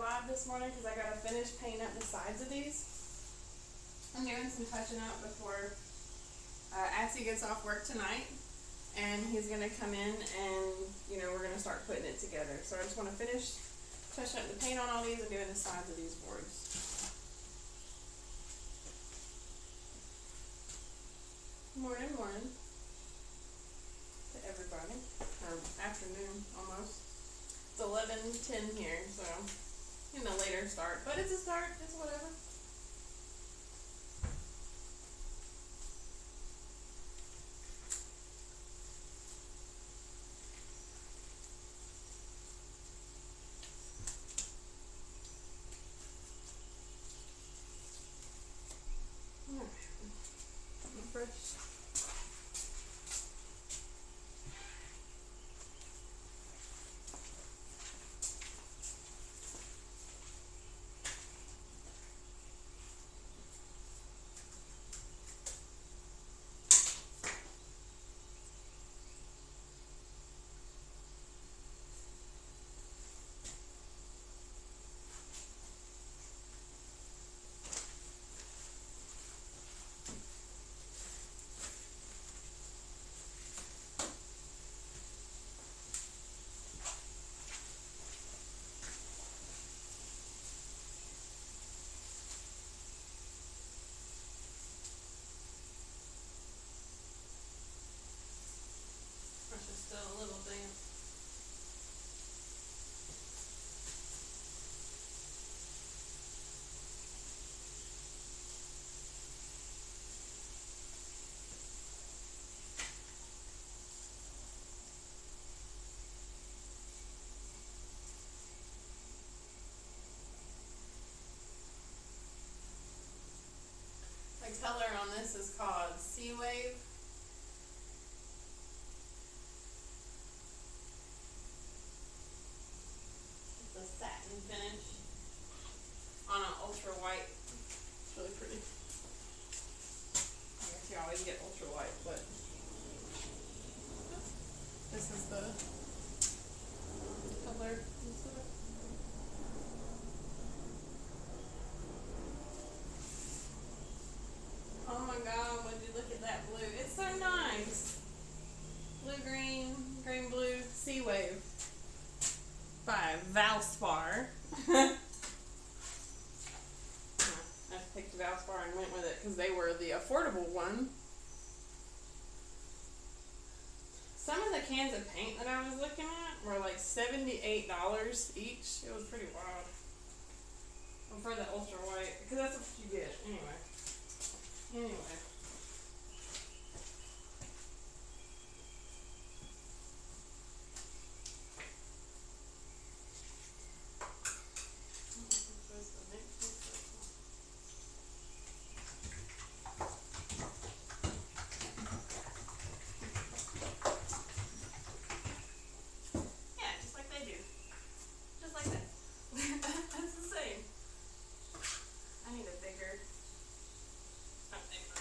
live this morning because I got to finish painting up the sides of these. I'm doing some touching up before Atzi gets off work tonight, and he's going to come in and, we're going to start putting it together. So I just want to finish touching up the paint on all these and doing the sides of these boards. Morning to everybody. Or afternoon almost. It's 11:10 here, so later start. But it's a start, it's whatever. Brush. Brush is still a little damp. The color on this is called Sea Wave. It's a satin finish on an ultra white. It's really pretty. I guess you always get ultra white, but this is the color. Oh my god, would you look at that blue? It's so nice. Blue green, green blue, Sea Wave by Valspar. I picked Valspar and went with it because they were the affordable one. Some of the cans of paint that I was looking at were like $78 each. It was pretty wild. For the ultra white, because that's what you get anyway. Anyway. Yeah, just like they do. Just like that. That's the same. I need a bigger. Oh, there you go.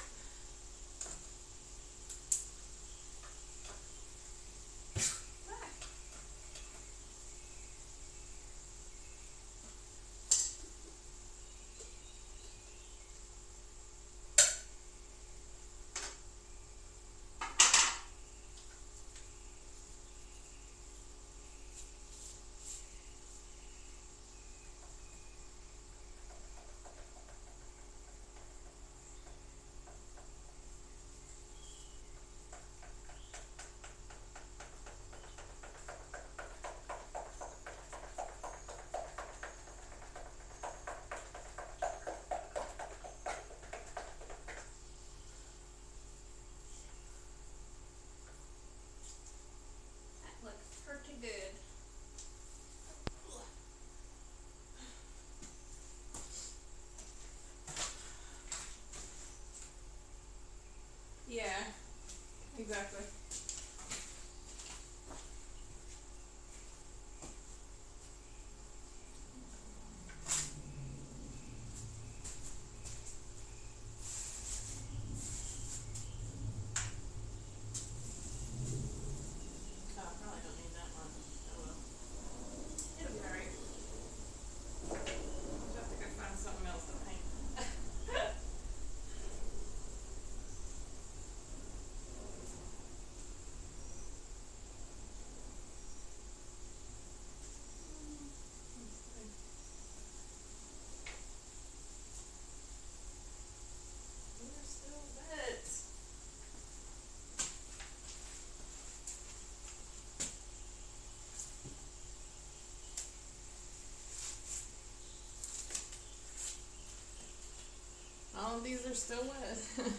all these are still wet.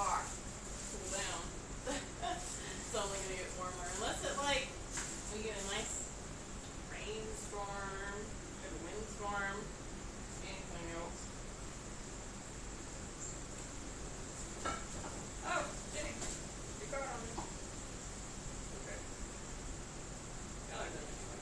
hot, cool down. It's only gonna get warmer unless it we get a nice rainstorm, good windstorm, anything else. Oh, Jenny, you got on me. Okay. Y'all are done anyway.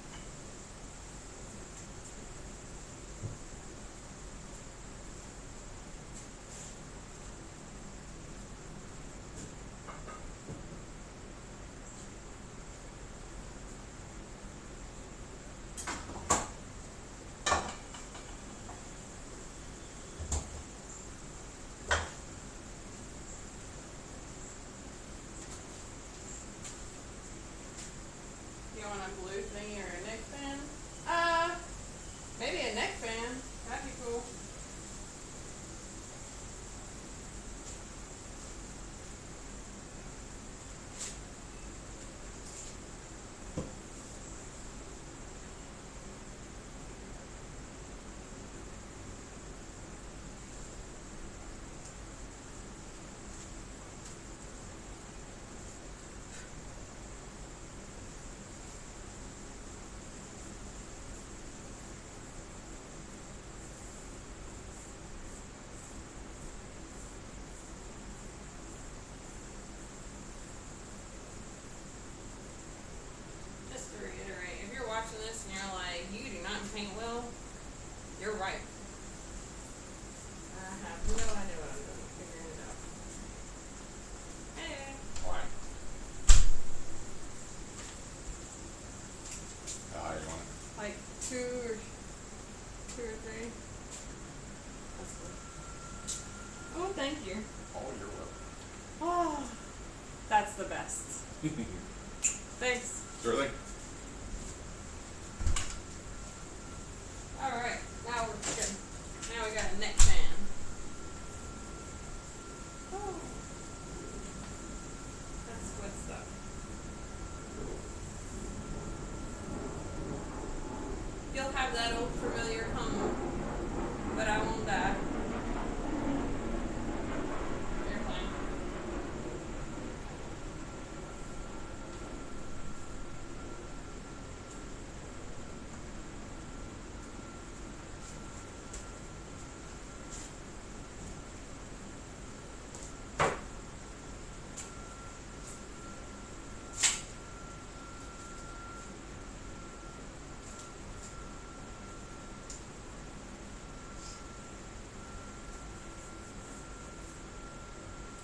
You want a blue thingy or a neck fan? Maybe a neck fan. That'd be cool. Just to reiterate, if you're watching this and you're like, you do not paint well, you're right. I have no idea what I'm doing, figuring it out. Hey. Why? How high you want it? Like two or three. That's good. Oh, thank you. Oh, you're welcome. Oh, that's the best. Thanks. Surely. Alright, now we're good. Now we got a neck fan. Oh. That's good stuff. You'll have that old familiar hum, but I won't die. Airplane.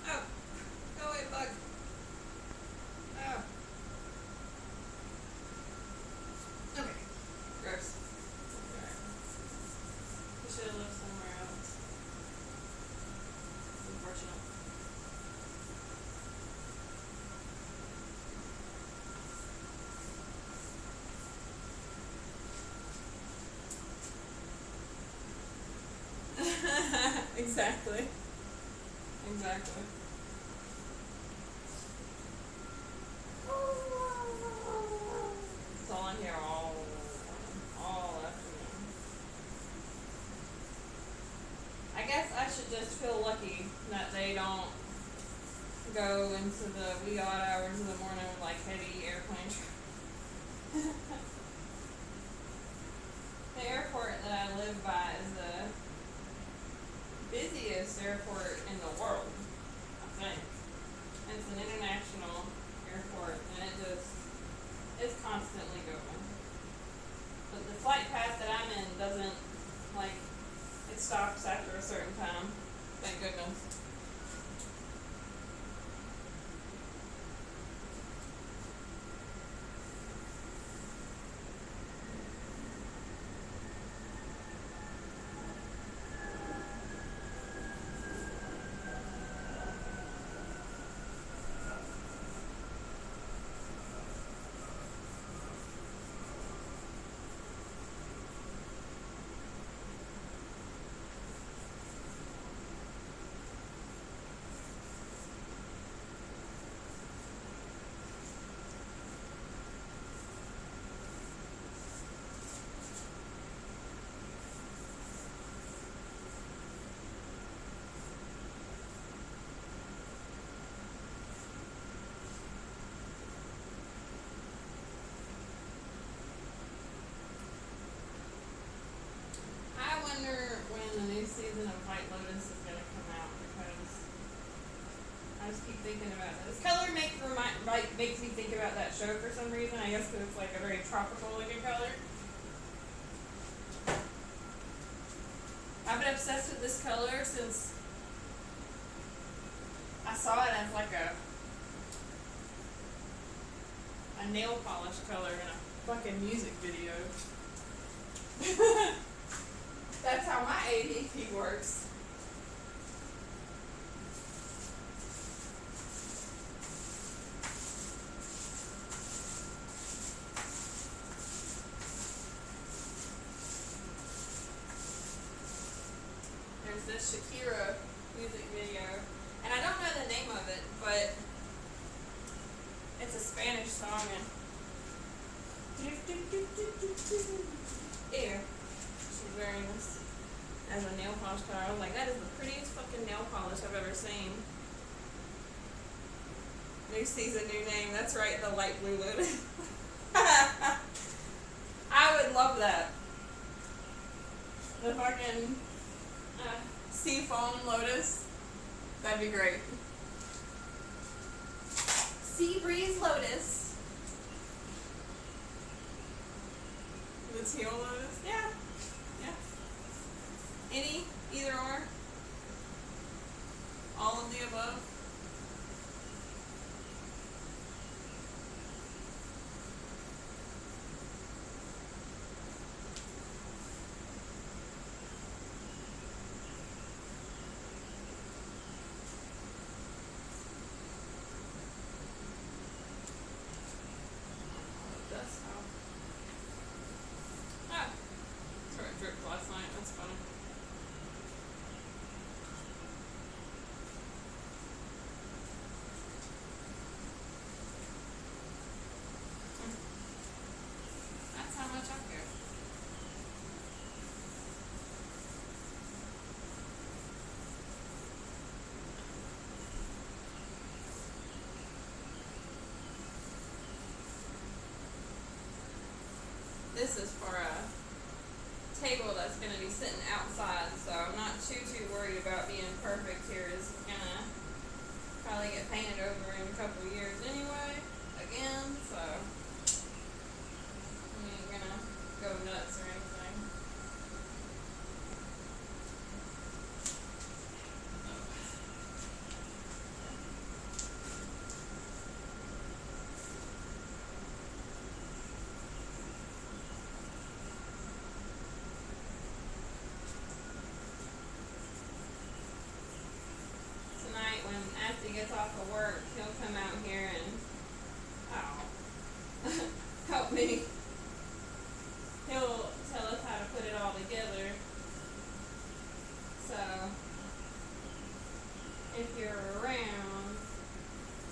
Oh, go away, bug. Oh. Okay. Gross. Alright. We should have lived somewhere else. Unfortunate. Exactly. Exactly. It's all in here all afternoon. I guess I should just feel lucky that they don't go into the wee odd hours of the morning with heavy airplane traffic. The airport that I live by is the busiest airport in the world, I think. It's an international airport and it's constantly going. But the flight path that I'm in doesn't it stops after a certain time. Thank goodness. thinking about this. Color makes me think about that show for some reason. I guess because it's like a very tropical looking color. I've been obsessed with this color since I saw it as like a nail polish color in a fucking music video. That's how my ADP works. There's this Shakira music video, and I don't know the name of it, but it's a Spanish song, and ew, she's wearing this as a nail polish color. I was like, that is the prettiest fucking nail polish I've ever seen. New season, new name. That's right, the light blue lotus. I would love that. The fucking sea foam lotus. That'd be great. Sea breeze lotus. The teal lotus? Yeah. Yeah. Either or. All of the above. Last night, that's funny. That's how much I care. This is for a table that's going to be sitting outside, so I'm not too worried about being perfect here. This is going to probably get painted over in a couple of years anyway, again, so I ain't going to go nuts or anything. When Atzi gets off of work, he'll come out here and help me. He'll tell us how to put it all together. So if you're around,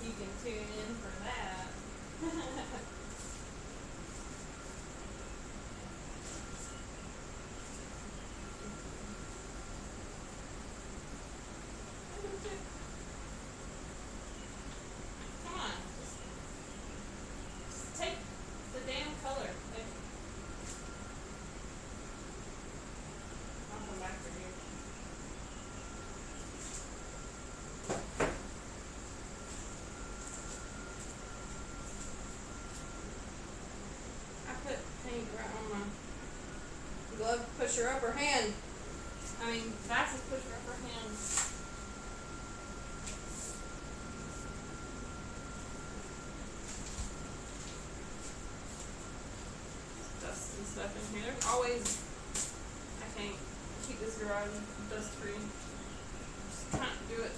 you can tune in for that. Right on my glove, push your upper hand. Glasses push your upper hand. Dust and stuff in here. Always, I can't keep this garage dust free. Just can't do it.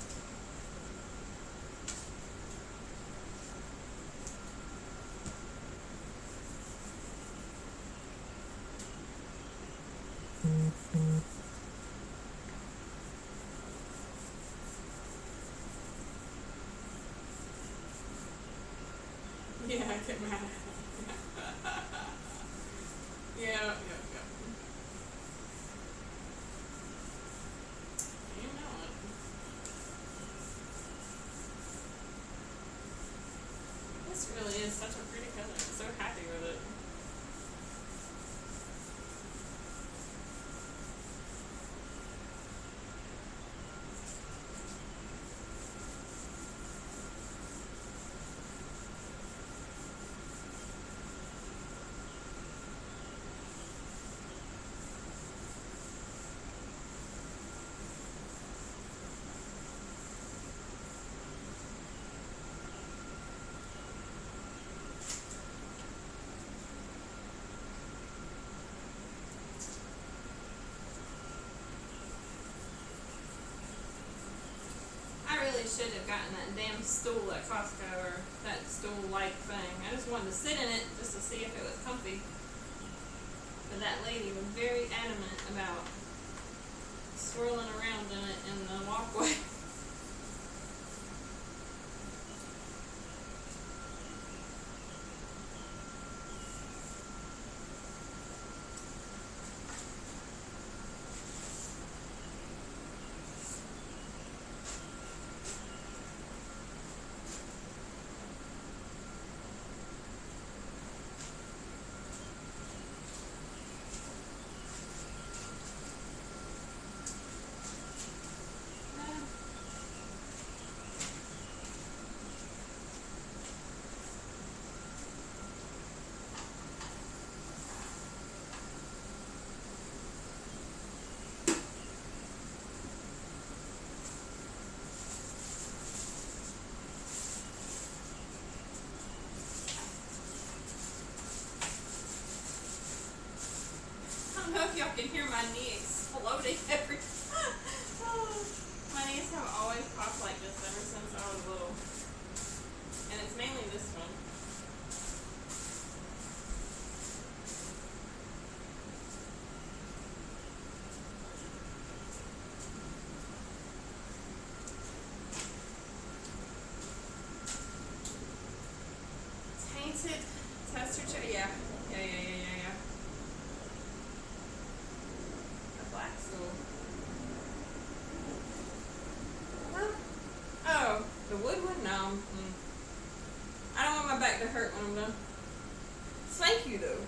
Yeah, I get mad. Yeah. You know it. This really is such a pretty color. I'm so happy with it. really should have gotten that damn stool at Costco, or that stool-like thing. I just wanted to sit in it just to see if it was comfy. But that lady was very adamant about swirling around in it in the walkway. I don't know if y'all can hear my knee exploding every my knees have always popped like this ever since I was little. And it's mainly this one. Tainted tester chair. Yeah. A black stool. Huh? Oh, the wood one? No. I don't want my back to hurt when I'm done. Thank you, though.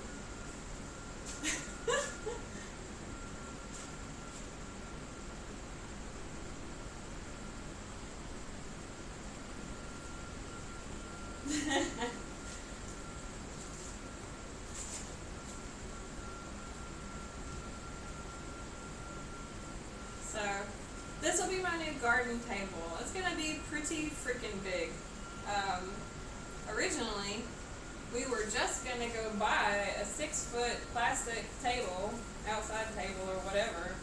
So, this will be my new garden table. It's gonna be pretty freaking big. Originally, we were just gonna go buy a 6-foot plastic table, outside table or whatever,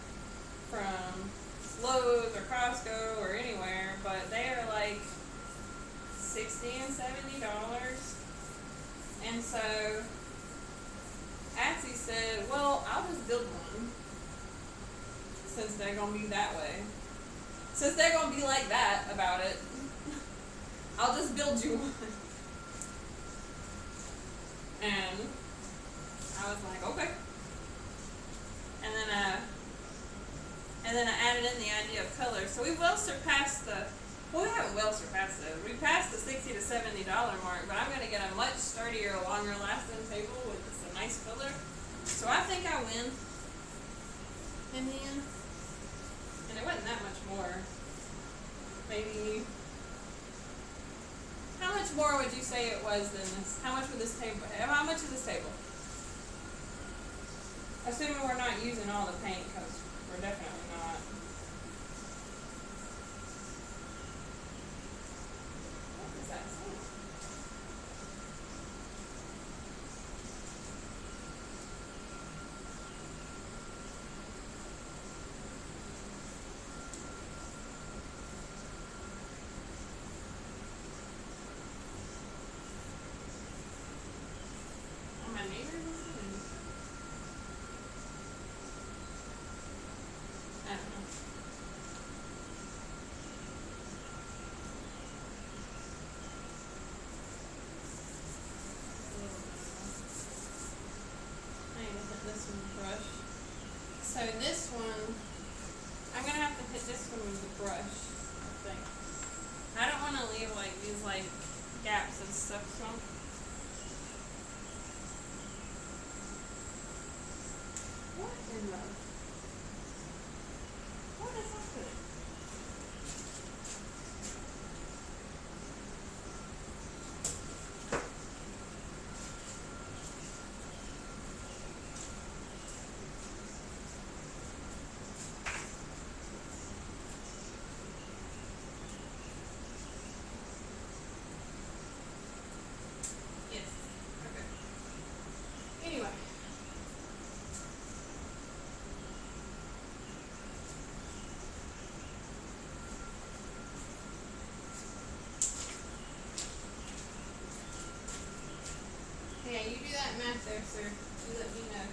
from Lowe's or Costco or anywhere, but they are like $60 and $70. And so Atzi said, well, I'll just build one, since they're gonna be that way. Since they're gonna be like that about it, I'll just build you one. And I was like, okay. And then I added in the idea of color. So we well surpassed the, well, we haven't well surpassed it. We passed the $60 to $70 mark, but I'm gonna get a much sturdier, longer lasting table with just a nice color. So I think I win in the end. And it wasn't that much more. Maybe, how much more would you say it was than this? How much would this table have? How much is this table? Assuming we're not using all the paint, because we're definitely not. What does that say? Are my neighbors listening? I don't know. I need to hit this one with a brush. So this one, I'm gonna have to hit this one with a brush, I think. I don't want to leave like these like gaps and stuff, so. What in the? What is happening? there, sir. You let me know.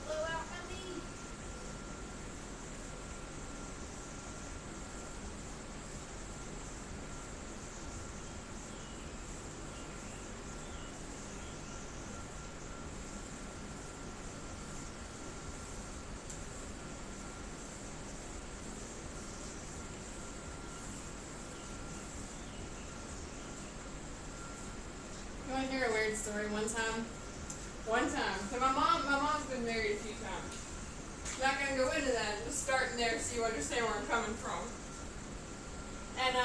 Blow out my knee. You want to hear a weird story? One time, so my mom's been married a few times. I'm not gonna go into that. I'm just starting there so you understand where I'm coming from. And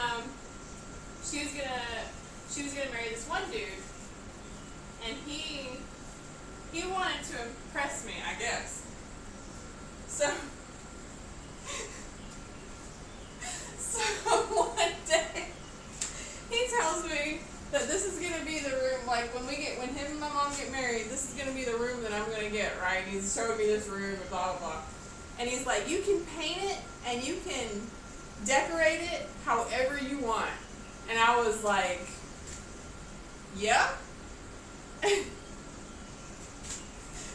she was gonna marry this one dude, and he wanted to impress me, I guess. So one day he tells me that this is gonna be the room, like when him and my mom get married, this is gonna be the room that I'm gonna get, right? And he's showing me this room and blah blah blah. And he's like, you can paint it and you can decorate it however you want. And I was like, yeah?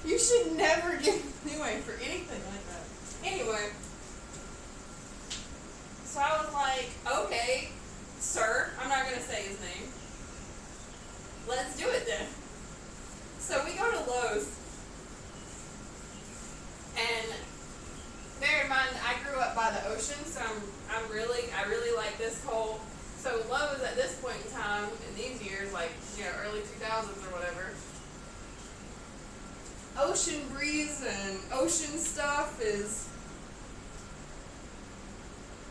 You should never give me away for anything like that. Anyway, so I was like, okay, sir, I'm not gonna say his name. Let's do it then. So we go to Lowe's, and bear in mind, I grew up by the ocean, so I really like this whole. So Lowe's at this point in time, in these years, like early 2000s or whatever, ocean breeze and ocean stuff is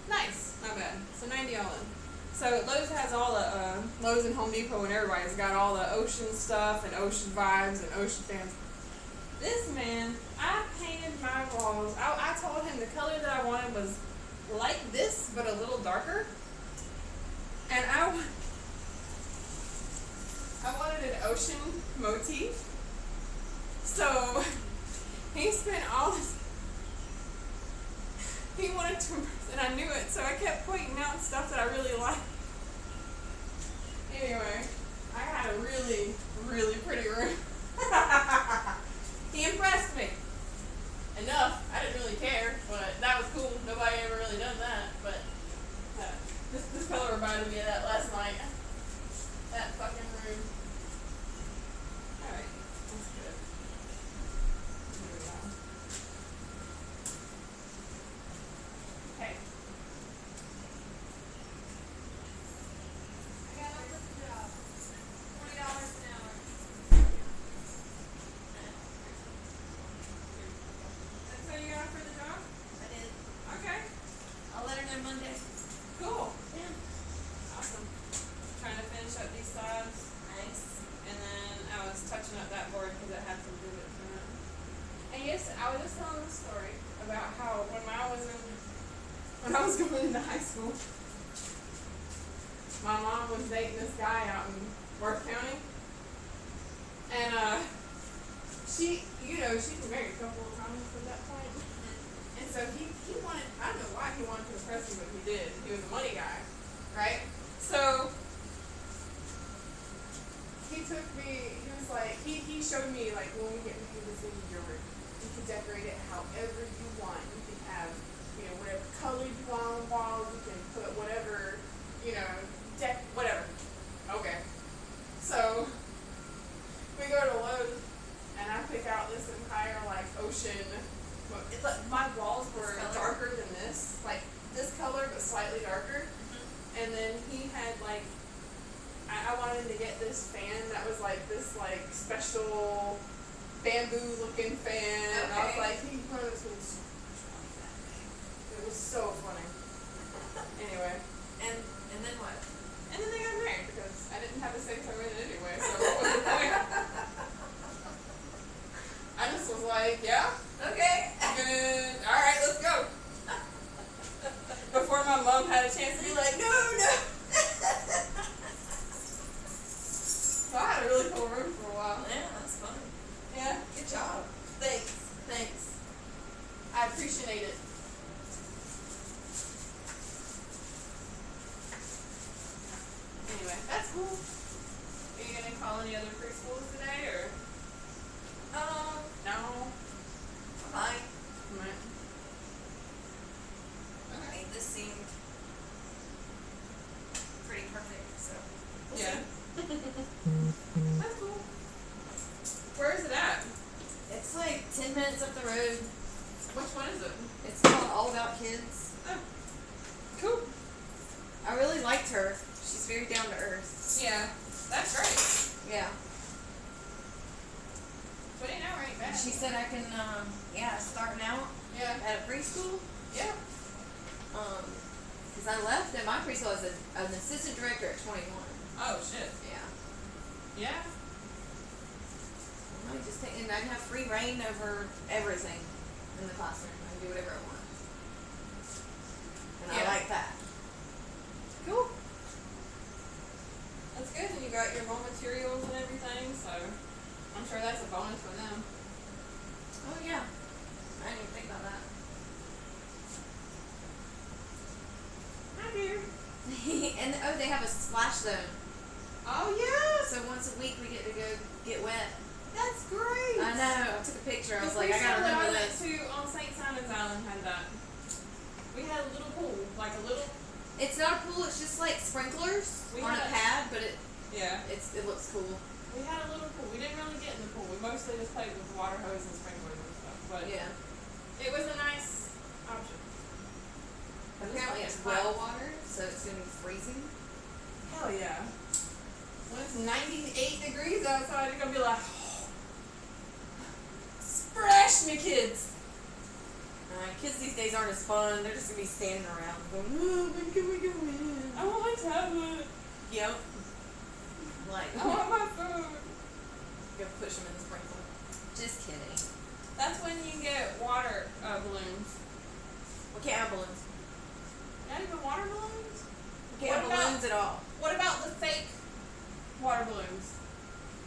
nice, not bad. So 90 all in. So Lowe's has all the Lowe's and Home Depot and everybody's got all the ocean stuff and ocean vibes and ocean fans. This man, I painted my walls. I told him the color that I wanted was like this, but a little darker. And I wanted an ocean motif. So he spent all this. He wanted to, and I knew it, so I kept pointing out stuff that I really liked. Anyway, I had a really, really pretty room. He impressed me. Enough. I didn't really care, but that was cool. Nobody ever really done that, but this color reminded me of that last night. That fucking room. Alright, that's good. Moving on. Okay. I got offered the job. $20 an hour. That's how you got offered the job? I did. Okay. I'll let her know Monday. Cool. Yeah. Awesome. Trying to finish up these sides, Nice. and then I was touching up that board because it had some divots in it. And yes, I was just telling the story about how when I was going into high school, my mom was dating this guy out in Worth County, and she'd been married a couple of times at that point. And so he wanted, I don't know why he wanted to impress me, but he did. He was a money guy, right? So he took me, he was like, he showed me, like, when we get married, this is your room. You can decorate it however you want. You can have, whatever color you want on the walls. You can put whatever, whatever. Okay. So we go to Lowe's, and I pick out this entire, like, ocean. My walls were darker than this, like this color, but slightly darker. Mm-hmm. And then he had like, I wanted to get this fan that was like this like special bamboo looking fan. Okay. And I was like, he wanted this was so much money that day. It was so funny. Anyway. And then what? And then they got married because I didn't have a say so in it anyway. So what was the point? I just was like, yeah. Okay. Good. All right, let's go. Before my mom had a chance to be like, no. So I had a really cool room for a while. Yeah, that's funny. Yeah. Good job. Thanks. I cool. Are you gonna call any other preschools today, or no? Bye. Right. I mean, this seemed pretty perfect, so. We'll Yeah. see. That's cool. Where is it at? It's like 10 minutes up the road. Which one is it? It's called All About Kids. Oh, cool. I really liked her. She's very down to earth. Yeah, that's great. Yeah. 20 an hour ain't bad. She said I can, starting out Yeah. at a preschool. Yeah. Because I left at my preschool as an assistant director at 21. Oh shit. Yeah. Yeah. I just think, and I'd have free reign over everything in the classroom. I can do whatever I want. And Yeah. I like that. Cool. That's good. And you got your raw materials and everything, so I'm sure that's a bonus for them. Oh, yeah. I didn't even think about that. Hi, dear. And, they have a splash zone. Oh yeah. So once a week we get to go get wet. That's great. I know. I took a picture. I was like, The I gotta preschool that remember I went this. to on St. Simon's Island had that. We had a little pool, like a little. It's not a pool. It's just like sprinklers We on a had- pad, but Yeah. it looks cool. We had a little pool. We didn't really get in the pool. We mostly just played with water hose and sprinklers and stuff. But Yeah. it was a nice option. Apparently it's well water, so it's gonna be freezing. Hell yeah. When it's 98 degrees outside, it's gonna be like, splash me, kids. Kids these days aren't as fun. They're just gonna be standing around going, oh, when can we go in? I want my tablet. Yep. Like, I want my food. go push them in the sprinkler. Just kidding. That's when you get water balloons. We can't have balloons. Not even water balloons? We can't have What about- balloons at all. What about the fake water balloons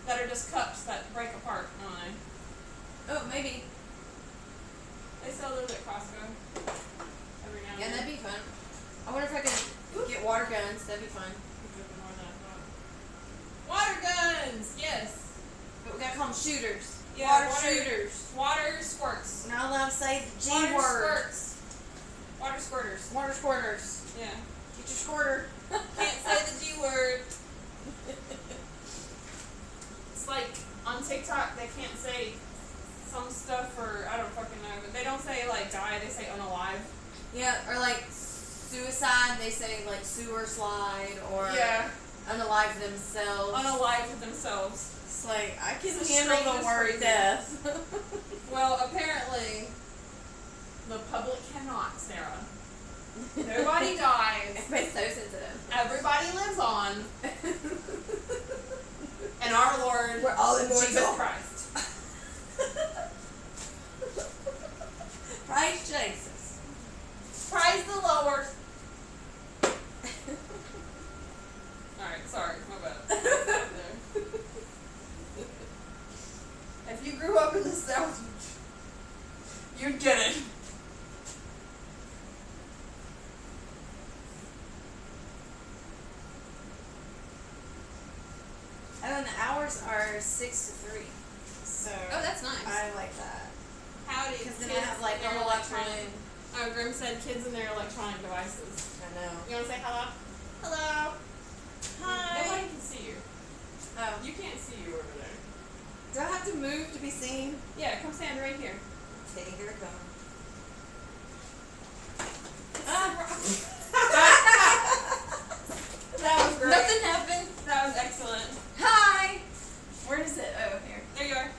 that are just cups that break apart? I don't know. Oh, maybe. They sell those at Costco every now and Yeah, then. that'd be fun. I wonder if I can get water guns. That'd be fun. More than I thought. Water guns, yes. But we gotta call them shooters. Yeah, water shooters. Water squirts. We're not allowed to say the G Water word. squirts. Water squirters. Water squirters. Yeah. Get your squirter. Can't say the G word. It's like on TikTok they can't say some stuff, or I don't fucking know, but they don't say like die, they say unalive. Yeah, or like suicide, they say like sewer slide, or Yeah. unalive themselves. Unalive themselves. It's like, I can It's the handle the strangest word phrasing. death. Well, apparently the public cannot, Sarah. Nobody dies. Everybody's so sensitive. Everybody lives on. And our Lord We're all immortal. Jesus Christ. Praise Jesus. Praise the Lord. Alright, sorry, my bad. Stop there. If you grew up in the South, you'd get it. Oh, and the hours are 6 to 3. So Oh, that's nice. I like that. Howdy, Because then kids I have like and their normal electronic. afternoon. Oh, Grim said kids and their electronic devices. I know. You want to say hello? Hello. Hi. Nobody can see you. Oh. You can't see you over there. Do I have to move to be seen? Yeah, come stand right here. Okay, here it comes. That was great. Nothing happened. That was excellent. Hi. Where is it? Oh, here. There you are.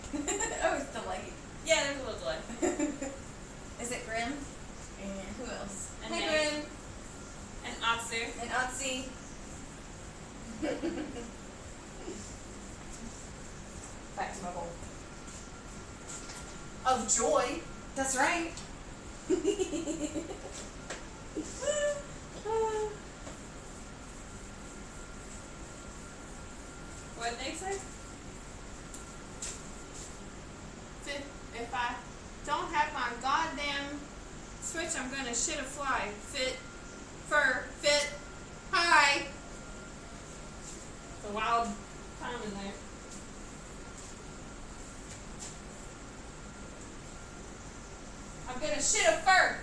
Oh, it's delayed. Yeah, there's a little delay. Is it Grim? And who else? And hey, Nate. Grim. And Atsu. And Atzi. Back to my bowl. Of joy. That's right. What did they say? If I don't have my goddamn switch, I'm gonna shit a fly. Fit. Fur. Fit. Hi. It's a wild time in there. I'm gonna shit a fur.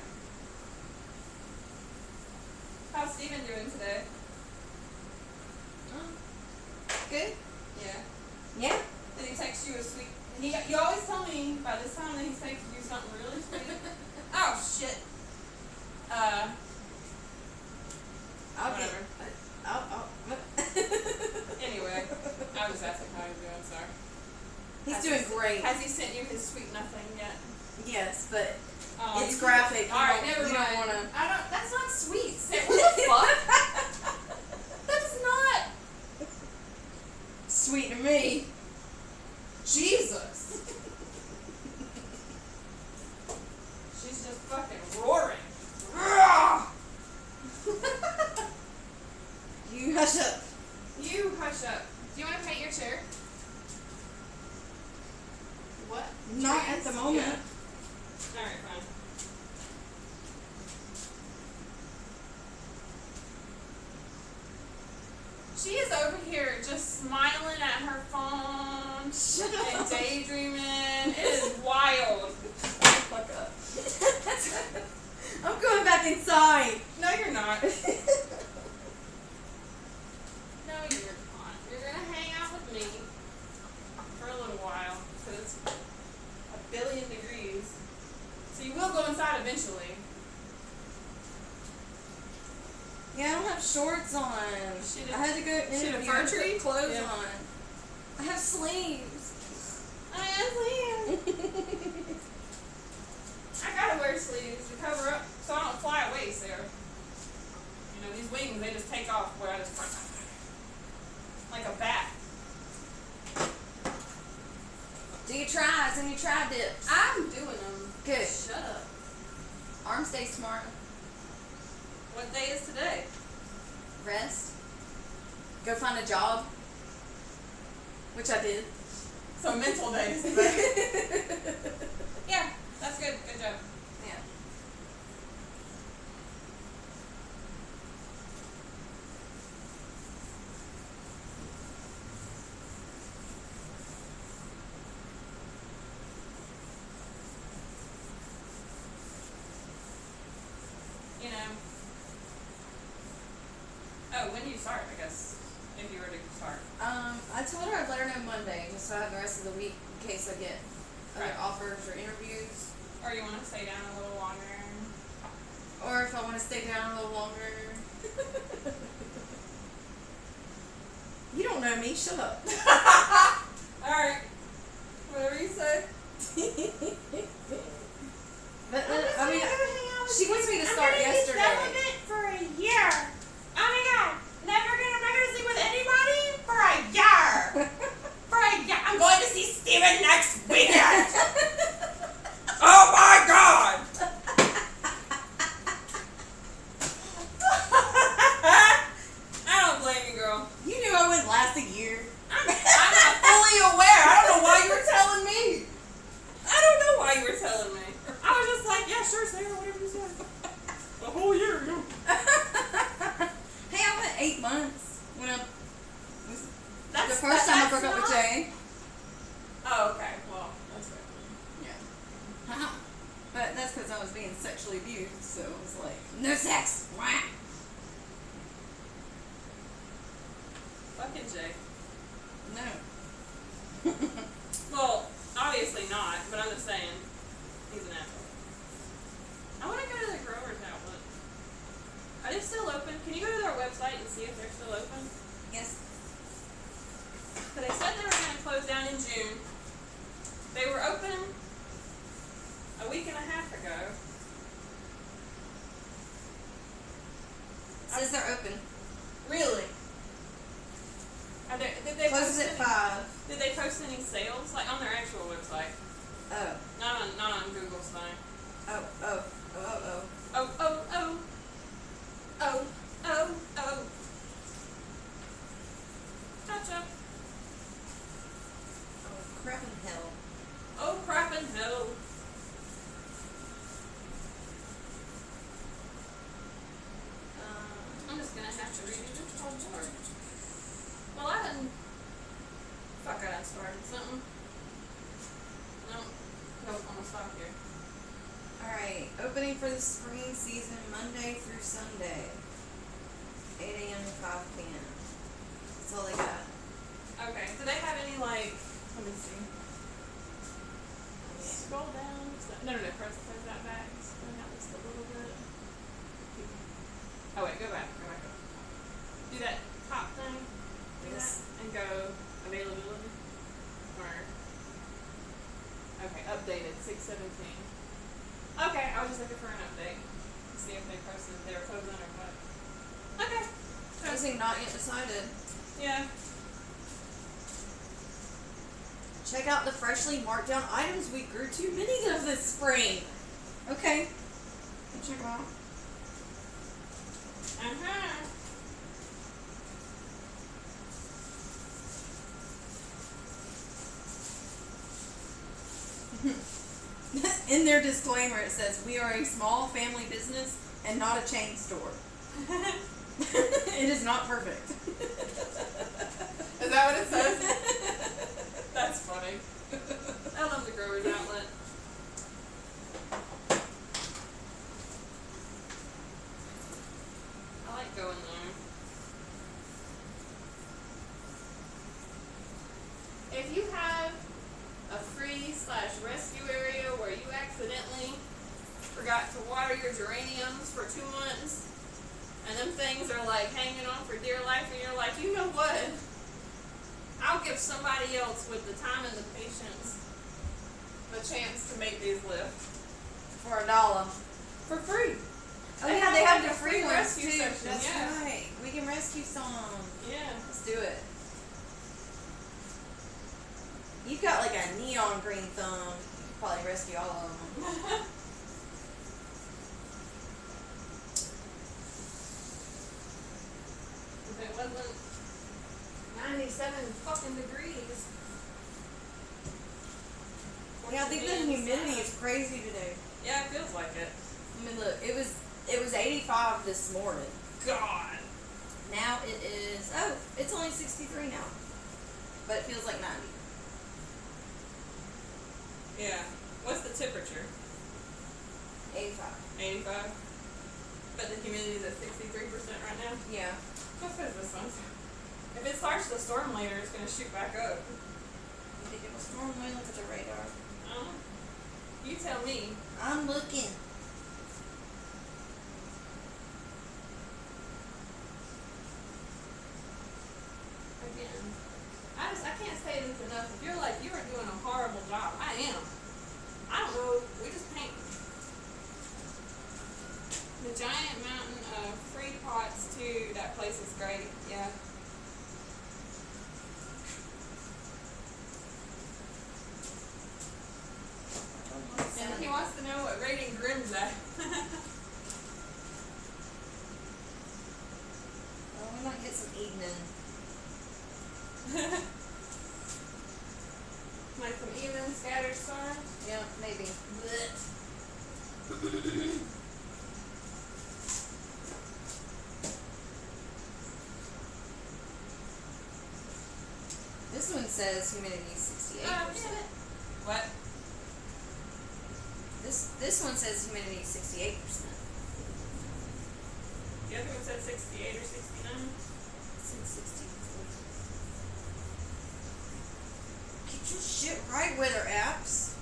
How's Steven doing today? Good? Yeah. Yeah. Did he text you a sweet? You always tell me by this time that he's texted you something really sweet. Oh shit. Whatever. Anyway, I was asking how he's doing. Sorry. He's doing great. Has he sent you his sweet nothing yet? Yes, but Oh, it's graphic. All right, never you mind. don't wanna. I don't. That's not sweet. What the fuck? That's not Sweet to me. Jesus. She's just fucking roaring. You hush up. You hush up. Do you want to paint your chair? What? Not at the moment. Yeah. All right, fine. She is over here just smiling at her phone and daydreaming. It is wild. Fuck up. I'm going back inside. No, you're not. No, you're not. You're gonna hang out with me for a little while because it's 1,000,000,000 degrees. So you will go inside eventually. Yeah, I don't have shorts on. I had to go Should have interview fur and tree? put clothes Yeah. on. I have sleeves. I have sleeves. I gotta wear sleeves to cover up so I don't fly away, Sarah. You know, these wings, they just take off where I just like a bat. Do you try? Send you try dips. I'm doing them. Good. Shut up. Arms day tomorrow. What day is today? Rest. Go find a job. Which I did. So mental days today. Yeah, that's good. Good job. Yeah. You know. Oh, when do you start, I guess? If you were to start. I told her I'd let her know Monday, just so I have the rest of the week in case I get other Right. offers or interviews. Or you want to stay down a little longer. Or if I want to stay down a little longer. You don't know me, shut up. Alright. Whatever you say. But I mean, she wants me to start yesterday. For a year. Oh my god. I'm not gonna sleep with anybody for a year. For a year. I'm going to see Steven next weekend. Oh my god. I don't blame you, girl. You knew I wouldn't last a year. I'm not fully aware. I don't know why you were telling me. I don't know why you were telling me. I was just like, yeah, sure, Sarah, whatever you say. A whole year ago. Hey, I went 8 months when I That's the first time I broke up not- with Jay. Oh, okay. Well, that's fair. Yeah. But that's because I was being sexually abused, so it was like, no sex. Wah. Fucking Jay. No. Well, obviously not, but I'm just saying, he's an asshole. I want to go to the Grover's outlet. Are they still open? Can you go to their website and see if they're still open? Yes. But they said they were going to close down in June. They were open a week and a half ago. Says they're open. Really? Did they Closes post at any, 5. Did they post any sales? Like on their actual website? Oh. Not on Google's thing. Oh. Oh, oh, oh. Oh, oh, oh. Gotcha. Oh, crap in hell. Oh, crap and hell. I'm just gonna have to read it. Well, I done something? No. Nope, I'm gonna stop here. Alright, opening for the spring season Monday through Sunday. 8 a.m. to 5 p.m. That's all they got. Okay, do they have any, like, let me see. Scroll down. No, press that back. Scroll down just a little bit. Oh, wait, go back. Do that top thing. Do Yes. that. And go availability. Or, okay, updated, 6/17. Okay, I was just looking for an update. See if they posted their closing or what. Okay. Closing not yet decided. Yeah. Check out the freshly marked down items we grew too many of this spring. Okay. Check them out. In their disclaimer, it says, "We are a small family business and not a chain store." It is not perfect. Is that what it says? That's funny. I love the Growers Outlet. I like going there. If you have a free/rescue area where you accidentally forgot to water your geraniums for 2 months, and them things are like hanging on for dear life, and you're like, you know what? I'll give somebody else with the time and the patience the chance to make these live For $1. for free. Oh yeah, they have the free ones rescue too. section. That's Yeah. right. We can rescue some. Yeah. Let's do it. You've got like a neon green thumb. You could probably rescue all of them. If it wasn't 97 fucking degrees. Yeah, I think the humidity is crazy today. Yeah, it feels like it. I mean, look, it was 85 this morning. God. Now it is, it's only 63 now. But it feels like 90. Yeah. What's the temperature? 85. 85. But the humidity is at 63% right now. Yeah. That's because the sun's. If it starts to storm later, it's going to shoot back up. You think it was storm? Let me look at the radar. You tell me. I'm looking. Again, I can't say this enough. If you're like, you are doing a horrible job, I am. I don't know. We just paint. The giant mountain of free pots too. That place is great. Yeah. And he wants to know what rating Grimm's at. Well, we might get some evening. Like some even scattered stars. Yeah, maybe. This one says humidity 68%. What? This one says humidity 68%. The other one said 68 or 69. It's 64. Get your shit right, weather apps.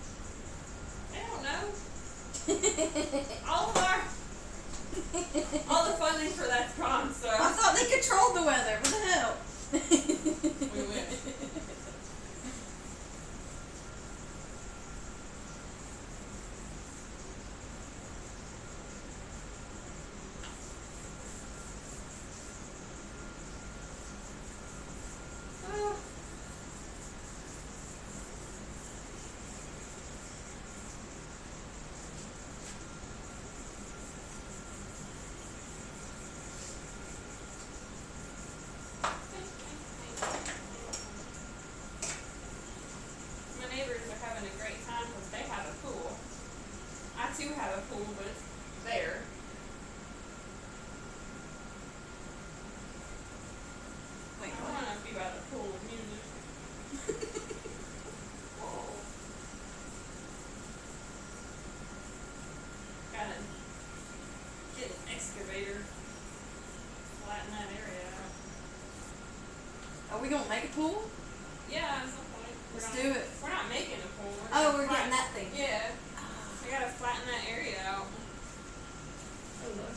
I don't know. All the funding for that's gone, so. I thought they controlled the weather. What the hell? We wish. flatten that area out. Are we gonna make a pool? Yeah, at some point. Let's do it. We're not making a pool. We're getting that thing. Yeah. I gotta flatten that area out. Oh, look.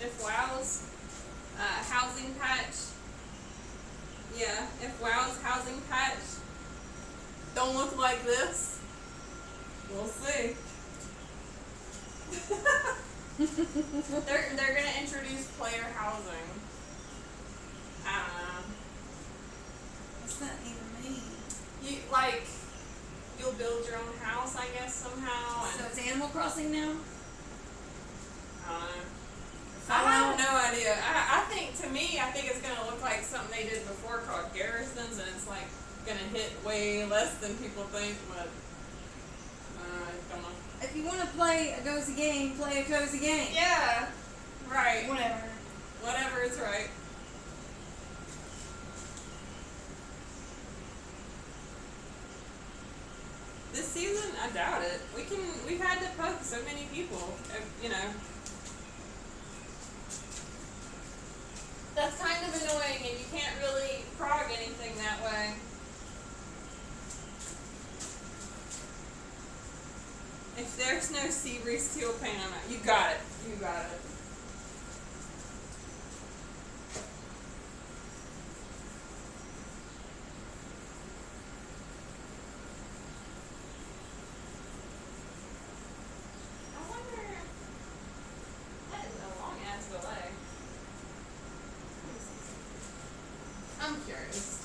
If WOW's housing patch, if WOW's housing patch don't look like this, we'll see. They're gonna introduce player housing. I don't know. What's that even mean? You'll build your own house, I guess, somehow. So it's Animal Crossing now? I don't know. I have no idea. I think it's gonna look like something they did before called Garrisons, and it's like gonna hit way less than people think, but I don't know. If you want to play a cozy game, play a cozy game. Yeah, right. Whatever. Whatever is right. This season, I doubt it. We've had to poke so many people, you know. That's kind of annoying, and you can't really prog anything that way. If there's no sea breeze steel paint on it, you got it. You got it. I wonder. That is a long ass delay. I'm curious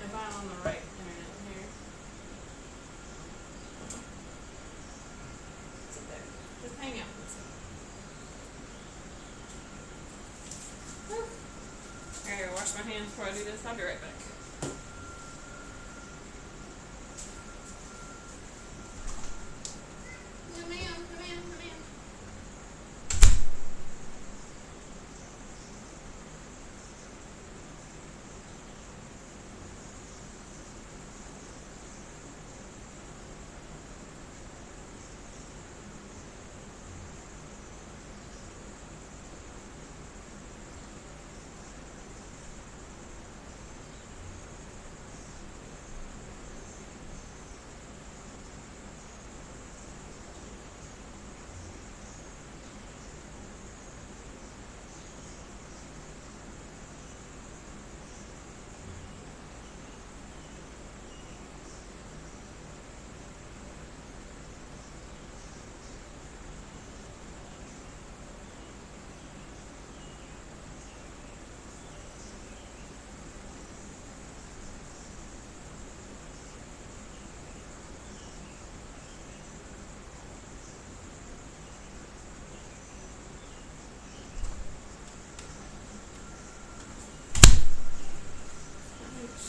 if I'm on the right internet here. Sit there. Just hang out for a second. Whew. I gotta wash my hands before I do this. I'll be right back. Come in, come in, come in.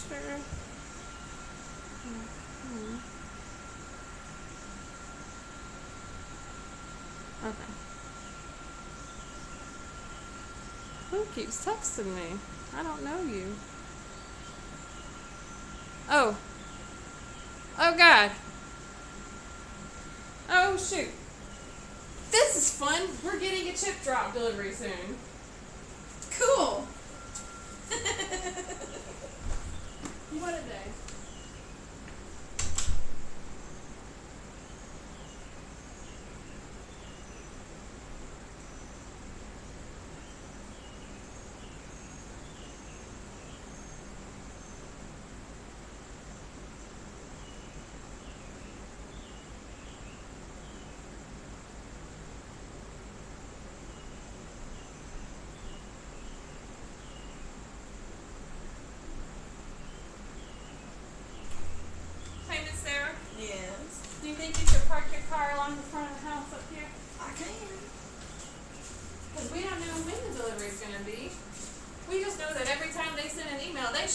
Sure. Okay. Who keeps texting me? I don't know you. Oh. Oh God. Oh shoot. This is fun. We're getting a chip drop delivery soon. Cool. What a day.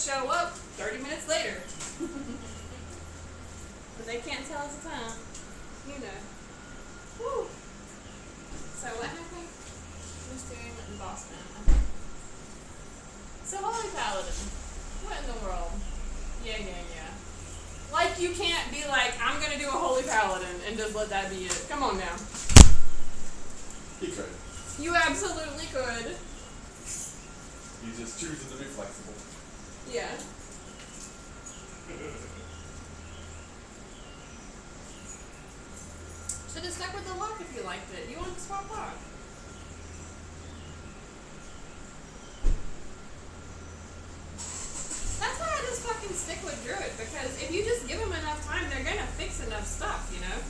show up 30 minutes later. But they can't tell us the time. You know. Woo. So what happened? Costume and boss man. So Holy Paladin. What in the world? Yeah. Like you can't be like, I'm gonna do a Holy Paladin and just let that be it. Come on now. He could. You absolutely could. He just chooses to be flexible. Yeah. Should have stuck with the lock if you liked it. You wanted to swap lock. That's why I just fucking stick with Druid, because if you just give them enough time, they're gonna fix enough stuff, you know?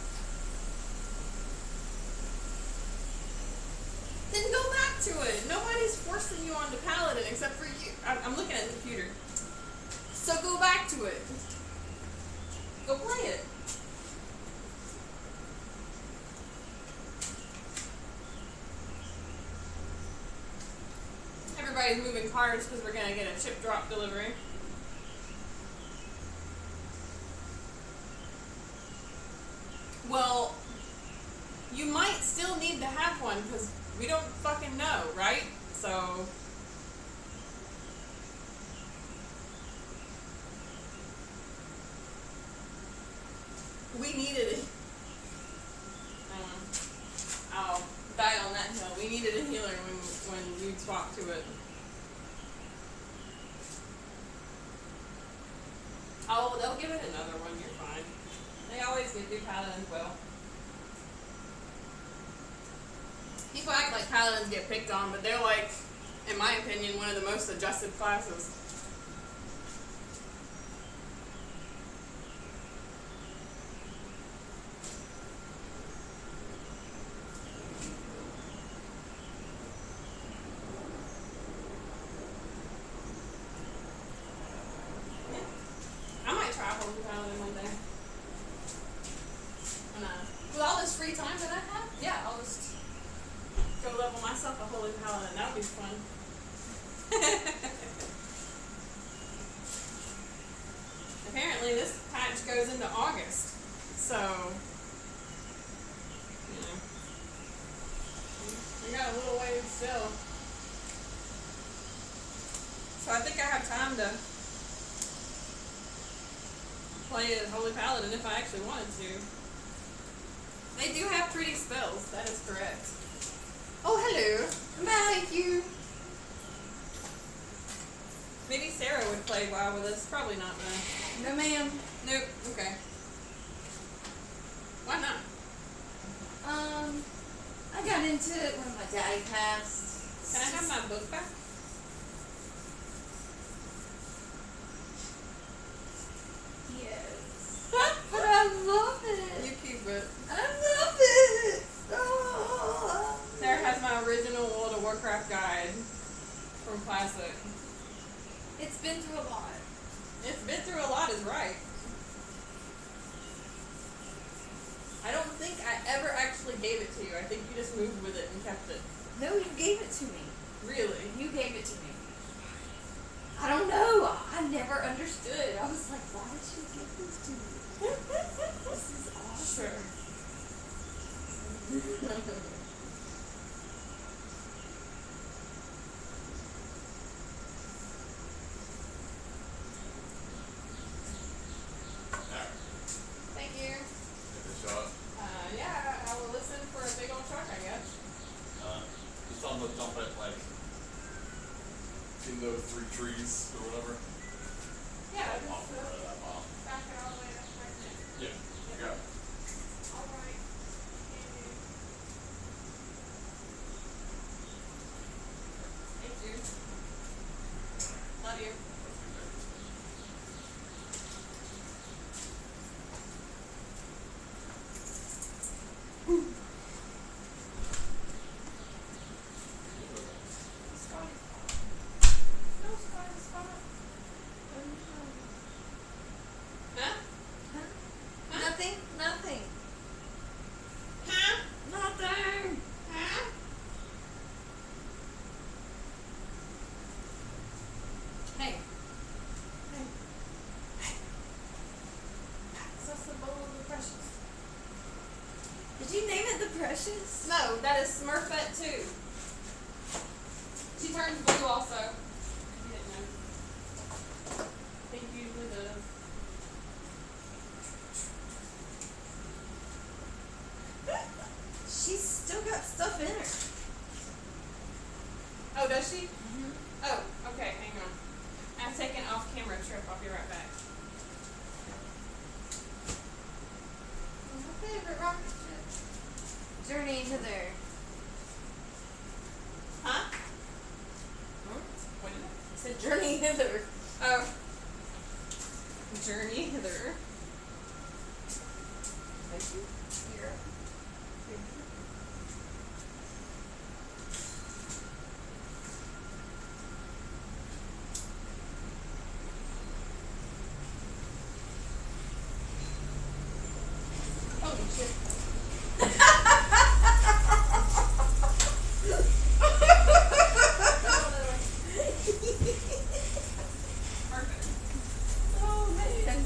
Then go back to it. Nobody's forcing you onto Paladin except for you. I'm looking at the computer. So go back to it. Go play it. Everybody's moving cards because we're going to get a chip drop delivery. Well, you might still need to have one because we don't fucking know, right? So... we needed it. I'll die on that hill. We needed a healer when you swapped to it. Oh, they'll give it another one. You're fine. They always do paladins well. People act like paladins get picked on, but they're like, in my opinion, one of the most adjusted classes. With all this free time that I have, yeah, I'll just go level myself a holy paladin. That would be fun. Apparently this patch goes into August, so you know, we got a little ways still. So I think I have time to play as holy paladin if I actually wanted to. They do have pretty spells, that is correct. Oh, hello. Thank you. Maybe Sarah would play WoW with us. Probably not, though. No, ma'am. Nope. Okay. Why not? I got into it when my daddy passed. Can I have my book back? Yes. But I love it. You keep it. I love it. Oh. Sarah has my original World of Warcraft guide from Classic. It's been through a lot. It's been through a lot is right. I don't think I ever actually gave it to you. I think you just moved with it and kept it. No, you gave it to me. Really? You gave it to me. I don't know. I never understood. I was like, why did she give this to me? This is awesome. Sure. Alright. Thank you. Give it a shot. Yeah, I will listen for a big old truck, I guess. Just on the dump it like in those 3 trees or whatever. Yeah, Off the road of that mile. back it all the way up right there. Yeah. You got it. All right. Thank you. Love you. No spot. No, that is Smurfette too. She turns blue also. You didn't know. I think you usually does. She's still got stuff in her. Oh, does she? Mm-hmm. Oh, okay, hang on. I'm taking off-camera trip. I'll be right back. My favorite rocket ship. Journey hither. Huh? What did it? Said journey hither. Oh. Journey hither. Thank you. Here. Holy shit. Perfect. Oh man.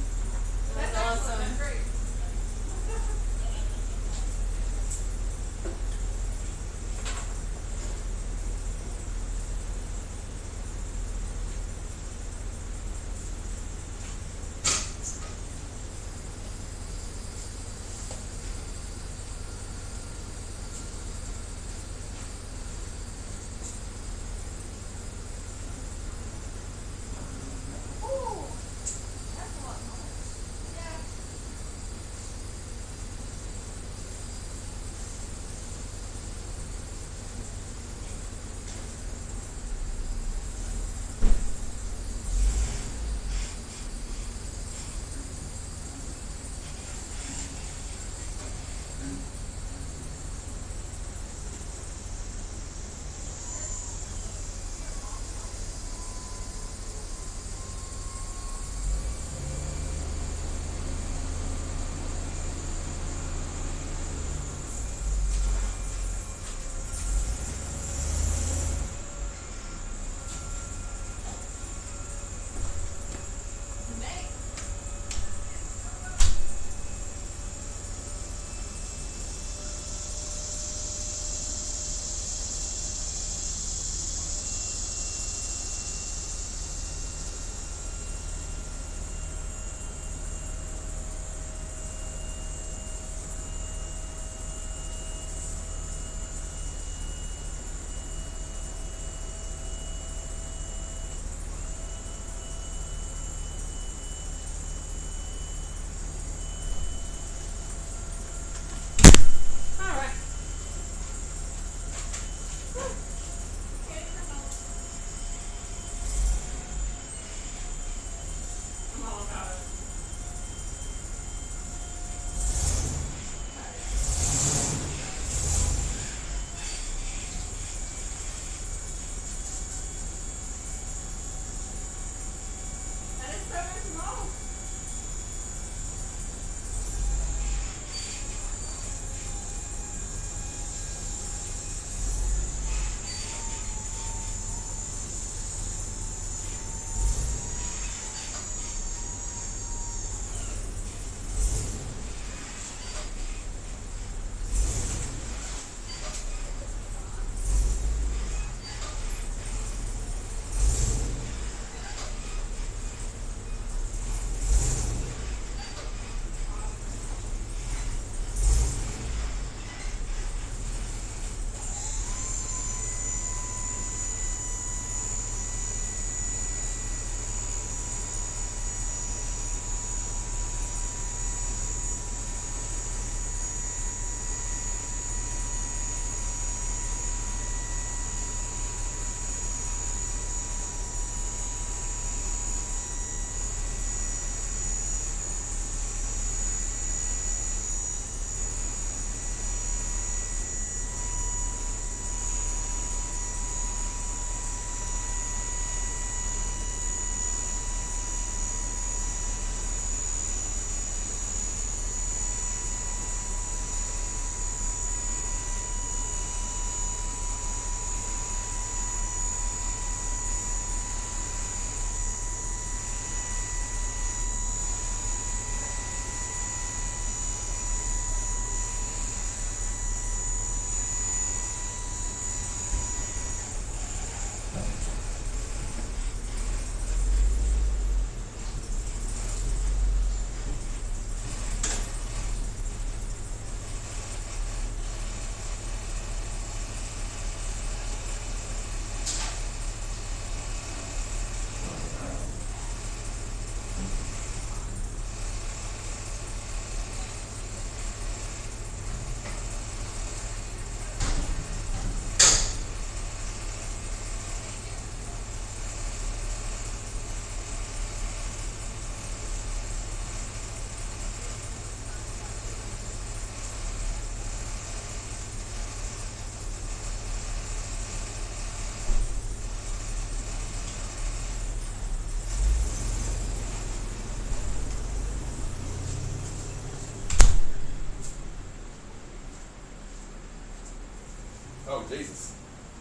Oh, Jesus.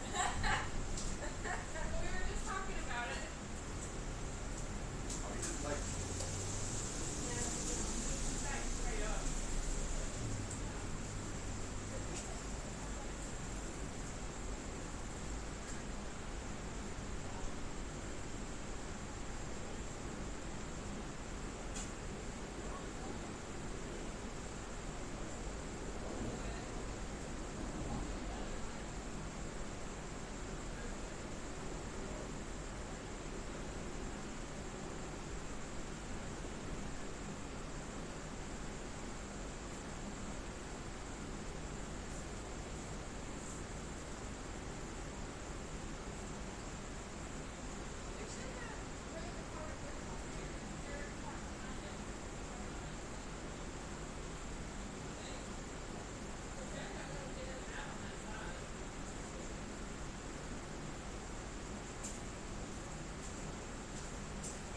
We were just talking about it. Oh, he didn't like Yeah, he's back straight up.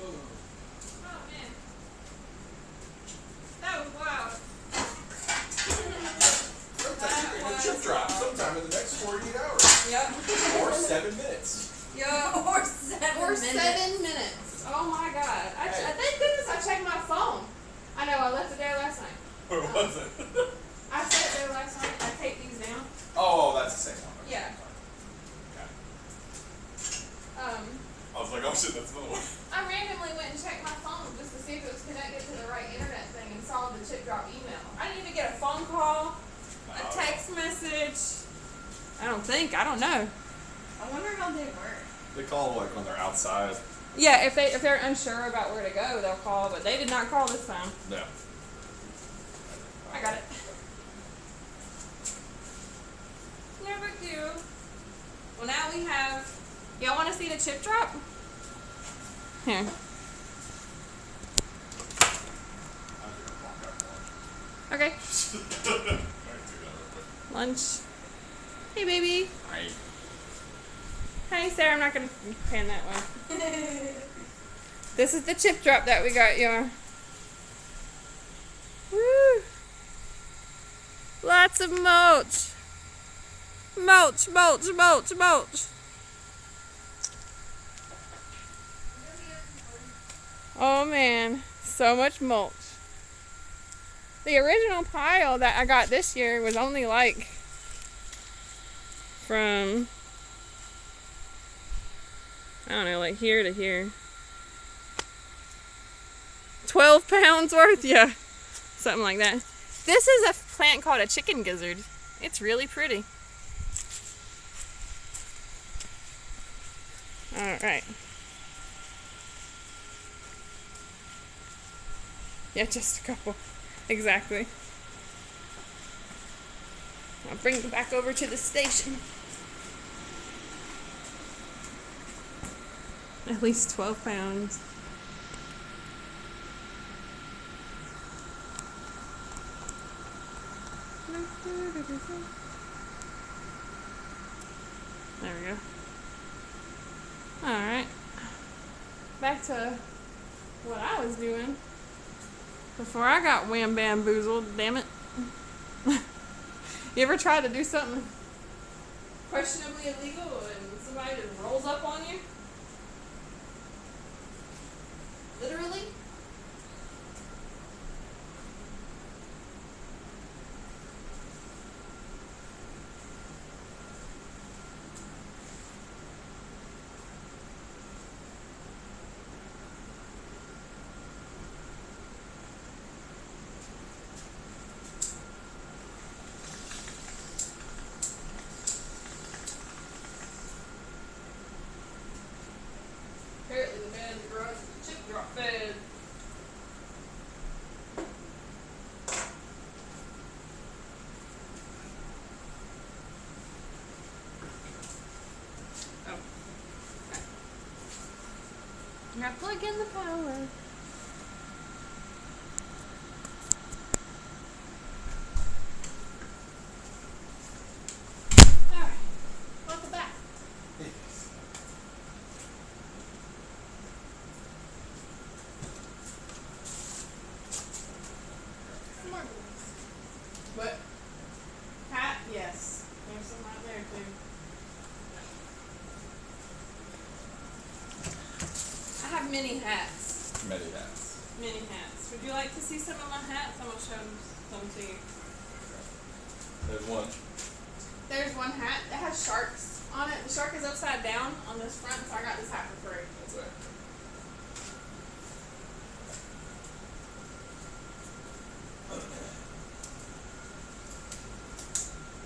Oh man, that was wild. Sometimes you're gonna chip drop sometime in the next 48 hours. Yep. Or 7 minutes. Yeah. Or 7 minutes. Oh my god. Thank goodness I checked my phone. I know, I left it there last night. Where was it? I set it there last night. I taped these down. Oh, that's the same one. Okay. Yeah. Okay. I was like, oh shit, that's another one. I randomly went and checked my phone just to see if it was connected to the right internet thing and saw the chip drop email. I didn't even get a phone call, a text message. I don't know. I wonder how they work. They call like when they're outside. Yeah, if they're unsure about where to go, they'll call, but they did not call this time. No. I got it. No big deal. Well, now we have. Y'all want to see the chip drop? Here. Okay. Lunch. Hey, baby. Hi. Hi, Sarah. I'm not gonna pan that way. This is the chip drop that we got, y'all. Woo! Lots of mulch. Mulch, mulch, mulch, mulch. Oh man, so much mulch. The original pile that I got this year was only like from, I don't know, like here to here. 12 pounds worth, yeah. Something like that. This is a plant called a chicken gizzard. It's really pretty. Alright. Yeah, just a couple. Exactly. I'll bring it back over to the station. At least 12 pounds. There we go. Alright. Back to what I was doing before I got wham bamboozled, damn it. You ever try to do something questionably illegal and somebody just rolls up on you? Literally? Apparently the man in the garage is a chip drop bed. Oh. Okay. Now plug in the power. Alright. Welcome back. More balloons. What? Hat? Yes. There's some right there too. many hats. Many hats. Many hats. Would you like to see some of my hats? I'm going to show some to you. There's one. There's one hat that has sharks on it. The shark is upside down on this front, so I got this hat for free. That's right.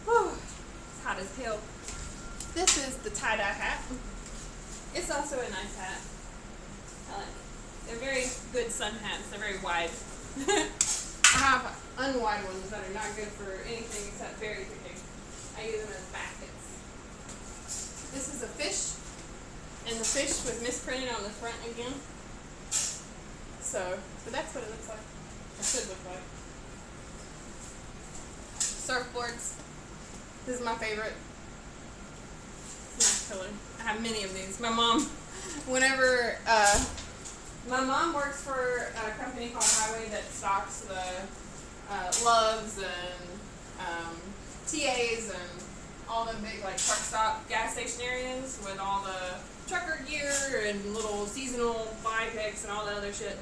Whew. It's hot as hell. This is the tie-dye hat. It's also a nice hat. I like it. They're very good sun hats. They're very wide. I have unwide ones that are not good for anything except berry picking. I use them as baskets. This is a fish, and the fish was misprinted on the front again. So, but that's what it looks like. It should look like. Surfboards. This is my favorite. It's a nice color. I have many of these. My mom, whenever, my mom works for a company called Highway that stocks the Loves and TAs and all the big like truck stop gas station areas with all the trucker gear and little seasonal buy picks and all that other shit.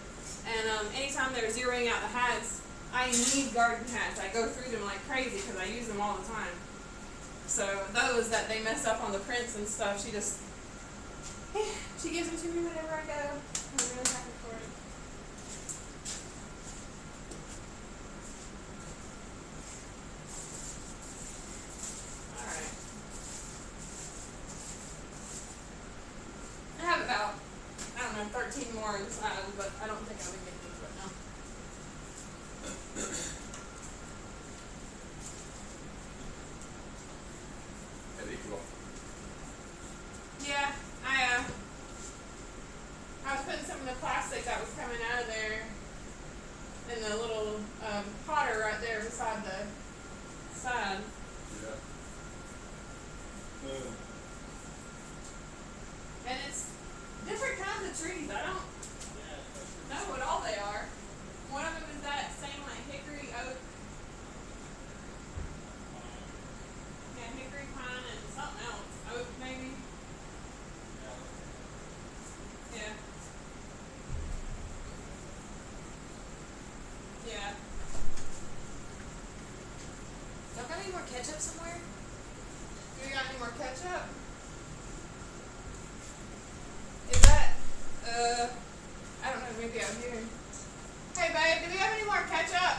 And anytime they're zeroing out the hats, I need garden hats. I go through them like crazy because I use them all the time. So those that they mess up on the prints and stuff, she gives them to me whenever I go. I'm really happy for it. Alright. I have about, 13 more inside, but I don't think I'll be getting these right now. Yeah, I was putting some of the plastic that was coming out of there in the little potter right there beside the side. Yeah. And it's different kinds of trees. I don't know what all they are. One of them is that same like hickory oak. Yeah, hickory pine and something else. Oak maybe. Yeah. Yeah. Y'all got any more ketchup somewhere? Do we got any more ketchup? Is that, I don't know, maybe out here. Hey babe, do we have any more ketchup?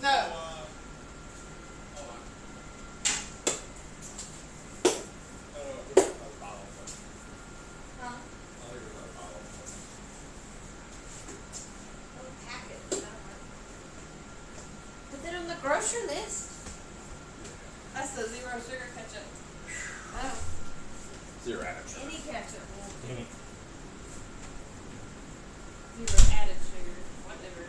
No. Hold on. Huh? Oh, packet. Put that on the grocery list. That's the zero sugar ketchup. Oh. Zero added. Any ketchup. Zero added sugar. Whatever.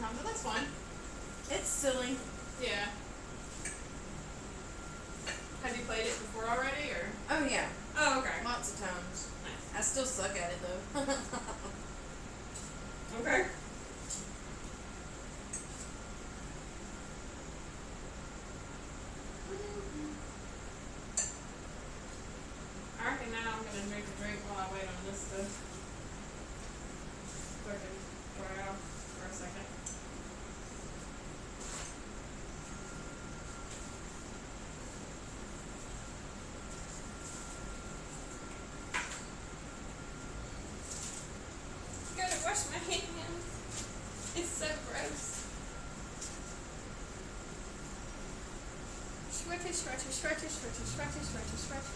time, but that's fine. It's silly. Yeah. Have you played it before already, or? Oh yeah, Oh, okay. lots of times. Nice. I still suck at it though. Okay. I reckon now I'm gonna drink a drink while I wait on this to fucking dry off for a second. Gotta wash my hands. It's so gross. Stretchy, stretchy, stretchy, stretchy, stretchy, stretchy, stretchy.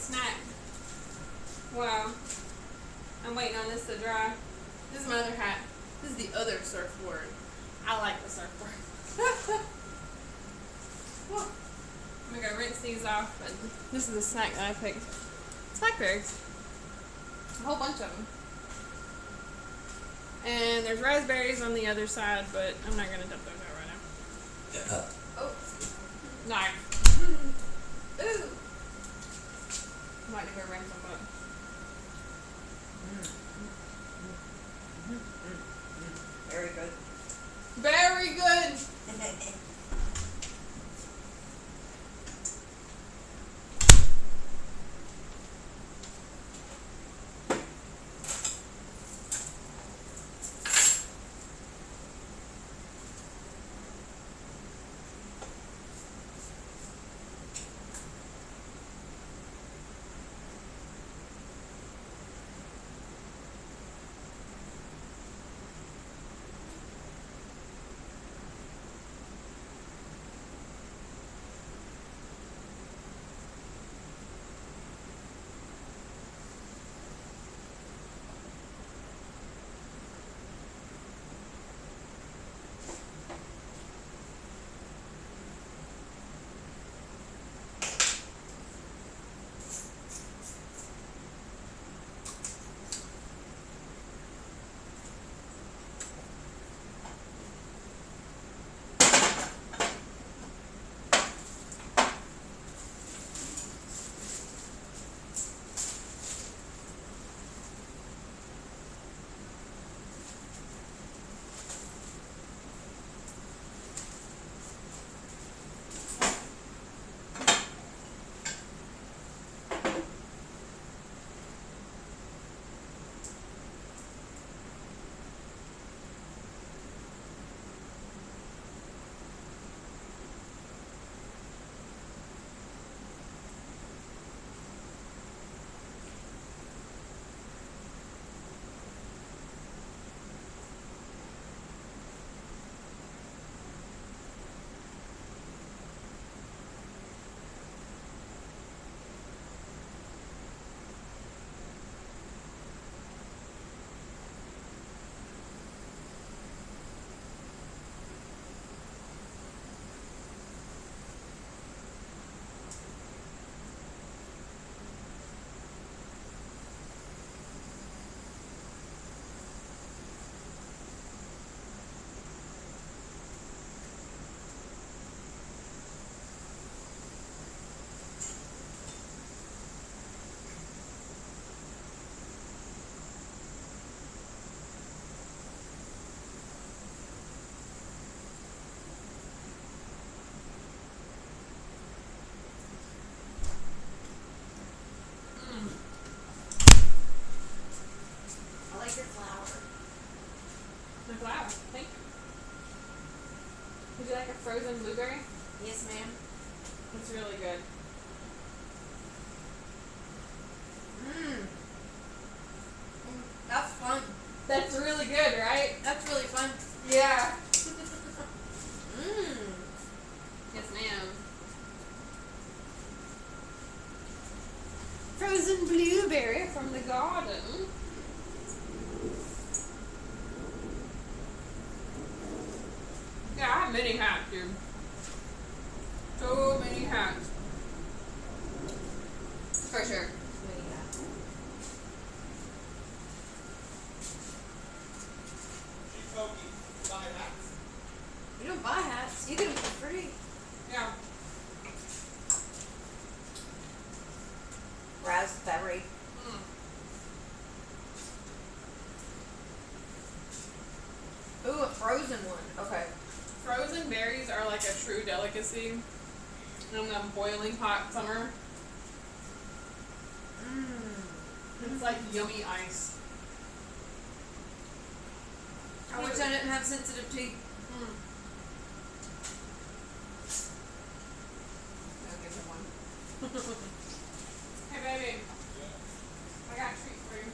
snack. Wow. I'm waiting on this to dry. This is my other hat. This is the other surfboard. I like the surfboard. I'm gonna go rinse these off, but this is the snack that I picked. It's blackberries. A whole bunch of them. And there's raspberries on the other side, but I'm not gonna dump those out right now. Oh. Nice. Ooh. I might go rinse them up. Very good. Very good. I like your flour. My flour. Thank you. Would you like a frozen blueberry? Yes, ma'am. It's really good. That's fun. That's really good, right? That's really fun. Yeah. Mmm. Yes, ma'am. Frozen blueberry. From the garden. Yeah, I have many hats, dude. So many hats. For sure. Buy hats. You don't buy hats. You get them for free. Yeah. Raspberry. Ooh, a frozen one. Okay. Frozen berries are like a true delicacy in the boiling hot summer. It's like yummy ice. I wish I didn't have sensitive teeth. I'll give him one. Hey, baby. I got a treat for you.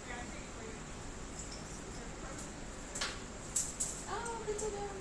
I got a treat for you. Oh, good to know.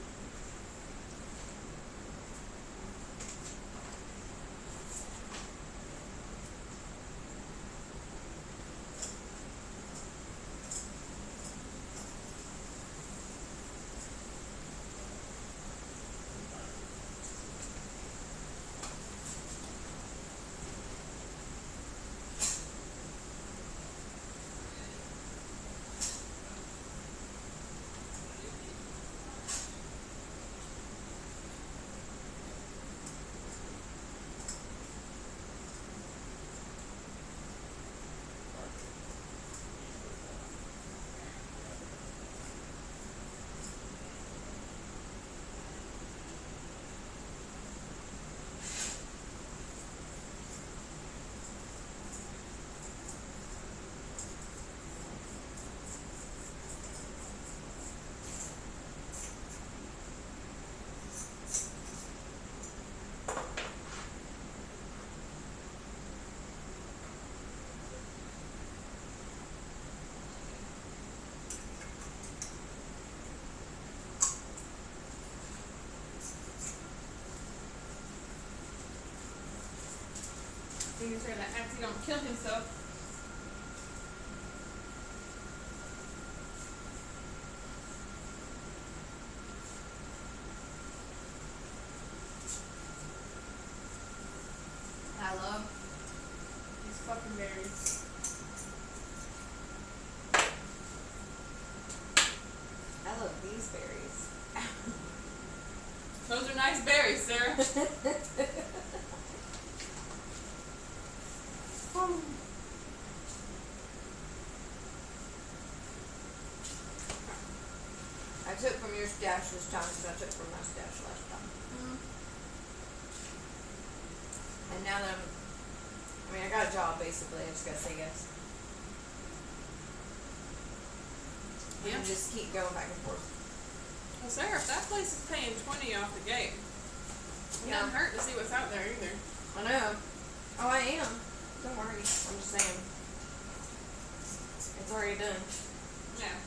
Making sure that Atzi don't kill himself. I love these fucking berries. I love these berries. Those are nice berries, Sarah. I took from your stash this time because I took from my stash last time. And now that I got a job basically. I just gotta say yes. Yeah. And just keep going back and forth. Well, Sarah, if that place is paying $20 off the gate, it doesn't hurt to see what's out there either. I know. Oh, I am. Don't worry. I'm just saying. It's already done. Yeah.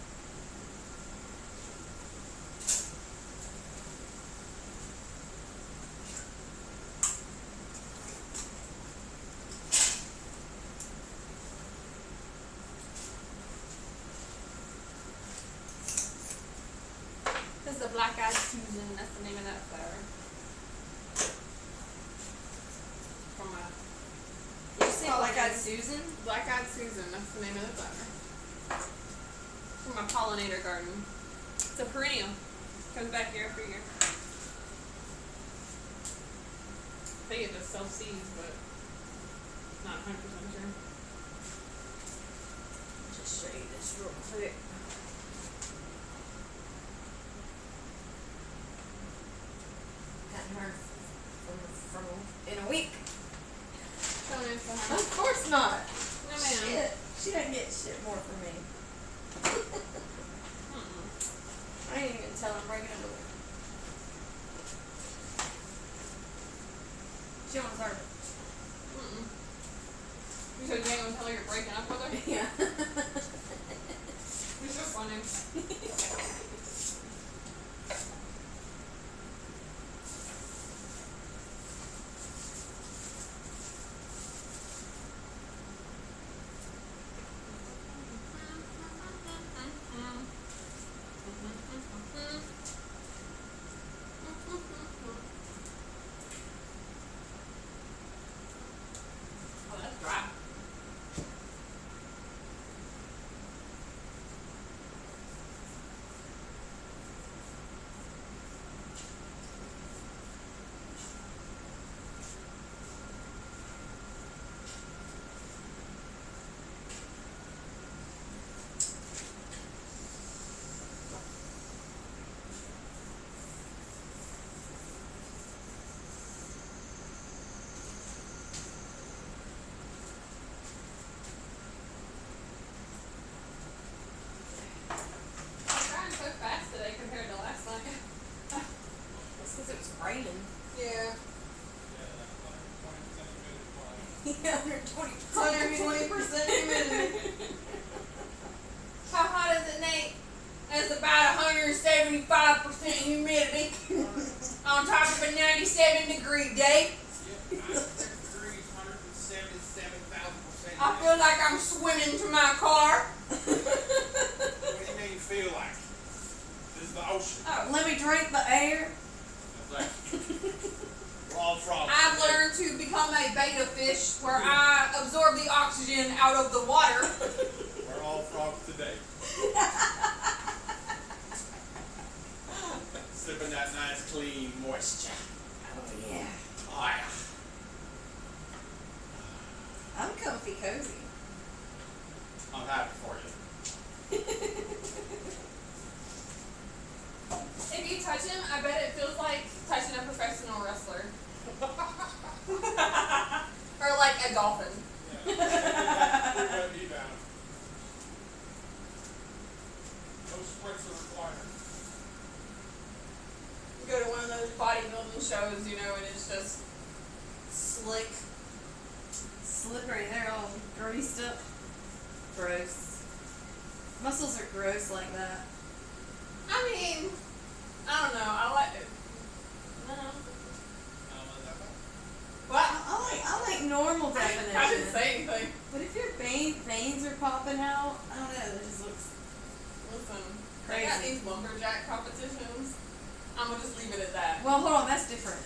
This is the Black-Eyed Susan. That's the name of that flower. From You say Black-Eyed Susan? Black-Eyed Susan. That's the name of the flower. From my pollinator garden. It's a perennial. Comes back year after year. I think it just sells seeds, but not 100% sure. Just show you this real quick. Hadn't heard from in a week. Don't answer her. Of course not. No, ma'am. Shit. She doesn't get shit more from me. I didn't even tell him breaking a door. She don't deserve it. You said you ain't gonna tell her you're breaking up with her? Yeah. You're so funny. Oh, that's dry. I'm trying so fast today compared to last night. It's because it was raining. Yeah. Yeah, 120%. 120% humidity. How hot is it, Nate? It's about 175% humidity on top of a 97-degree day. Yep, 96 degrees, 177,000%. I feel like I'm swimming to my car. What do you mean you feel like? This is the ocean. Oh, Let me drink the air. That's right. We're all frogs. I've learned to become a beta fish where I absorb the oxygen out of the water. We're all frogs today. Sipping that nice, clean moisture. Oh, yeah. Oh, yeah. I'm comfy cozy. I'm happy for you. If you touch him, I bet it feels like touching a professional wrestler. Or like a dolphin. Yeah. We're going to be down. No sprints are required. You go to one of those bodybuilding shows, you know, and it's just slick. Slippery. They're all greased up. Gross. Muscles are gross like that. I mean, I don't know. I like it. No. I don't know that bad. What? I like normal definition. competitions. I'm gonna just leave it at that. Well, hold on, that's different.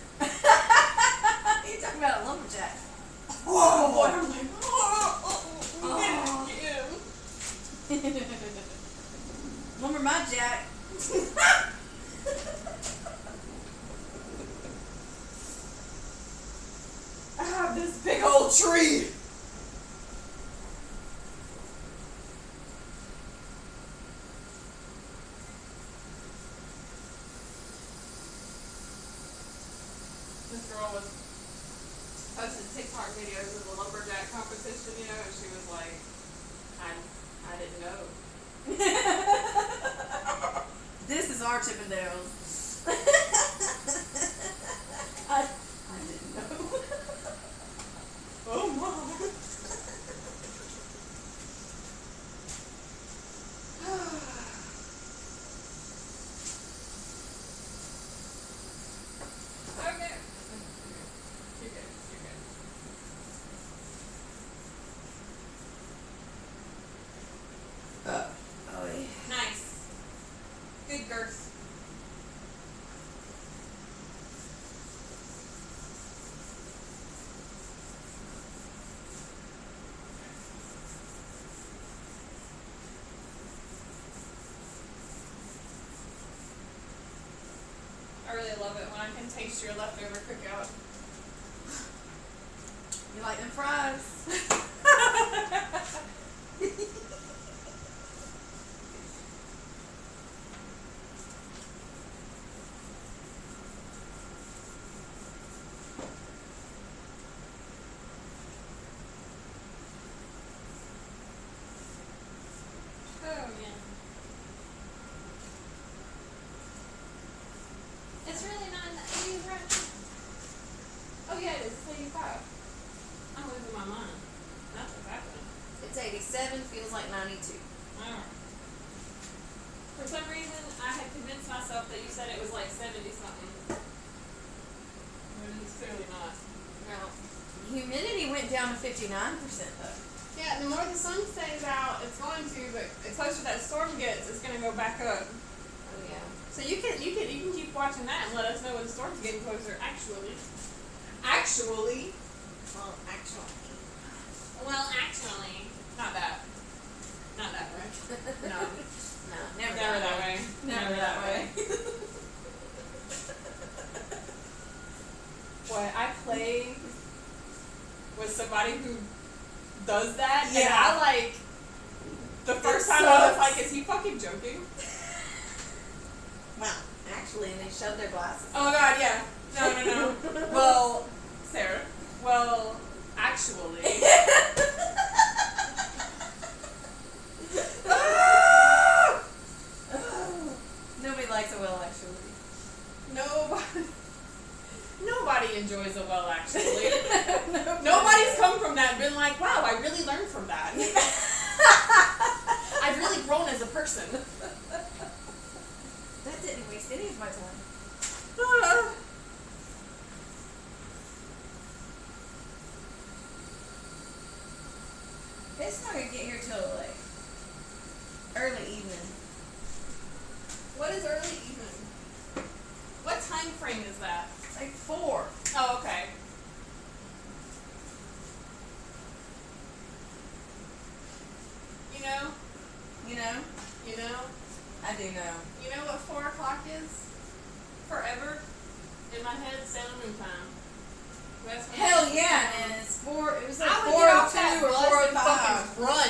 You're talking about a lumberjack. Oh boy, I'm like, Lumber my jack. I have this big old tree. This girl was posted TikTok videos of the lumberjack competition, you know, and she was like, I didn't know. This is our Chippendales. I didn't know. Oh my. Okay. You're good. You're good. Oh yeah. Nice. Good girth. I really love it when I can taste your leftover cookout. You like them fries? Oh yeah. It's really not in the 80s right now. Oh yeah, it is. It's 85. I'm losing my mind. That's what's happening. It's 87, feels like 92. Alright. For some reason, I had convinced myself that you said it was like 70 something. But it's clearly not. No. Humidity went down to 59% though. Yeah, the more the sun stays out, it's going to, but the closer that storm gets, it's going to go back up. Oh yeah. So you can keep watching that and let us know when the storm's getting closer. Actually. Well, actually. Not that. Not that way. No. No, Never that way. Never that way. Boy, I play with somebody who does that, and Yeah. I like the first time I was sucks. like, is he fucking joking? Well, actually, and they shoved their glasses. Oh my god, yeah. No. Well, Sarah. Well, actually. Nobody likes a well, actually. Nobody enjoys a well, actually. Nobody's come from that and been like, wow, I really learned from that. I've really grown as a person. That didn't waste any of my time. It's not gonna get here till like early evening. What is early evening? What time frame is that? It's like 4. Oh, okay. You know? I do know. You know what 4 o'clock is? Forever. In my head, Sailor Moon time. That's when Hell it's yeah, time. and it's 4. It was like I would get off 4:02 that or bus and 4:05. fucking run.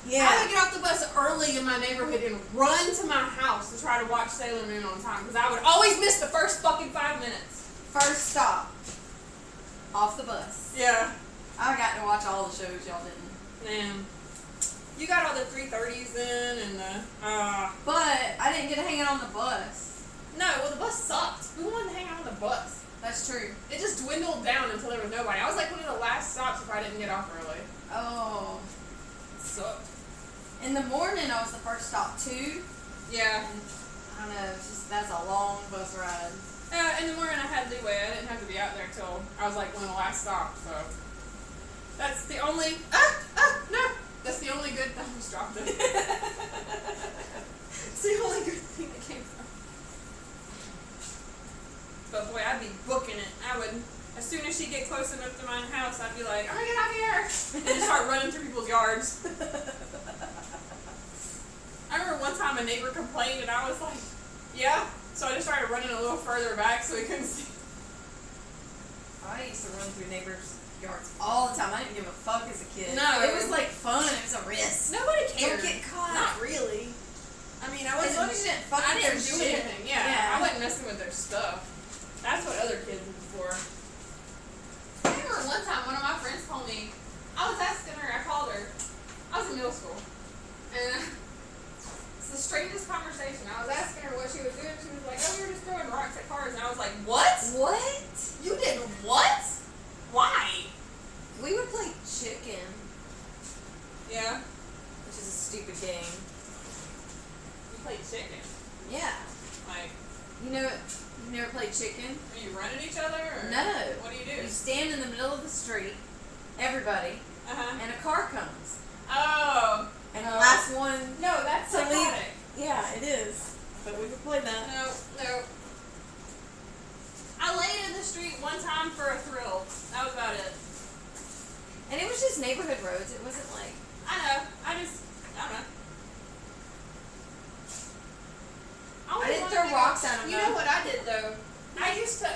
Yeah. I would get off the bus early in my neighborhood and run to my house to try to watch Sailor Moon on time because I would always miss the first fucking 5 minutes. First stop. Off the bus. Yeah. I got to watch all the shows y'all didn't. Man. You got all the 3:30s in and the But I didn't get to hang out on the bus. No, well the bus sucked. Who wanted to hang out on the bus? That's true. It just dwindled down until there was nobody. I was like one of the last stops if I didn't get off early. Oh. It sucked. In the morning, I was the first stop too. Yeah. And I don't know, it's just that's a long bus ride. In the morning I had leeway. I didn't have to be out there till I was like one of the last stops. So that's the only. No. That's the only good. I just dropped it. It's the only good thing that came from. But boy, I'd be booking it. I would, as soon as she'd get close enough to my house, I'd be like, I'm gonna get out here! And just start running through people's yards. I remember one time a neighbor complained and I was like, yeah. So I just started running a little further back so he couldn't see. I used to run through neighbors' yards all the time. I didn't give a fuck as a kid. No. It was like fun. It was a risk. Nobody cared. Don't get caught. Not really. I mean, I As long wasn't. as you didn't fuck I with didn't their do shit. anything. Yeah, I wasn't messing with their stuff. That's what other kids were for. I remember one time one of my friends told me, I was asking her, I called her, I was in middle school, and it's the strangest conversation. I was asking her what she was doing. She was like, oh, we were just throwing rocks at cars, and I was like, what? What? You did what? Why? We would play chicken, Yeah. which is a stupid game. You played chicken. Yeah. Like, You never played chicken? are you running each other? Or No. What do you do? You stand in the middle of the street, everybody, Uh-huh. and a car comes. Oh. And Oh. the last one No, that's to leave. psychotic. Yeah, it is. But we could play that. No. I laid in the street one time for a thrill. That was about it. And it was just neighborhood roads. It wasn't like. I know. I don't know. I didn't throw rocks at them. You know what I did though? I used to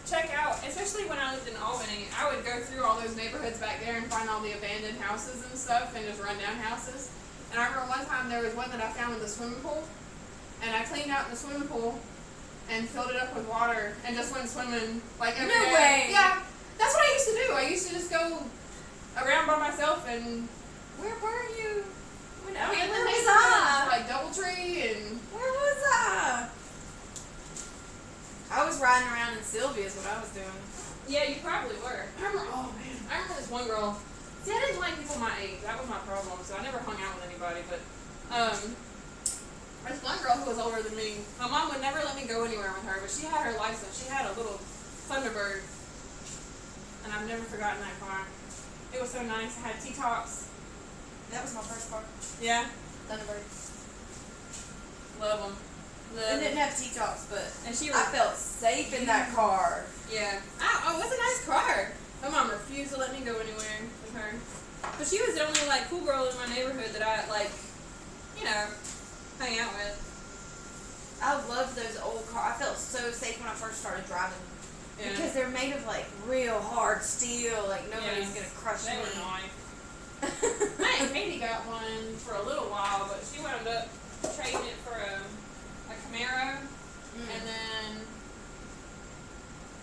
check out, especially when I lived in Albany. I would go through all those neighborhoods back there and find all the abandoned houses and stuff, and just run down houses. And I remember one time there was one that I found in the swimming pool, and I cleaned out the swimming pool and filled it up with water and just went swimming like every day. No way. Yeah, that's what I used to do. I used to just go around by myself and Where were you? When I mean, in the where was neighborhood, I? like Doubletree and Where was I? I was riding around in Sylvia is what I was doing. yeah, you probably were. I remember this one girl. See, I didn't like people my age. That was my problem. So I never hung out with anybody. But this one girl who was older than me. My mom would never let me go anywhere with her, but she had her license. She had a little Thunderbird, and I've never forgotten that car. It was so nice. It had T-tops. That was my first car. Yeah, Thunderbird. love them. It didn't have T-tops, but And she I felt safe in that car. Yeah. Oh, it's a nice car. My mom refused to let me go anywhere with her. But she was the only, like, cool girl in my neighborhood that I, like, hang out with. I loved those old cars. I felt so safe when I first started driving. Yeah. Because they're made of, like, real hard steel. Like, nobody's Yeah. going to crush They me. were nice. My Aunt Katie got one for a little while, but she wound up trading it for a Camaro,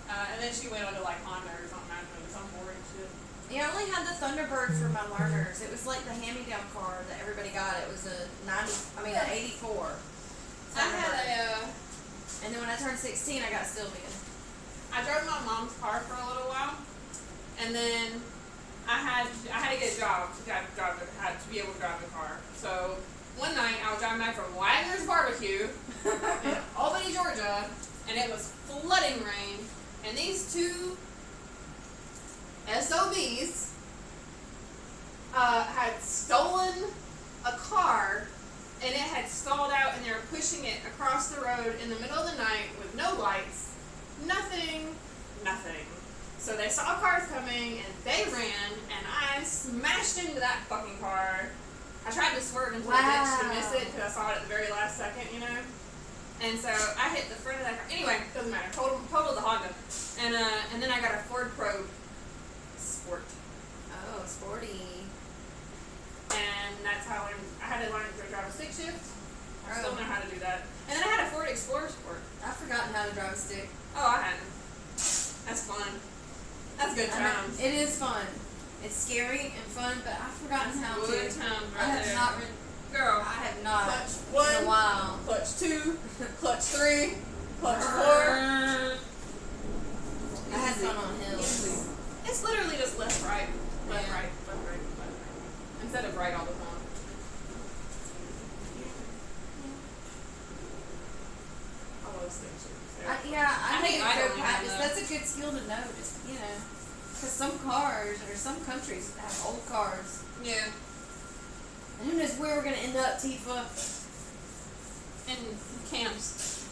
and then she went on to like Honda or something. I don't know, some boring shit. Yeah, I only had the Thunderbird for my learners. It was like the hand-me-down car that everybody got. It was an 84. I had And then when I turned 16, I got Sylvia. I drove my mom's car for a little while, and then I had to get a job to had to be able to drive the car. So one night I was driving back from Wagner's Barbecue in Albany, Georgia, and it was flooding rain, and these two SOBs had stolen a car, and it had stalled out, and they were pushing it across the road in the middle of the night with no lights, nothing. So they saw cars coming, and they ran, and I smashed into that fucking car. I tried to swerve into the ditch to miss it, because I saw it at the very last second, And so I hit the front of that car. Anyway, doesn't matter. Totaled the Honda. And then I got a Ford Probe Sport. Oh, sporty. And that's how I had to learn to drive a stick shift. I still Oh. know how to do that. And then I had a Ford Explorer Sport. I've forgotten how to drive a stick. Oh, I hadn't. That's fun. That's good times. It is fun. It's scary and fun, but I've forgotten how to. Good times I right have there. not. Girl. I have not. Clutch In one. a while. Clutch 2, clutch 3, clutch 4. I had fun on hills. It's literally just left, right, left, Yeah. right, left, right, left, right. Instead of right all the time. I love stick shifts. I I need think to I go don't practice. even know. That's a good skill to know. Just because some cars or some countries have old cars. Yeah. And who knows where we're gonna end up, Tifa? In camps.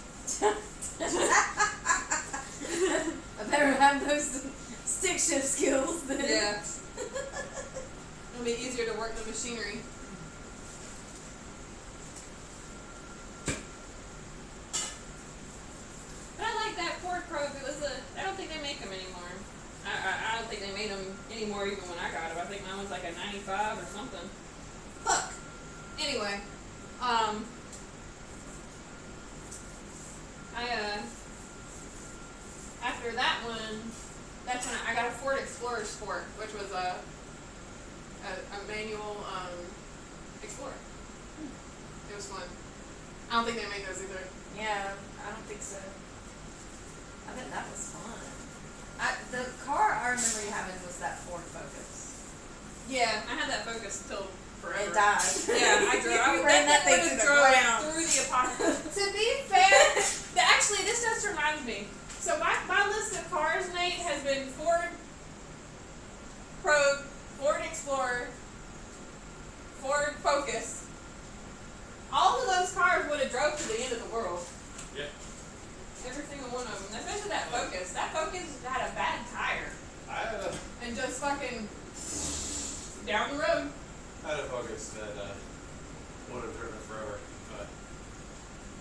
After that one, that's when I got a Ford Explorer Sport, which was a manual Explorer. It was fun. I don't think they make those either. Yeah, I don't think so. I bet that was fun. The car I remember you having was that Ford Focus. Yeah, I had that Focus till forever. It died. Yeah, I drove. You ran that thing to the ground. Through the apocalypse. To be fair, actually, this just reminds me. So my list of cars, Nate, has been Ford Probe, Ford Explorer, Ford Focus. All of those cars would have drove to the end of the world. Yeah. Every single one of them. Especially that Focus. That Focus had a bad tire. And just fucking down the road. I had a Focus that would have driven forever, but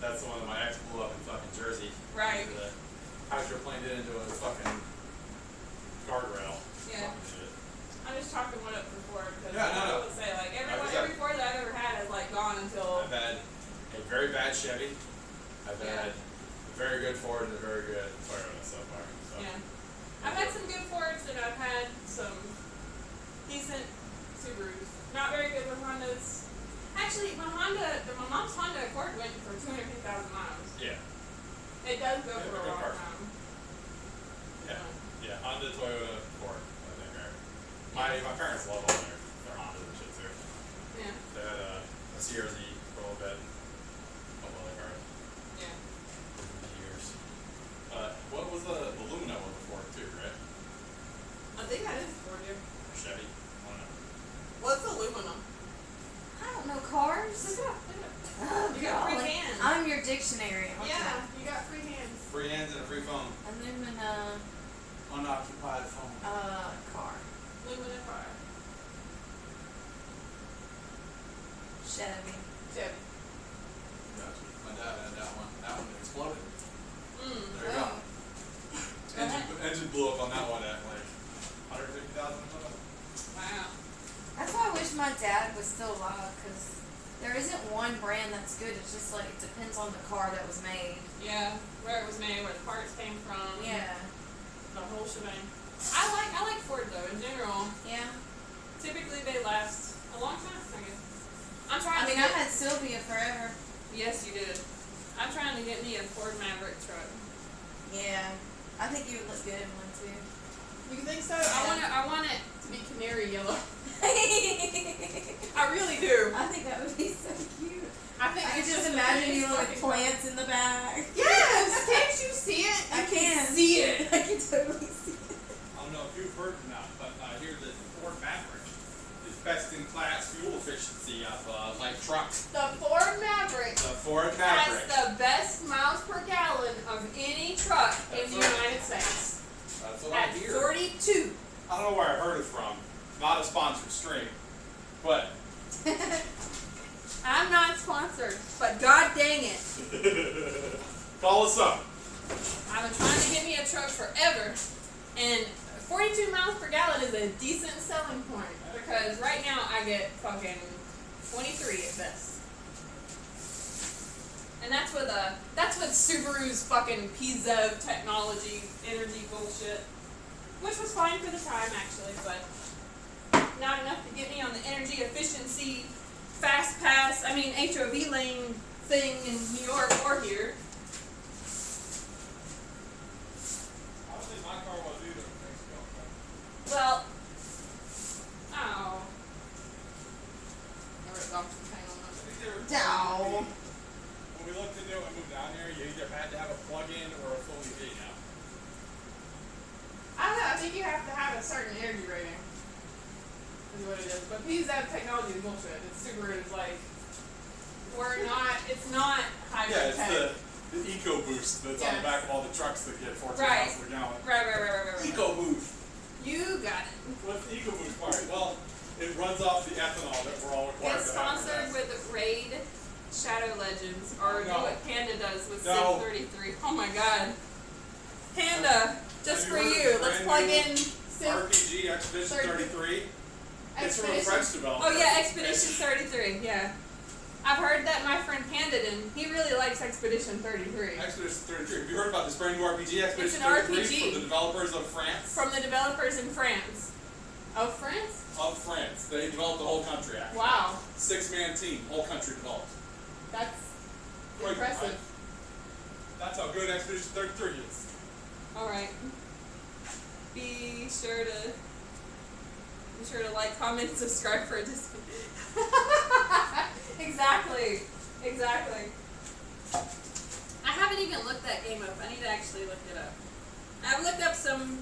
that's the one that my ex blew up in fucking Jersey. Right. Hydroplaned it into a fucking guardrail. Yeah. Shit. I'm just chalking one up for Ford because Yeah, I would say like every Ford that I've ever had has like gone until. I've had a very bad Chevy. I've had a very good Ford and a very good Toyota so far. So. Yeah. I've had some good Fords and I've had some decent Subarus. Not very good with Hondas. Actually, my mom's Honda Accord went for 250,000 miles. Yeah. It does go for a good long car. time. Yeah. Yeah. Honda, Toyota, Ford. I think are. My parents love all their Hondas and shit too. Yeah. They had a CRZ for a little bit. A couple other cars. Yeah. Years. What was the Lumina one before too, right? I think that is Ford, yeah. Or Chevy? I don't know. What's aluminum? I don't know cars. Look it up. Look it up. Oh, You got free golly. hands. I'm your dictionary. Yeah, you got free hands. Free hands and a free phone. Alumina, Unoccupied phone. car. Lumina car. Chevy. Chevy. Gotcha. My dad had that one. That one exploded. There you Oh. go. Engine blew up on that one at like 150,000 or something. Wow. That's why I wish my dad was still alive, because there isn't one brand that's good. It's just like, it depends on the car that was made. Yeah, where it was made, where the parts came from. Yeah. The whole shebang. I like Ford though, in general. Yeah. Typically they last a long time, I guess. I'm trying I mean, to I get, had Sylvia forever. yes you did. I'm trying to get me a Ford Maverick truck. Yeah. I think you would look good in one too. You think so? Yeah. I want it to be canary yellow. I I really do. think that would be so cute. I think I could it's just the imagine you biggest with fucking plants in the back. Yes! Can't you see it? I can. See it. I can totally see it. I don't know if you've heard or not, but I hear that the Ford Maverick is best in class fuel efficiency of light trucks. The Ford Maverick The Ford has Maverick. the best miles per gallon of any truck in That's the right. United States. That's what I At hear. 42. I don't know where I heard it from. Not a sponsored stream, but I'm not sponsored, but god dang it. call us up. I've been trying to get me a truck forever, and 42 miles per gallon is a decent selling point, because right now I get fucking 23 at best. And that's with Subaru's fucking PZEV technology, energy bullshit. Which was fine for the time actually, but not enough to get me on the energy efficiency fast pass, HOV lane thing in New York or here. I don't think my car was either. Well, oh. Never got some paint on I that. think they were No. when we looked into it and moved down here, you either had to have a plug-in or a full EV now. I don't know, I think you have to have a certain energy rating. Is what it is. But PZEV technology is bullshit. It's Subaru is like, it's not hybrid Yeah, it's tech. the EcoBoost that's on the Yes. back of all the trucks that get 14 Right. miles per gallon. Right. EcoBoost. You got it. What's the EcoBoost part? Well, it runs off the ethanol that we're all required It's to have. sponsored with Raid Shadow Legends, or No. do what Panda does with No. Civ 33. Oh my god. Panda, just Have for you heard of you. the Let's brand plug new in Civ RPG Expedition 33. It's from a Expedition. French developer. Oh yeah, Expedition 33. Yeah. I've heard that my friend Pandadin, he really likes Expedition 33. Expedition 33. Have you heard about this brand new RPG, Expedition It's an 33, RPG. from the developers of France? From the developers in France. Of France? Of France. They developed the whole country, actually. Wow. 6-man team, whole country developed. That's Quite impressive. That's how good Expedition 33 is. Alright. Be sure to like, comment, subscribe for a discount. Exactly. I haven't even looked that game up. I need to actually look it up. I've looked up some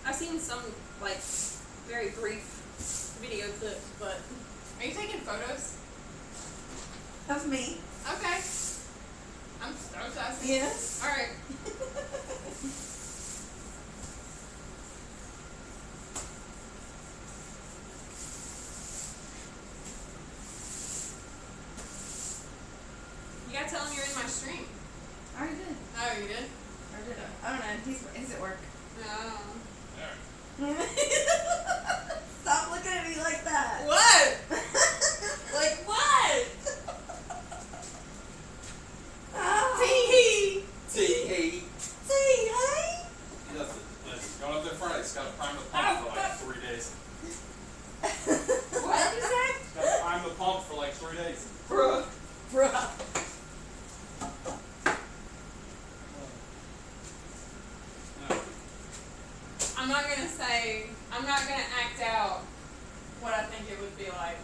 I've seen some like very brief video clips, but are you taking photos? Of me. Okay. I'm stoked. Yes. Alright. You gotta tell him you're in my stream. I already did. Oh, you did? Or did I? I don't know. He's at work. No. Alright. Stop looking at me like that. What? Like what? Oh. Tee. Tee-hee. Hey. Listen, going up there Friday. It's got to prime the pump for like 3 days. What did you say? It's got to prime the pump for like 3 days. Bruh. I'm not gonna act out what I think it would be like.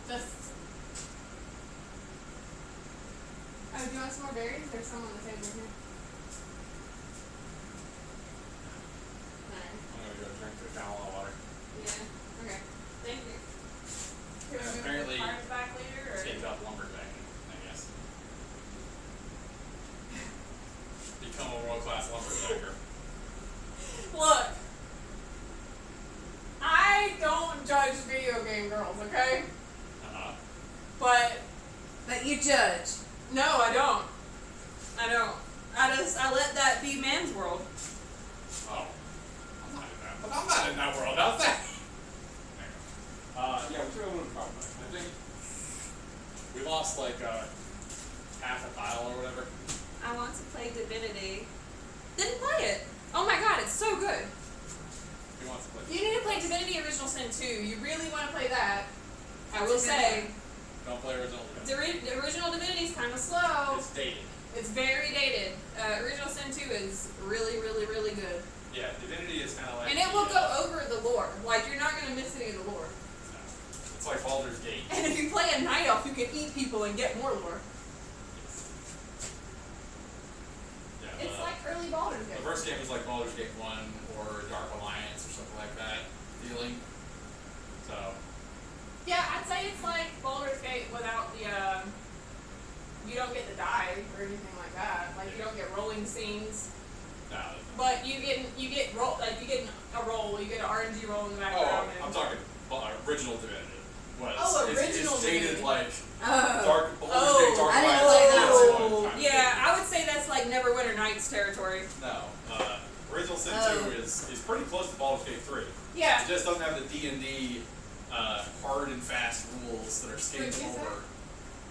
Just. Oh, do you want some more berries? There's some on the table here. Alright. I'm gonna go drink a gallon of water. Yeah. Okay. Thank you. Can we move Apparently, the cards back later, or? take up lumberjacking, I guess. Become a world-class lumberjacker. Look. I don't judge video game girls, okay? Uh-huh. But you judge. no, I don't. I let that be man's world. Oh. I'm not in that world. How's that? Yeah, we should go to the problem. I think we lost like half a tile or whatever. I want to play Divinity. Then play it. Oh my god, it's so good. Who wants to play? You need to play Divinity Original Sin 2. You really want to play that. I will That's a good say, Don't play original. Divinity. the original Divinity is kind of slow. It's dated. It's very dated. Original Sin 2 is really, really, really good. Yeah, Divinity is kind of like. And it will go over the lore. Like, you're not going to miss any of the lore. No. It's like Baldur's Gate. And if you play a Night Elf, you can eat people and get more lore. Yeah, It's like early Baldur's Gate. the first game was like Baldur's Gate 1 or Dark Alliance or something like that feeling. So. Yeah, I'd say it's like Baldur's Gate without the, you don't get to die or anything like that. Like, you don't get rolling scenes. No. But you get a roll, you get an RNG roll in the Oh, background. I'm talking original Divinity. Oh, original it's dated Divinity. like Oh. Dark Baldur's Gate, Dark I didn't Alliance. play that That's one. kind of Yeah, I would say that's like Neverwinter Nights territory. No. Original Sin Oh. 2 is pretty close to Baldur's Gate 3. Yeah. It just doesn't have the D&D hard and fast rules that are skating Wait, is over.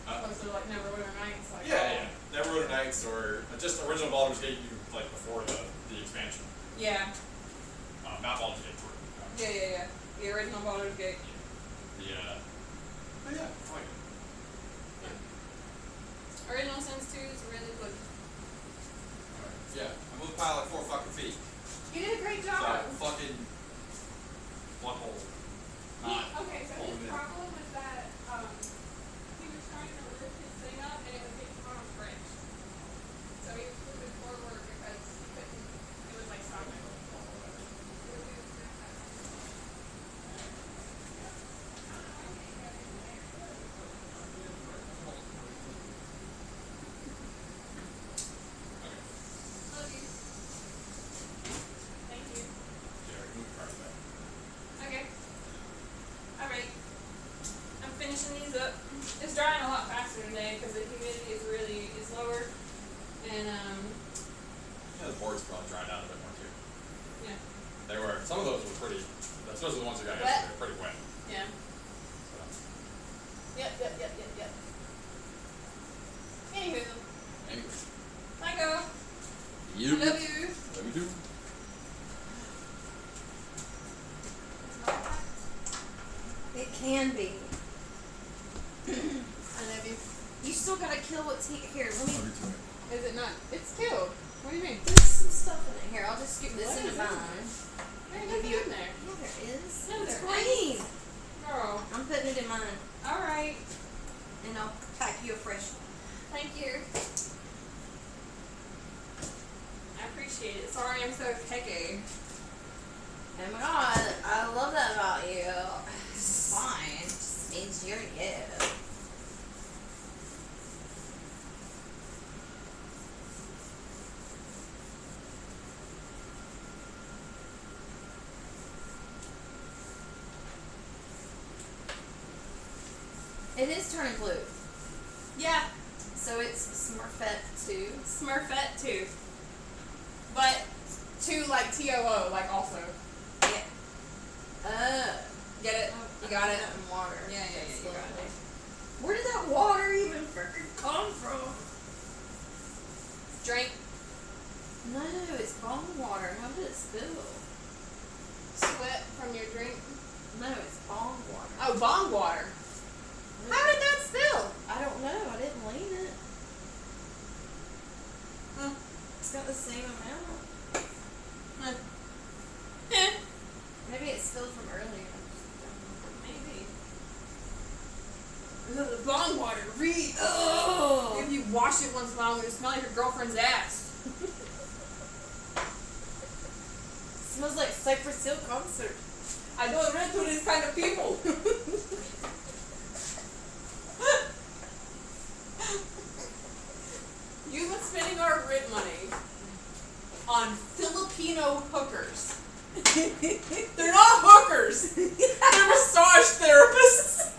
Close to like Neverwinter Nights. Like, Yeah. Neverwinter Nights or just original Baldur's Gate, like before the expansion. Yeah. Not Baldur's Gate 3. Yeah. The original Baldur's Gate. But yeah, I like it. Original Sins 2 is really good. Alright. Yeah, I moved the pile like 4 fucking feet. You did a great So job. fucking one hole. Not Okay, so holding his it. problem was that he was trying to lift his thing up and it was getting on a bridge. So he was moving forward because he couldn't, it was like stopping. Love you. Thank you. Yeah, move the cart back. Okay. Alright. I'm finishing these up. It's drying a lot faster today because the humidity is lower. And Yeah, Yeah, the boards probably dried out a bit more too. Yeah. They were, some of those were pretty, especially the ones we got Wet? yesterday, were pretty wet. Yeah. So. Yep. Anywho, Anyway. I go. You. I love you. Love you too. It can be. I love you. You still gotta kill what's here. Let me. Love you too. Is it not? It's killed. What do you mean? There's some stuff in it. Here, I'll just scoop this What into is mine. There ain't Give nothing you- in there. Yeah, there is. No, It's there green. Girl. I'm putting it in mine, Alright. and I'll pack you a fresh one. Thank you. I appreciate it. Sorry I'm so picky. Oh my god, I love that about you. It's fine. It just means you're you. It is turning blue. Yeah. So it's Smurfette 2. Smurfette 2. But 2 like TOO, like also. Yeah. Get it? You got it? In water. Yeah, you got it. Where did that water even freaking come from? Drink. No, it's bong water. How did it spill? Sweat from your drink. No, it's bong water. Oh, bong water. How did that spill? I don't know. I didn't lean it. It's got the same amount. Eh. Maybe it spilled from earlier. Maybe. The bong water. Oh! If you wash it once in a while, it'll smell like your girlfriend's ass. Smells like Cypress Hill concert. I don't rent to these kind of people. You've been spending our rent money on Filipino hookers. They're not hookers. They're massage therapists.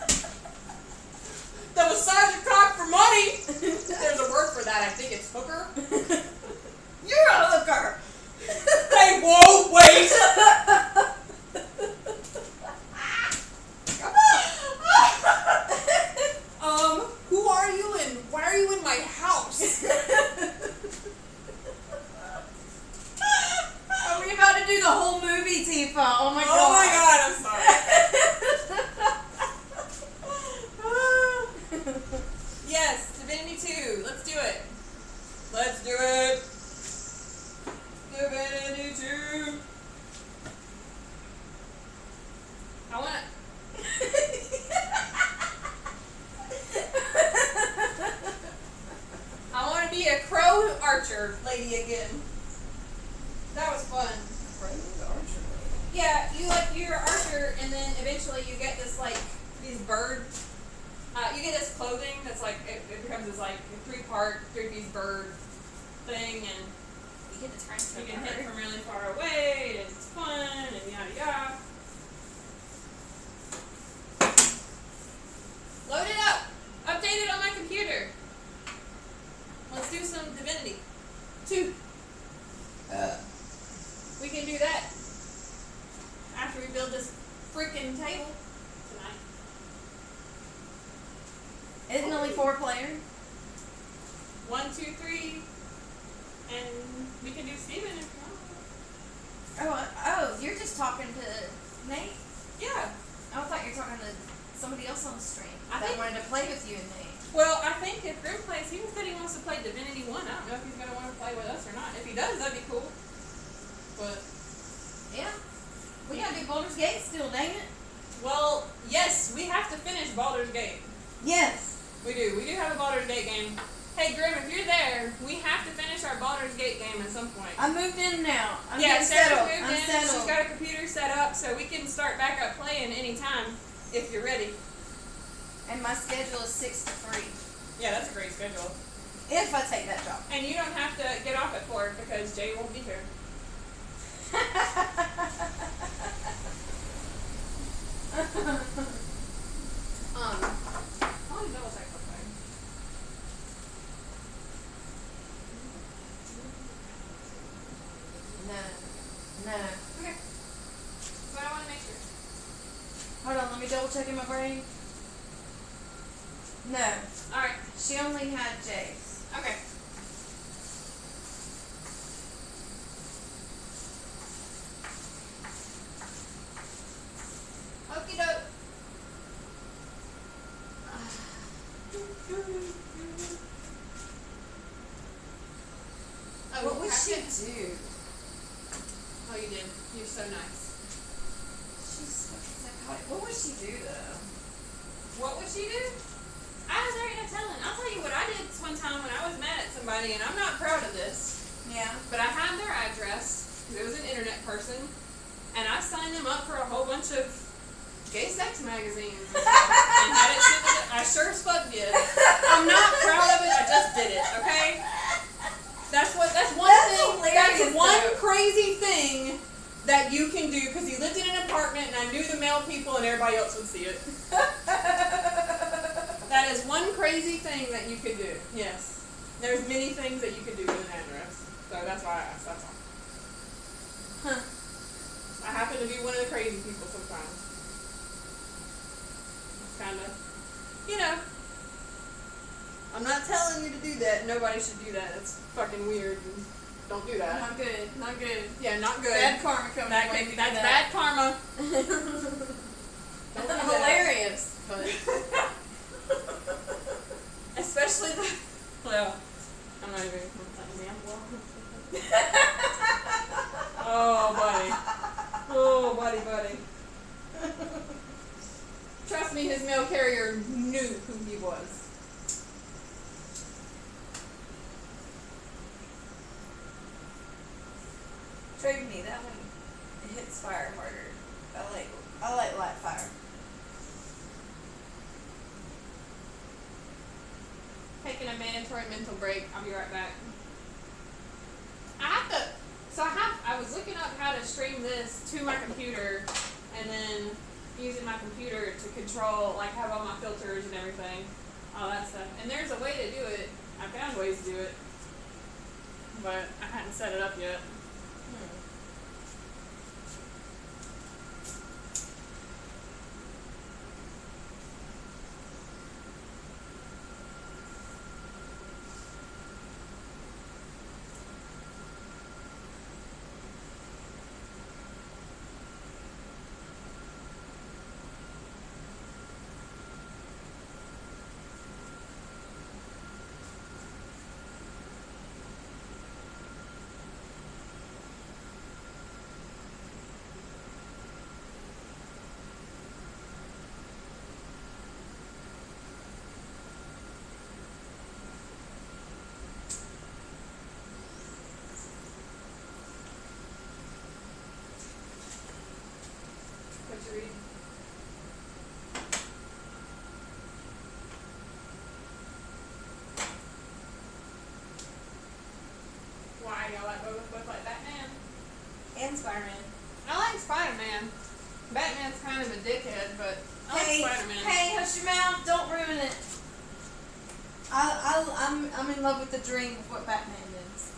The massage your cock for money. There's a word for that. I think it's hooker. You're a hooker! Hey, whoa, wait. Who are you and why are you in my house? Are we about to do the whole movie, Tifa? Oh my god. Oh my god, I'm sorry. Yes, Divinity 2. Let's do it. Let's do it. Divinity 2. I want to. I want to be a crow archer lady again. That was fun. Yeah, you're an archer, and then eventually you get this these bird. You get this clothing that's it becomes this 3-piece bird thing, and You get to turn to you can hit from really far away, and it's fun, and yada yada. Load it up. Update it on my computer. Let's do some Divinity 2. We can do that after we build this freaking table tonight. Isn't it only 4 players? 1, 2, 3, and we can do Steven if you want. Oh, you're just talking to Nate? Yeah. I thought you were talking to somebody else on the stream I that think- wanted to play with you and Nate. Well, I think if Grim plays, he said he wants to play Divinity 1. I don't know if he's going to want to play with us or not. If he does, that'd be cool. But, Yeah. We gotta do Baldur's Gate still, dang it. well, yes, we have to finish Baldur's Gate. Yes. We do. We do have a Baldur's Gate game. Hey, Grim, if you're there, we have to finish our Baldur's Gate game at some point. I moved in now. I'm Yeah, getting Sarah's settled. moved I'm in. settled. She's got a computer set up, so we can start back up playing anytime if you're ready. And my schedule is 6 to 3. Yeah, that's a great schedule. If I take that job. And you don't have to get off at 4 because Jay won't be here. How many double check look like? Hold on, let me double check in my brain. No, Alright. she only had J's. Okay. Okie doke. Oh, What would have she to- do? Oh, you did. You're so nice. She's fucking psychotic. What would she do though? What would she do? There ain't no telling. I'll tell you what I did this one time when I was mad at somebody, and I'm not proud of this, Yeah. but I had their address, because it was an internet person, and I signed them up for a whole bunch of gay sex magazines and stuff, and had it sent to them. I sure as fuck did. I'm not proud of it, I just did it, okay? That's one That's thing, hilarious, that's one though. crazy thing that you can do, because he lived in an apartment, and I knew the male people, and everybody else would see it. That is one crazy thing that you could do. Yes. There's many things that you could do with an address. So that's why I asked. That's all. Huh. I happen to be one of the crazy people sometimes. It's kind of, you know. I'm not telling you to do that. Nobody should do that. It's fucking weird. And don't do that. Not good. Not good. Yeah, not good. Bad karma coming That away can, if you do that's that. bad karma. Don't do that. Hilarious, but Especially the. Well, I'm not even. Oh, buddy. Oh, buddy. Trust me, his mail carrier knew who he was. trade me that one. It hits fire harder. I like light fire. Taking a mandatory mental break. I'll be right back. I was looking up how to stream this to my computer, and then using my computer to control, like, have all my filters and everything, all that stuff. And there's a way to do it. I found ways to do it, but I hadn't set it up yet. What you read? Why y'all like both like Batman? And Spider-Man. I like Spider-Man. Batman's kind of a dickhead, but I like Spider-Man. Hey, hush your mouth! Don't ruin it. I'm in love with the dream of what Batman is.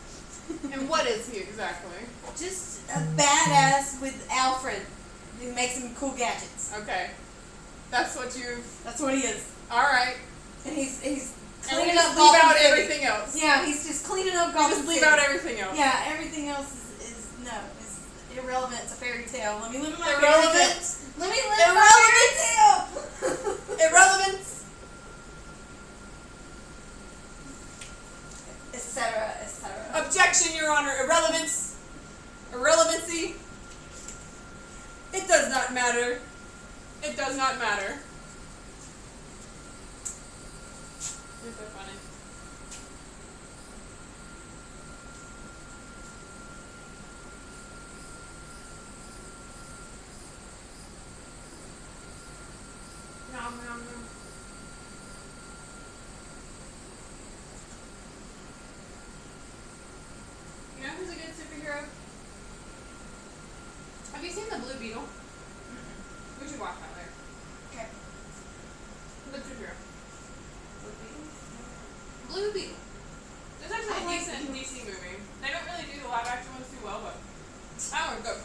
And what is he exactly? Just a badass with Alfred who makes him cool gadgets. Okay. That's what you. That's what he is. Alright. And he's And we cleaning just up leave Gotham out City. everything else. Yeah, he's just cleaning up We Gotham just leave City. out everything else. Yeah, everything else is no, it's irrelevant. It's a fairy tale. Let me live in my Irrelevant. fairy tale. Let me live in my fairy tale. Irrelevance. Etc. Etc. Objection, Your Honor. Irrelevance. Irrelevancy. It does not matter. It does not matter. You're so funny. Nom, nom, nom. You know who's a good superhero? Have you seen the Blue Beetle? We should watch that later. Okay. Good superhero. Blue Beetle. There's actually I a like decent DC movie. They don't really do the live action ones too well, but I would go.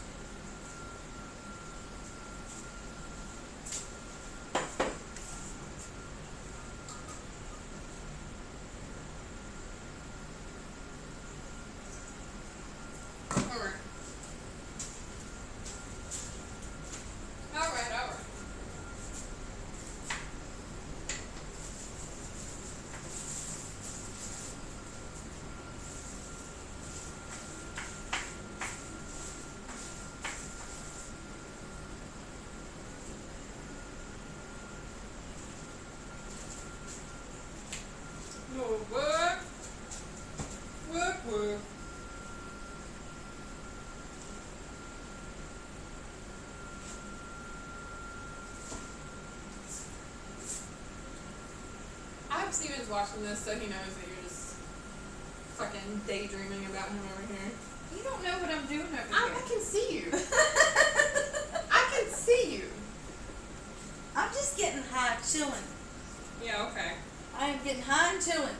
Steven's watching this, so he knows that you're just fucking daydreaming about him over here. You don't know what I'm doing over I here. can see you. I can see you. I'm just getting high, chilling. Yeah, okay. I am getting high and chilling.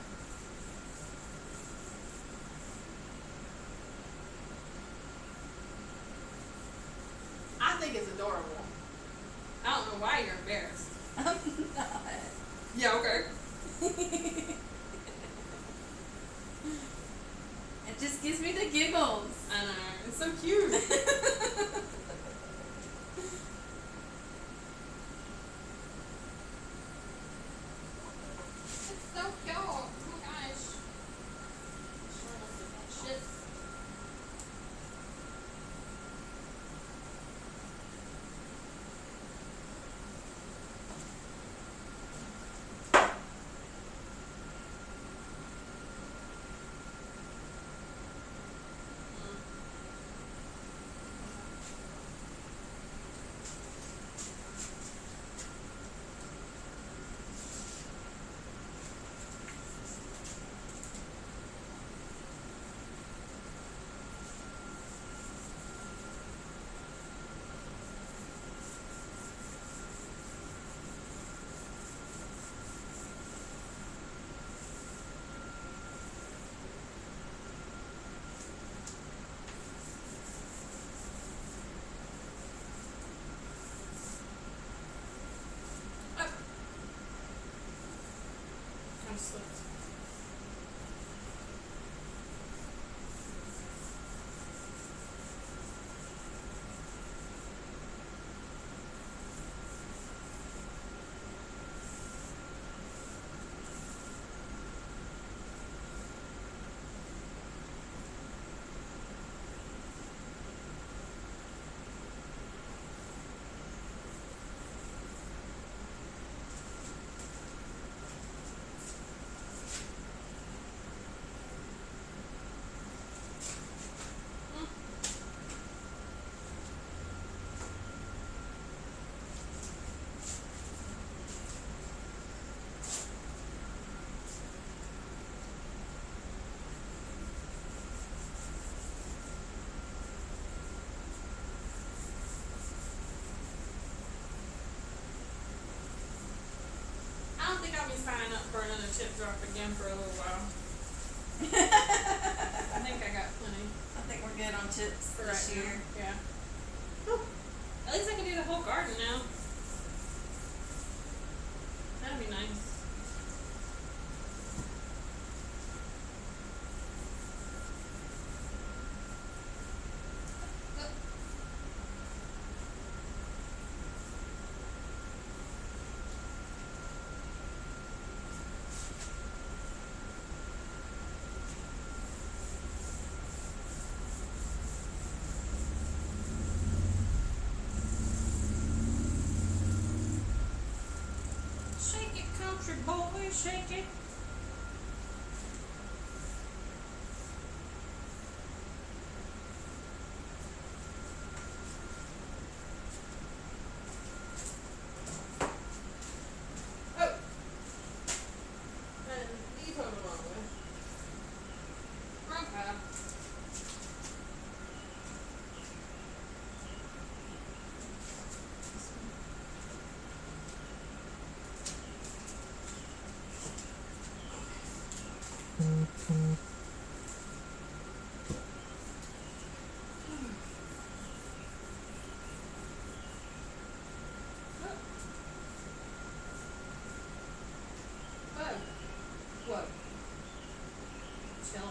I think it's adorable. I don't know why you're embarrassed. I'm not. Yeah, okay. It just gives me the giggles. I know. It's so cute. It's so cute. Oh my gosh. Sure looks like that shit. I slipped. I don't think I'll be signing up for another chip drop again for a little while. I think I got plenty I think we're good on chips for this right year. now. Yeah. Whew. At least I can do the whole garden now. That'd be nice. Shake it, country boy, shake it. Oh. And leave him alone. Okay. Bug. What? Chill.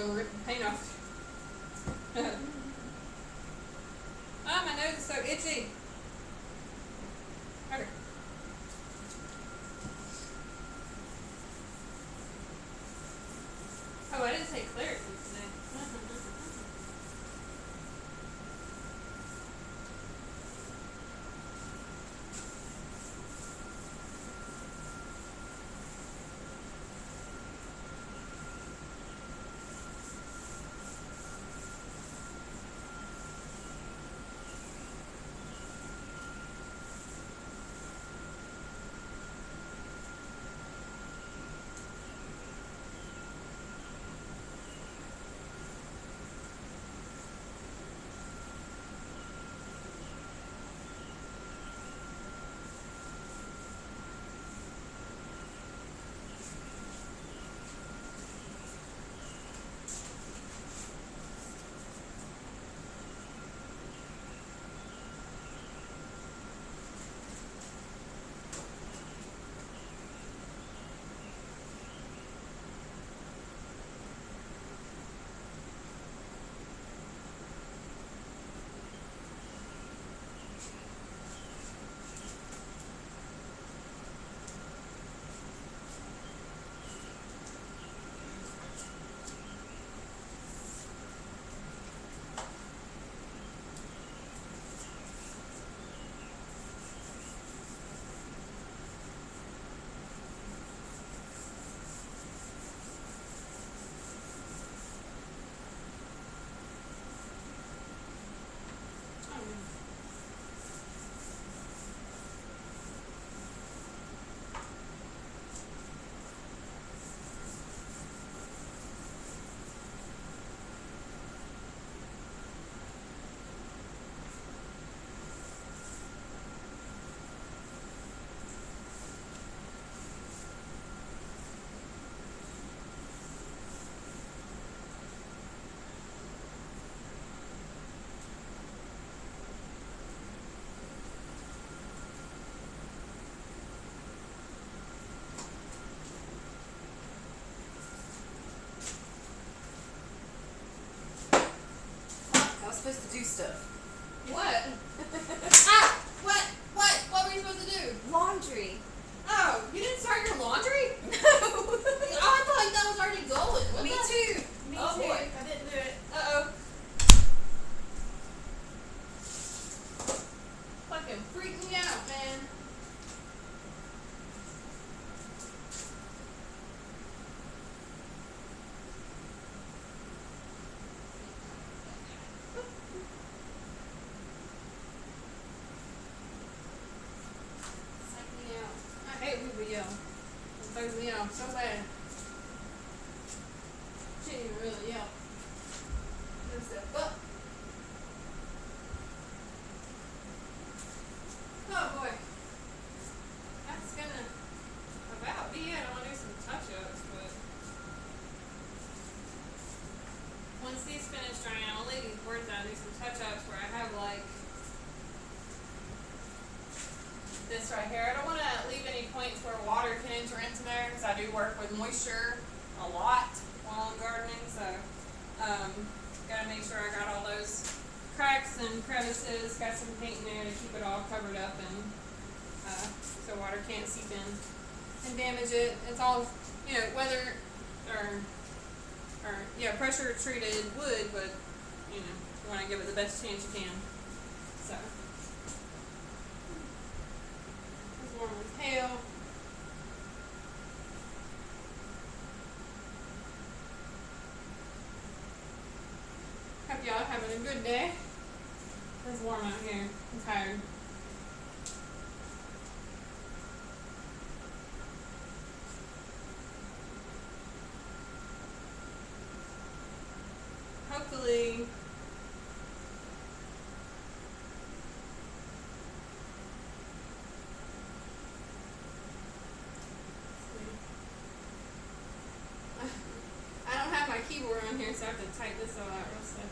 go rip the paint off. Oh, my nose is so itchy. Okay. Oh, I didn't say Claire today. I was supposed to do stuff. What? Ah! What were you supposed to do? Laundry. Oh, you didn't start your laundry? No. Oh, I thought like that was already going. What Me the- too. Me Oh too. boy, I didn't do it. Uh-oh. Fucking freaking me out, man. Psych me out. I hate when people yell. It bugs me out so bad. She didn't even really yell. Just said, "Fuck." Oh boy. That's gonna about be it. I want to do some touch-ups, but once these finish drying, I'll lay these boards down and do some touch-ups where I have like this right here. I don't want to leave any points where water can enter into there because I do work with moisture a lot while I'm gardening, so gotta make sure I got all those cracks and crevices, got some paint in there to keep it all covered up and so water can't seep in and damage it. It's all, weather or pressure treated wood, but you want to give it the best chance you can. So it's warm as hell. Hope y'all having a good day. It's warm out here. I'm tired. Hopefully I don't have my keyboard on here, so I have to type this all out real slow.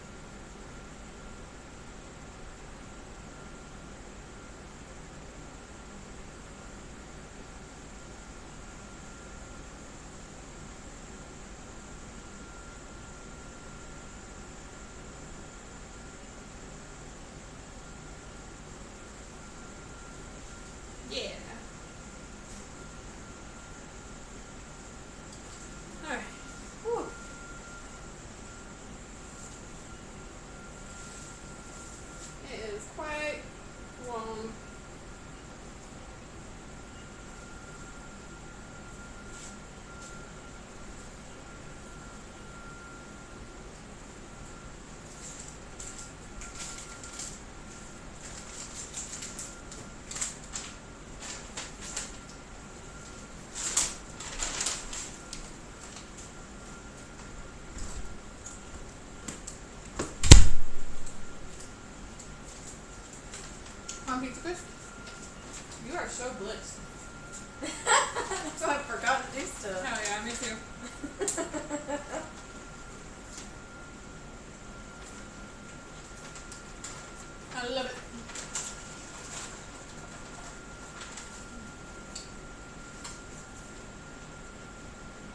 On pizza crust? You are so blitzed. So I forgot to do stuff. Oh yeah, me too. I love it.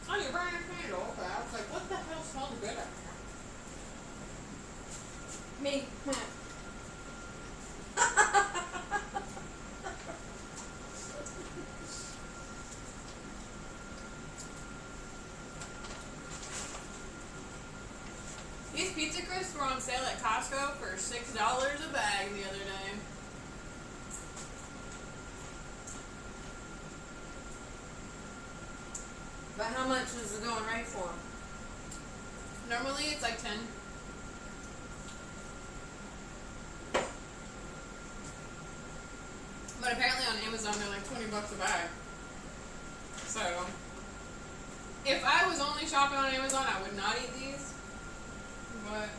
Oh, you're burning a candle. Okay, I was like, what the hell smells good up here? Me. These pizza crisps were on sale at Costco for $6 a bag the other day. But how much is the going rate for? Normally it's like 10. But apparently on Amazon they're like $20 a bag. So if I was only shopping on Amazon, I would not eat these. But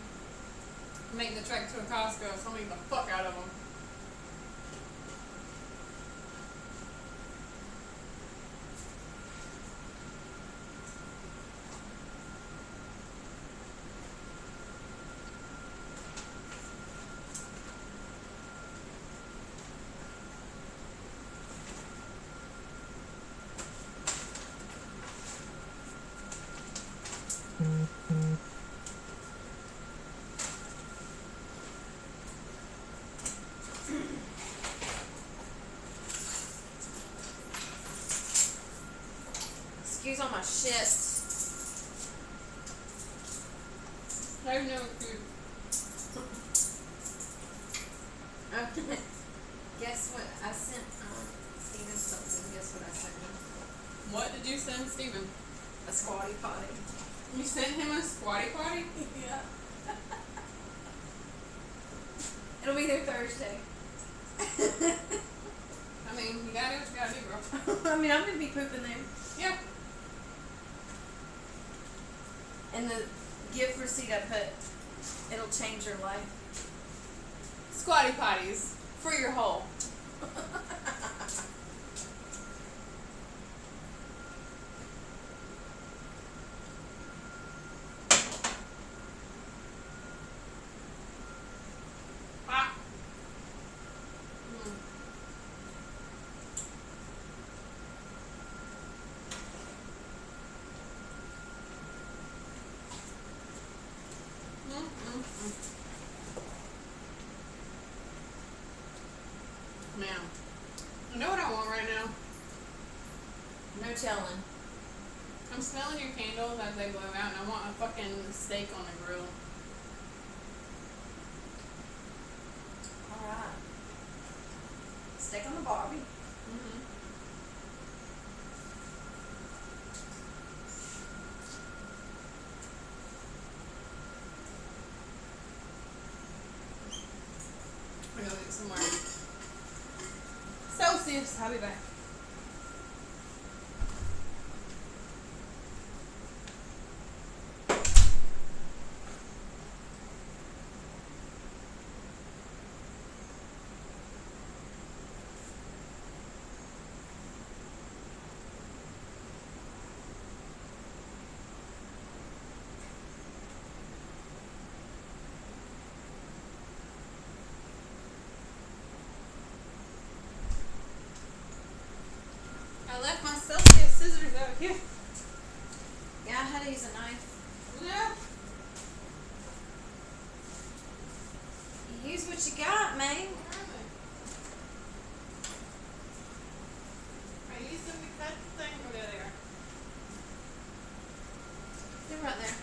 making the trek to a Costco, so I'm gonna eat the fuck out of them. Excuse all my shit. There's no food. Guess what? I sent Steven something. Guess what I sent him? What did you send Steven? A squatty potty. You sent him a squatty potty? Yeah. It'll be there Thursday. I mean, you gotta do what you gotta do, bro. I mean, I'm gonna be pooping there. Yeah. And the gift receipt I put, it'll change your life. Squatty potties for your hole. Ah. Man, you know what I want right now? No telling. I'm smelling your candles as they blow out, and I want a fucking steak on the grill. Alright. Steak on the barbie. Mm-hmm. I'm gonna go get some more. Celsius, I'll be back. I left my Celsius scissors out here. Yeah, I had to use a knife. Yeah. You use what you got, man. Where are they? I used them to cut the thing. Oh, there they are. They're right there.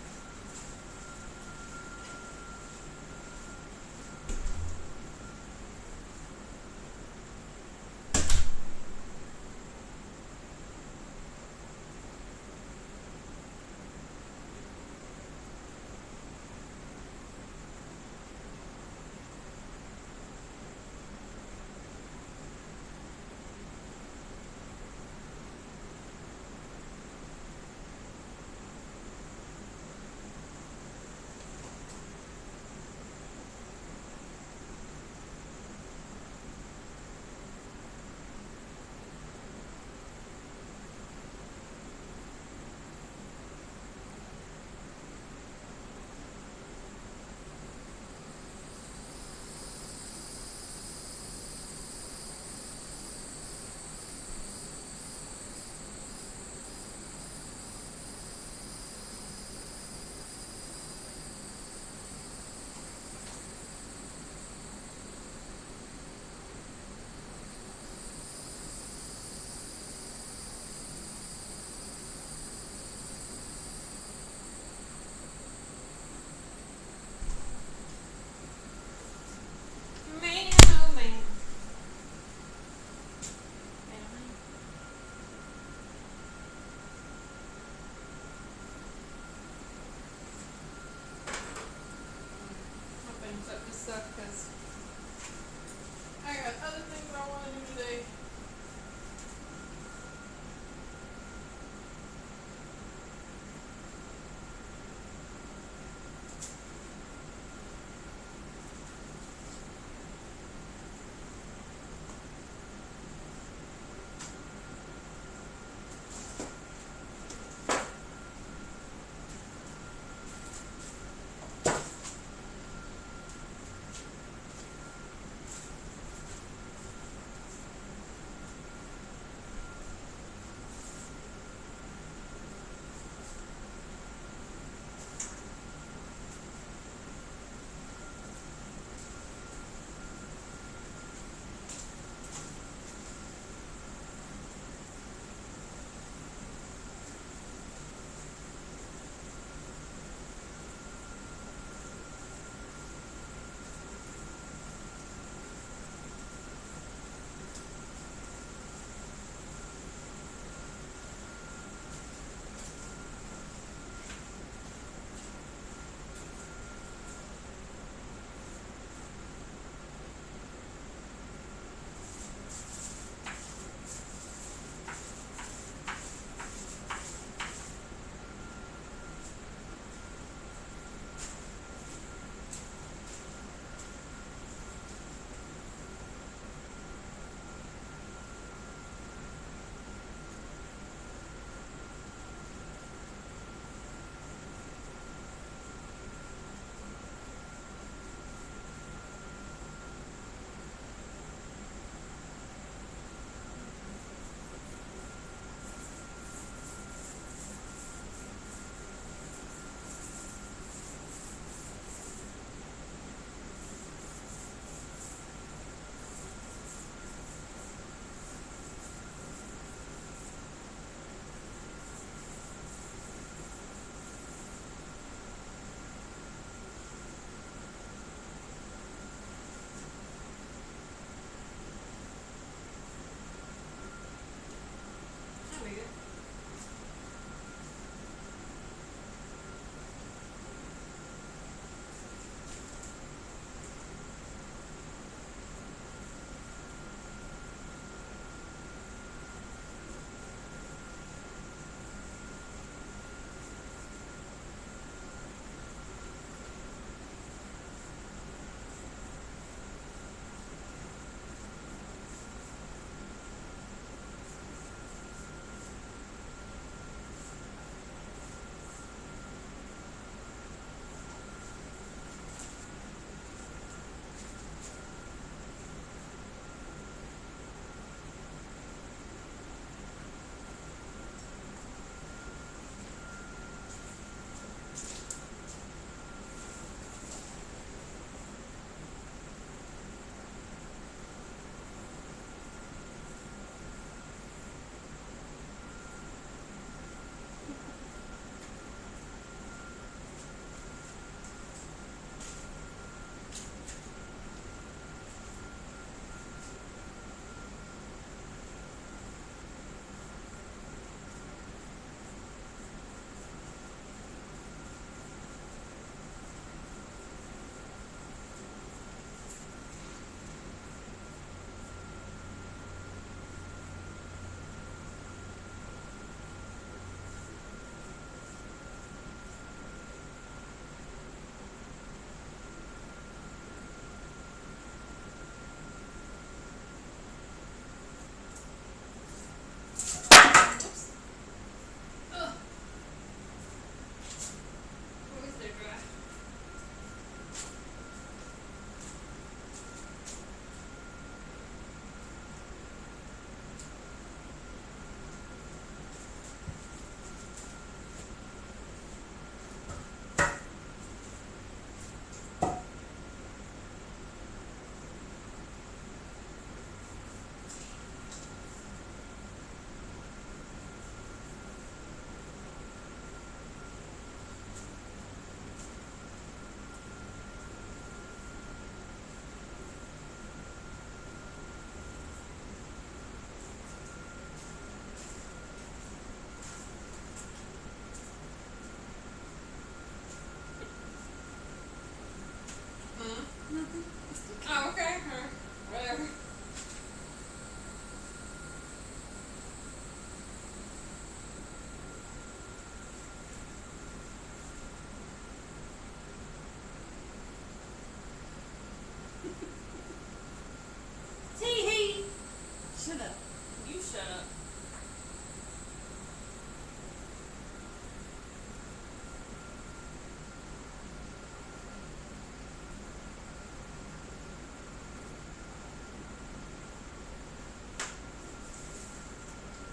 Shut up.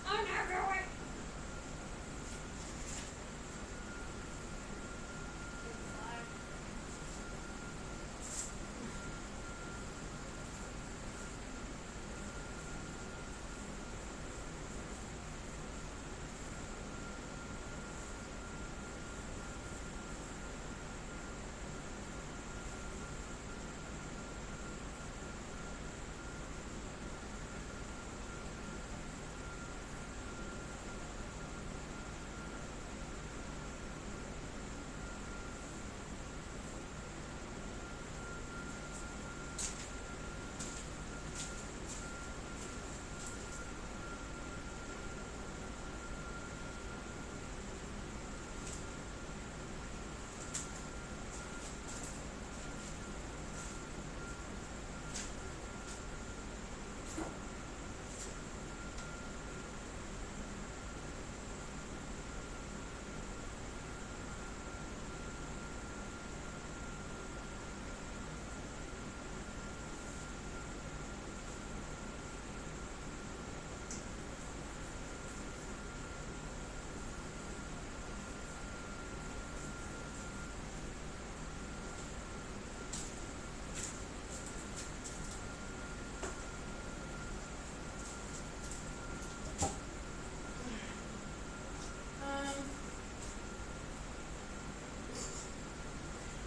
Oh no, go away.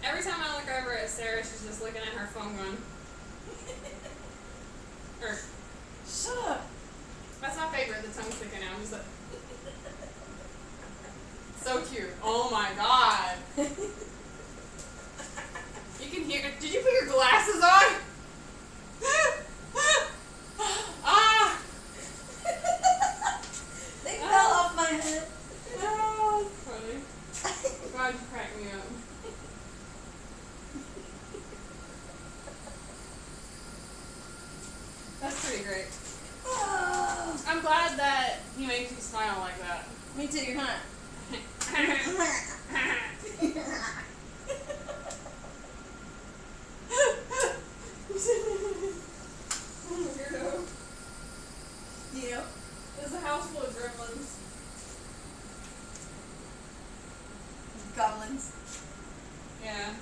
Every time I look over at Sarah, she's just looking at her phone going. Or, Shut up. that's my favorite, the tongue sticking out. I'm just like, so cute. Oh my god. You can hear. Did you put your glasses on? Ah! They fell off my head. Oh, that's funny. God, you cracked me up. That's pretty great. Oh, I'm glad that he makes you smile like that. me too, you're not. Weirdo. Yeah. There's a house full of gremlins. Goblins. Yeah.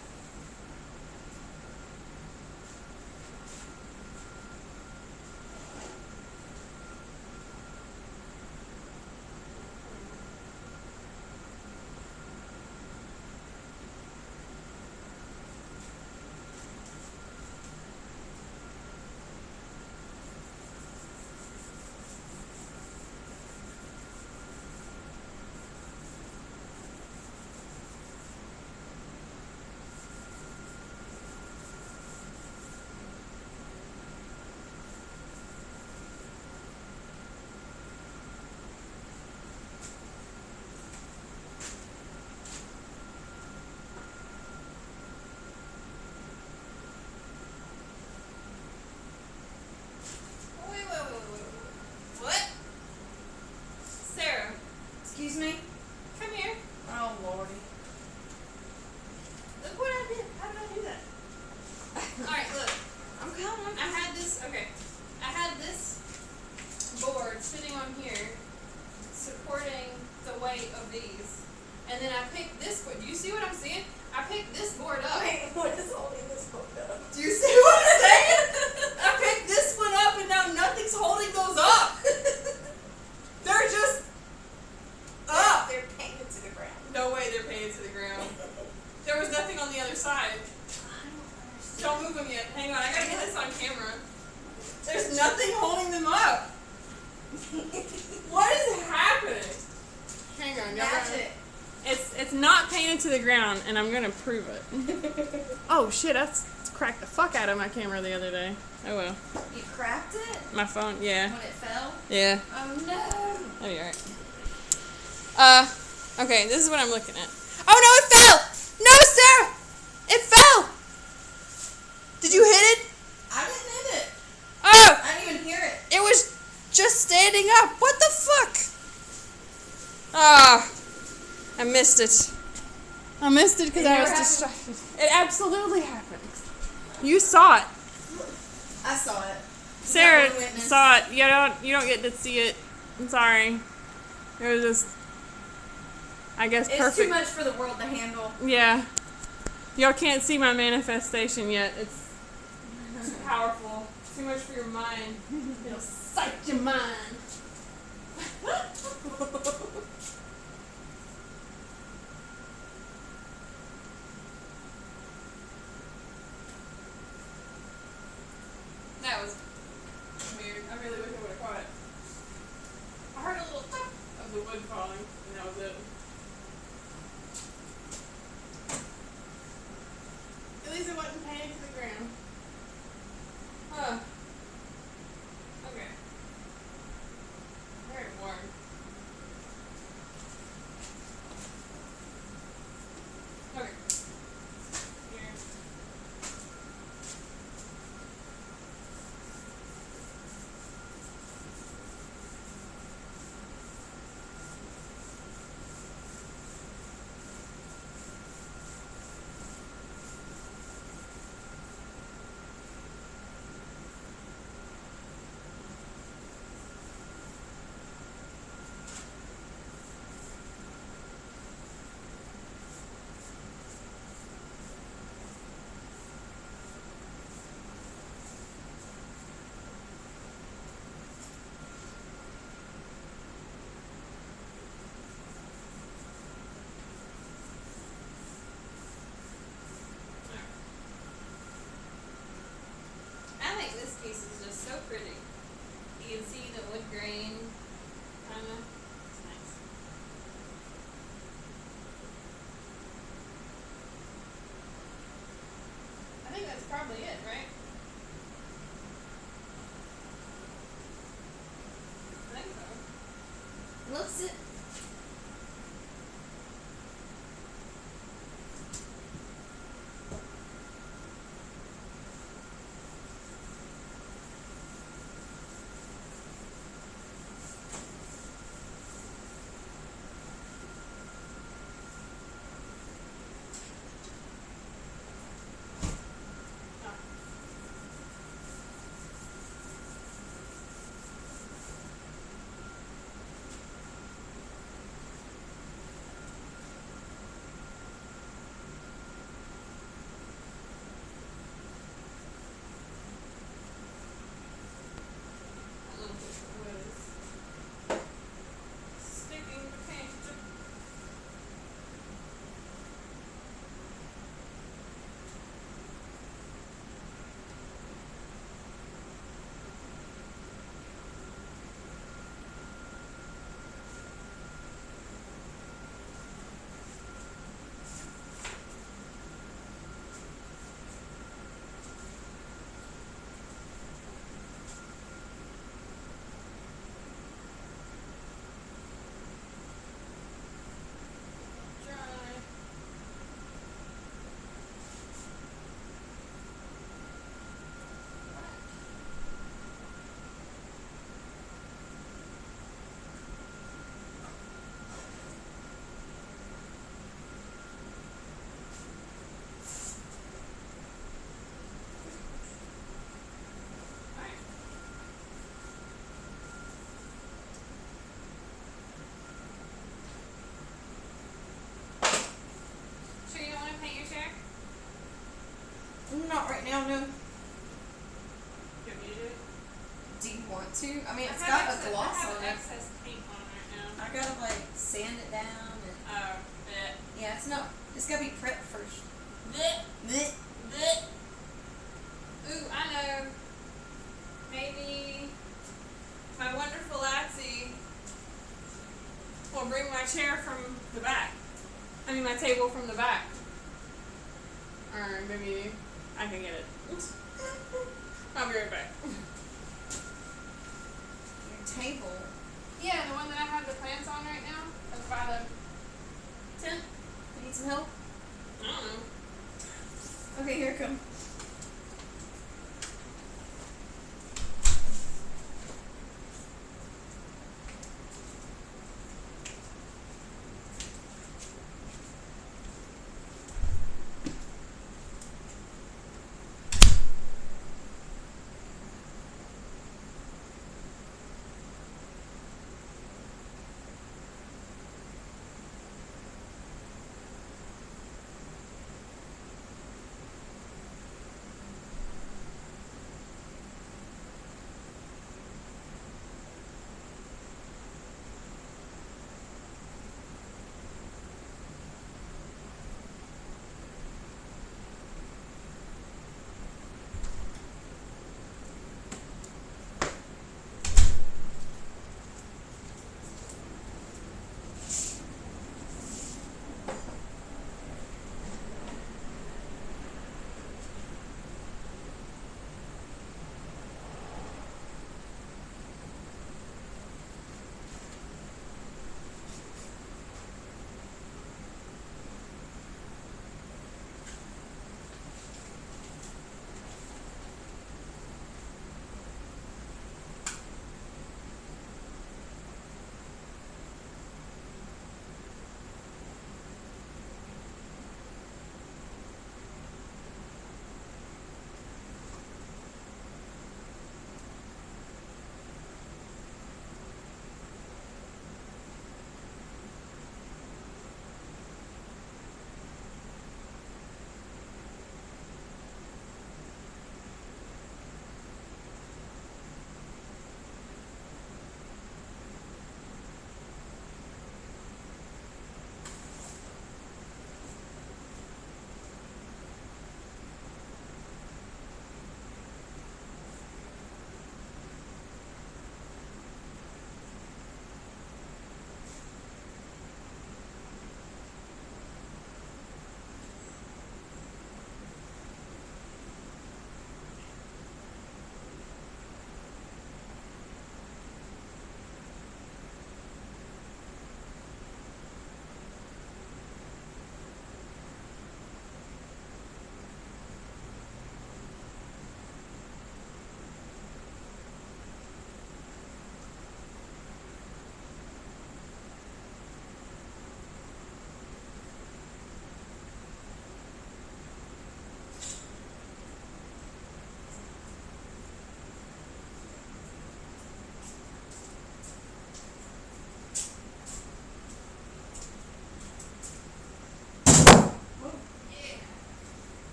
What? Sarah, Excuse me? come here. Oh, lordy. Look what I did. How did I do that? Alright, look. I'm coming. I had this, okay. I had this board sitting on here supporting the weight of these. And then I picked this board. Do you see what I'm seeing? I picked this board up. Wait, what is holding this book up? Do you see what I'm saying? I picked this one up and now nothing's holding those up. They're just up. They're painted to the ground. No way they're painted to the ground. There was nothing on the other side. Don't move them yet. Hang on, I gotta get this on camera. There's nothing holding them up. What is happening? Hang on, y'all. Magic. It's not painted to the ground, and I'm gonna prove it. Oh shit, that's cracked the fuck out of my camera the other day. Oh well. You cracked it? My phone, yeah. When it fell? Yeah. Oh no. That'll be alright. Okay, this is what I'm looking at. Oh no, it fell! No, Sarah! It fell! Did you hit it? I didn't hit it. Oh! I didn't even hear it. It was just standing up. missed it. I missed it because It I was never distracted. It absolutely happened. You saw it. I saw it. Sarah Got one witness. saw it. You don't get to see it. I'm sorry. It was just, I guess, It's perfect. too much for the world to handle. Yeah. Y'all can't see my manifestation yet. It's too powerful. Too much for your mind. It'll psych your mind. That was weird. I really wish I would have caught it. I heard a little thump of the wood falling, and that was it. At least it wasn't painted to the ground. Huh. Okay. Very warm. Okay. Here. I think this piece is just so pretty. You can see the wood grain, kinda. It's nice. I think that's probably it, right? I think so. Looks it. Oh. That little bit of wood is sticking to paint. Dry. Alright. Sure you don't want to paint your chair? Not right now, no. You want me to do it? Do you want to? I mean, it's I got have a excess- gloss I have on it. excess paint on right now. I gotta like sand it down and Oh, bet. yeah, it's gotta be prepped first. Blech, Blech. blech. Ooh, I know. Maybe my wonderful Atzi will bring my chair from the back. I mean, my table from the back. Or maybe I can get it. Oops. I'll be right back. Your table. Yeah, the one that I have the plants on right now. That's by the tent. You need some help? I don't know. Okay, here it comes.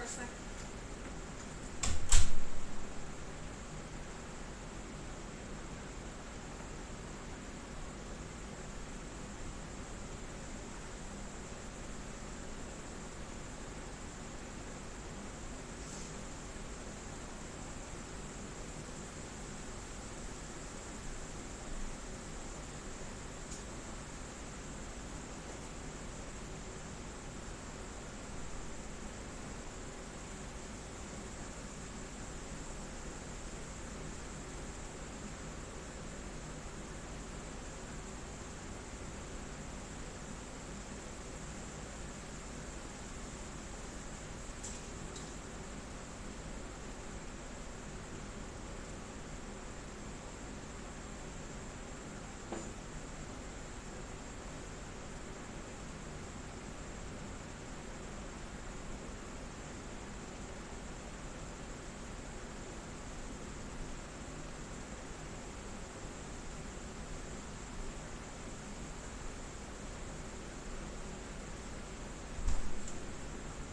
a second.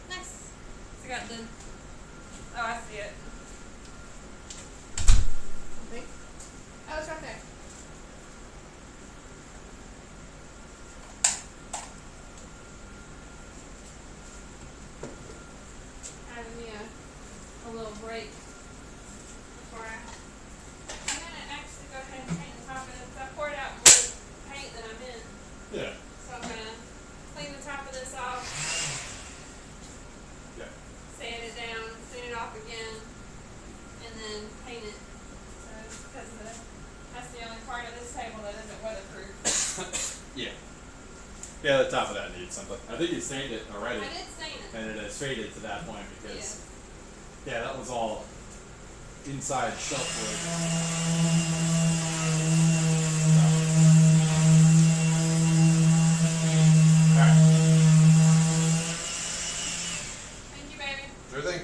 Nice. So I got the. Oh, I see it. I think. Oh, it's right there. Having me a little break before I'm gonna actually go ahead and paint the top of this. I poured out more paint than I'm in, Yeah. so I'm gonna clean the top of this off, Yeah. sand it down, clean it off again, and then paint it. So it's because that's the only part of this table that isn't weatherproof. Yeah. Yeah, the top of that needs something. I think you stained it already. I did stain it. And it has faded to that point because, yeah, that was all inside shelf wood. Alright, Thank you, baby. sure thing.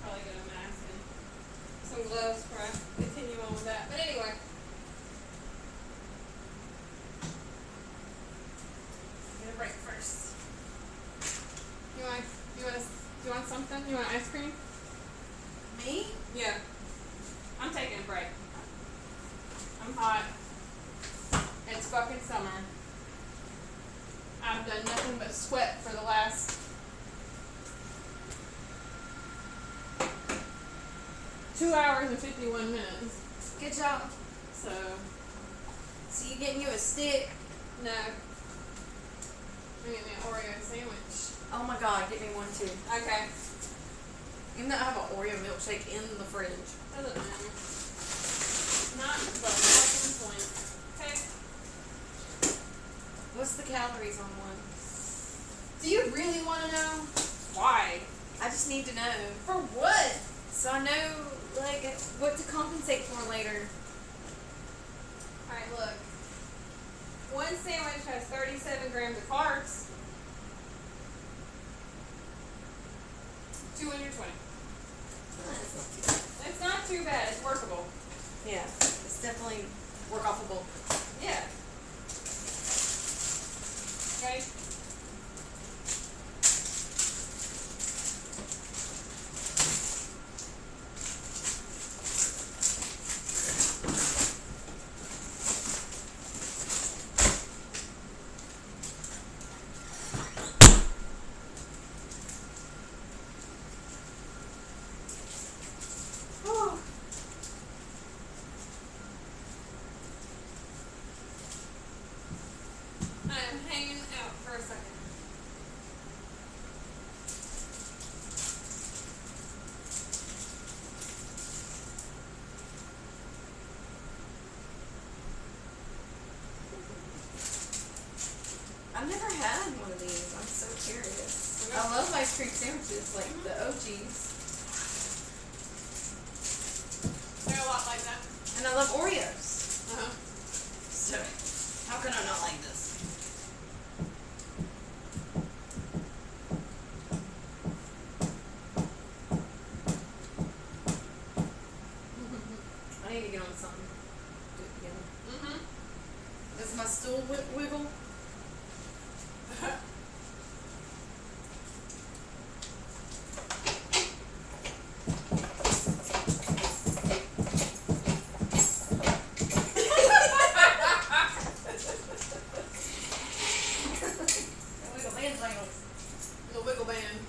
Probably get a mask and some gloves before I continue on with that. But anyway. Get a break first. You want something? You want ice cream? Me? Yeah. I'm taking a break. I'm hot. It's fucking summer. I've done nothing but sweat for the last 2 hours and 51 minutes. Good job. So, So you getting you a stick? no. I'm getting an Oreo sandwich. Oh my god, get me one too. Okay. Even though I have an Oreo milkshake in the fridge. Doesn't matter. Not the fucking point. Okay. What's the calories on one? Do you really want to know? Why? I just need to know. For what? So I know, like, what to compensate for later. Alright, look. One sandwich has 37 grams of carbs. 220. That's not too bad. It's not too bad. It's workable. Yeah, it's definitely work-offable. Yeah. Okay. Whew. I am hanging out for a second. I've never had one of these. I'm so curious. I love ice cream sandwiches, like the OGs. They're a lot like that. And I love Oreos. Uh-huh. on something. Do it together. Mm-hmm. Does my stool wiggle? Wiggle band jingles. The wiggle band.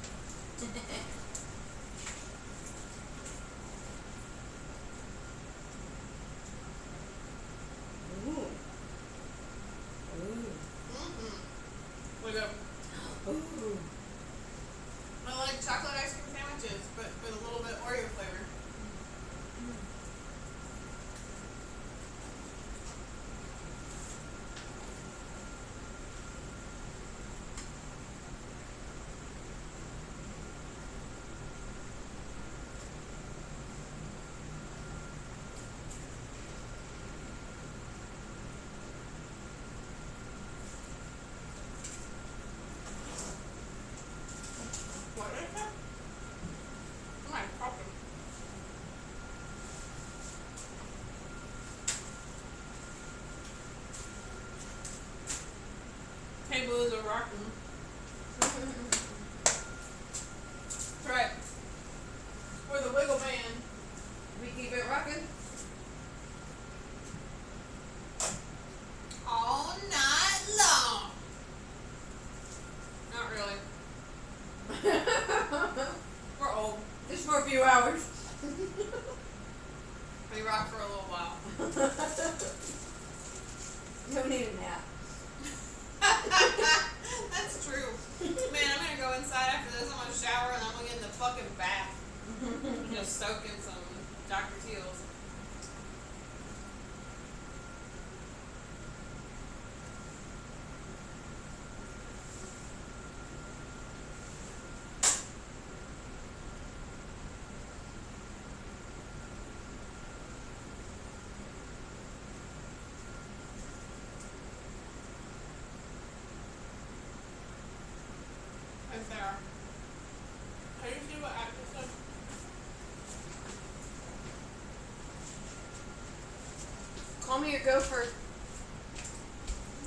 Ooh. Ooh. Mm-hmm. Look up. Ooh. I like chocolate ice cream sandwiches, but with a little bit Oreo flavor. What is that? Am I popping? Table is a rocking. That's right. For the wiggle band. We keep it rocking. All night long. Not really. We're old. Just for a few hours. We rock for a little while. Don't need a nap. That's true. Man, I'm gonna go inside after this. I'm gonna shower and I'm gonna get in the fucking bath. Just soak in some Dr. Teal's. Right there. Can you see what actor said? Call me your gopher.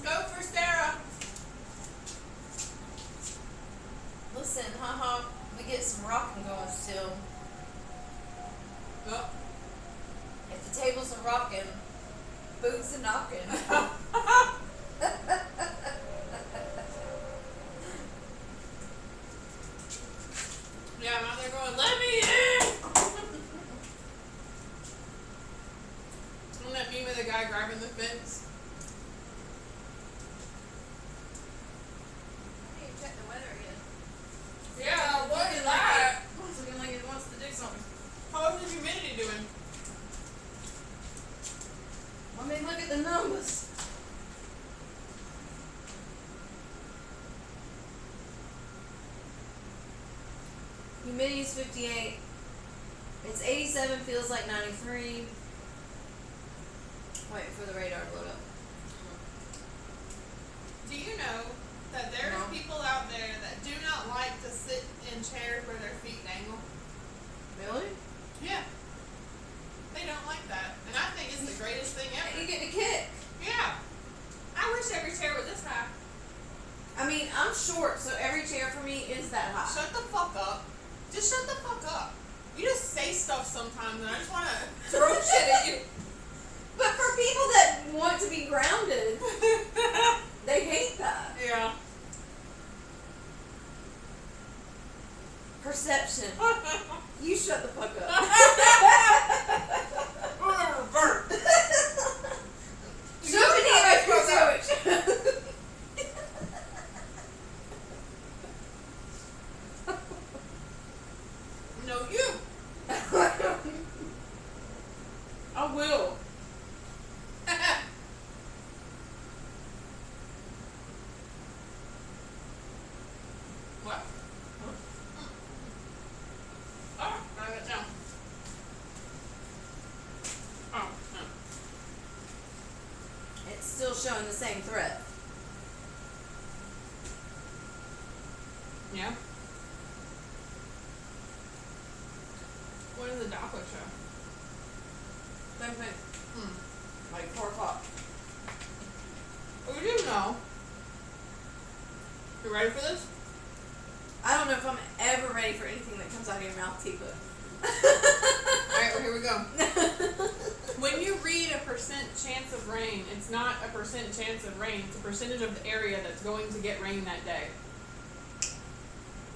Go for Sarah. Listen, haha, we get some rocking going still. Oh. If the tables are rocking, boots are knocking. Yeah, I'm out there going, let me in! Isn't that meme of the guy grabbing the fence? I need to check the weather again. Yeah, what is Looking that? It's looking like it wants to do something. How's the humidity doing? Let me look at the numbers. Humidity is 58. It's 87, feels like 93. Wait for the radar to load up. Do you know that there's No. people out there that do not like to sit in chairs where their feet dangle? Really? Yeah. They don't like that. And I think it's the greatest thing ever. You get a kick. Yeah. I wish every chair was this high. I mean, I'm short, so every chair for me is that high. Shut the fuck up. Just shut the fuck up. You just say stuff sometimes and I just want to throw shit at you. But for people that want to be grounded, they hate that. Yeah. Perception. You shut the fuck up. We're gonna revert. Show me the ice cream sandwich. No, you. I will. What? Oh, I got it down. Oh, no. It's still showing the same thread. Yeah. What does the Doppler show? Same thing. Like 4 o'clock. Well, you know. You ready for this? I don't know if I'm ever ready for anything that comes out of your mouth, Tifa. Alright, well, here we go. When you read a percent chance of rain, it's not a percent chance of rain. It's a percentage of the area that's going to get rain that day.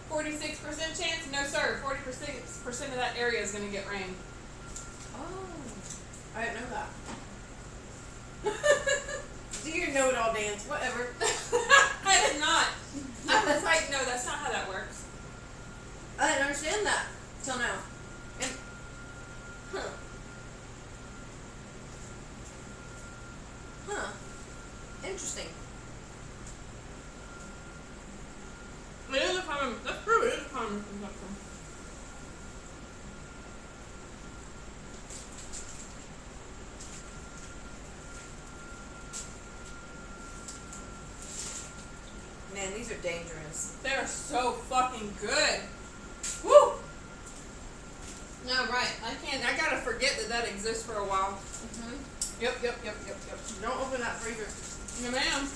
46% chance? No, sir. 40% of that area is going to get rain. Oh. I didn't know that. Do your know-it-all dance, whatever. I did not. I was like, no, that's not how that works. I didn't understand that till now. And, huh. Interesting. It is a common, that's true, it is a common misconception. Man, these are dangerous. They are so fucking good. Woo! No, right. I gotta forget that exists for a while. Mm-hmm. Yep. Don't open that freezer. Yeah, ma'am.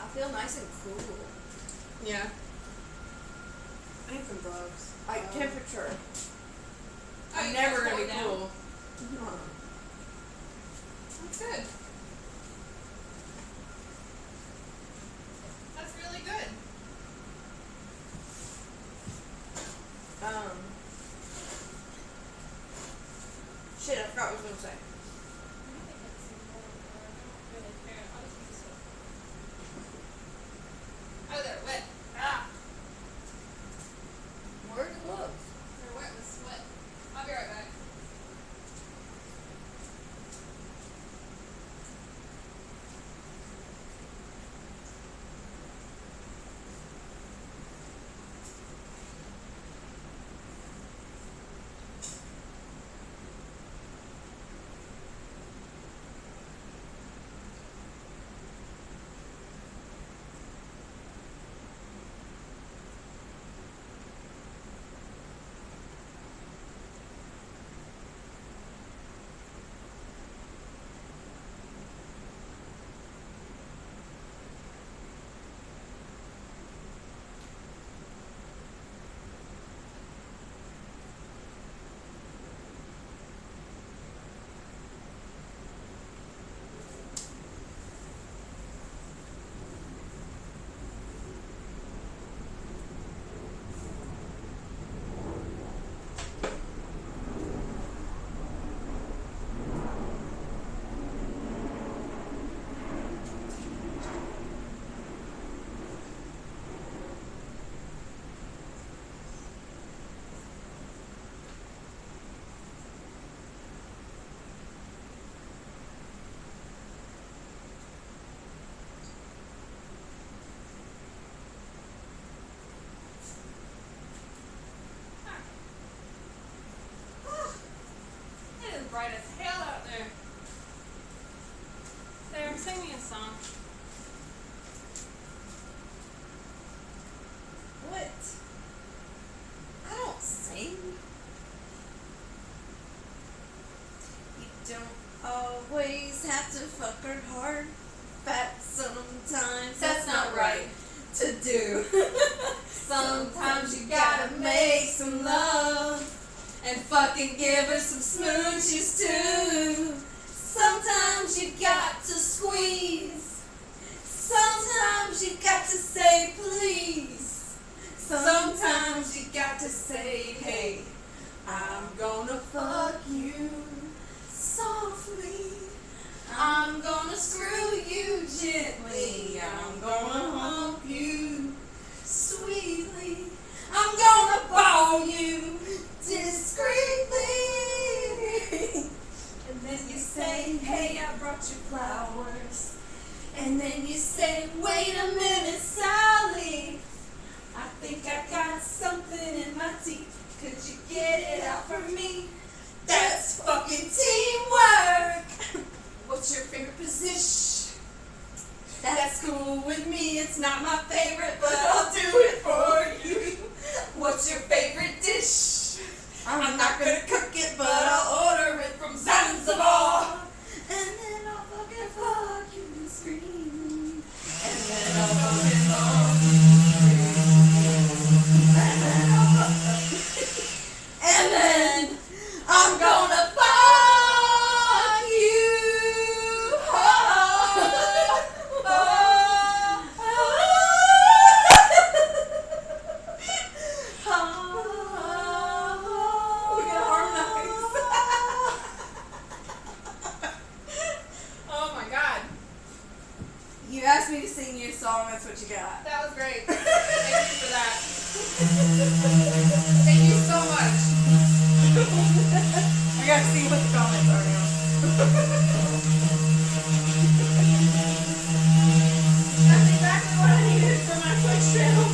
I feel nice and cool. Yeah. I need some gloves. Like temperature. Oh, I'm you never just gonna hold be it down. cool. That's good. That's really good. Shit, I forgot what I was gonna say. Oh, they're wet. Ah! Where are the gloves? They're wet with sweat. I'll be right back. Bright as hell out there. There, sing me a song. What? I don't sing. You don't always have to fuck her hard. But sometimes that's not right to do. Sometimes you gotta make some love. And fucking give her some smooches too. Sometimes you got to squeeze. Sometimes you got to say please. Sometimes you got to say, hey, I'm gonna fuck you softly. I'm gonna screw you gently. I'm gonna hump you sweetly. I'm gonna ball you discreetly. And then you say, hey, I brought you flowers. And then you say, wait a minute, Sally, I think I got something in my teeth. Could you get it out for me? That's fucking teamwork. What's your favorite position? cool with me. It's not my favorite, but I'll do it for you. What's your favorite dish? I'm not gonna cook it, but I'll order it from Zanzibar. And then I'll fuck you and scream. And then I'll fuck you. And then I'm gonna fuck you hard. We gotta harmonize. Oh my god. You asked me to sing you a song, that's what you got. That was great. Thank you for that. Thank you so much. I gotta see what the comments are now. That's exactly what I needed for my Twitch channel.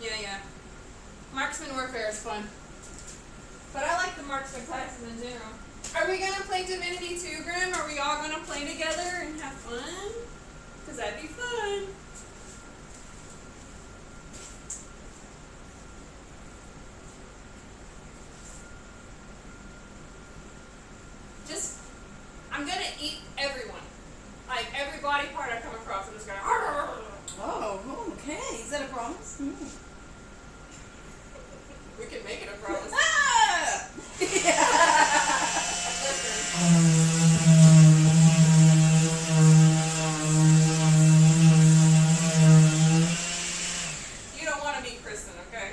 Yeah. Marksman Warfare is fun. But I like the marksman classes in general. Are we gonna play Divinity 2, Grim? Are we all gonna play together and have fun? Because that'd be fun. I'm gonna eat everyone. Like, every body part I come across, I'm just gonna... Oh, okay. Is that a promise? We can make it a promise. Ah! You don't want to meet Kristen, okay?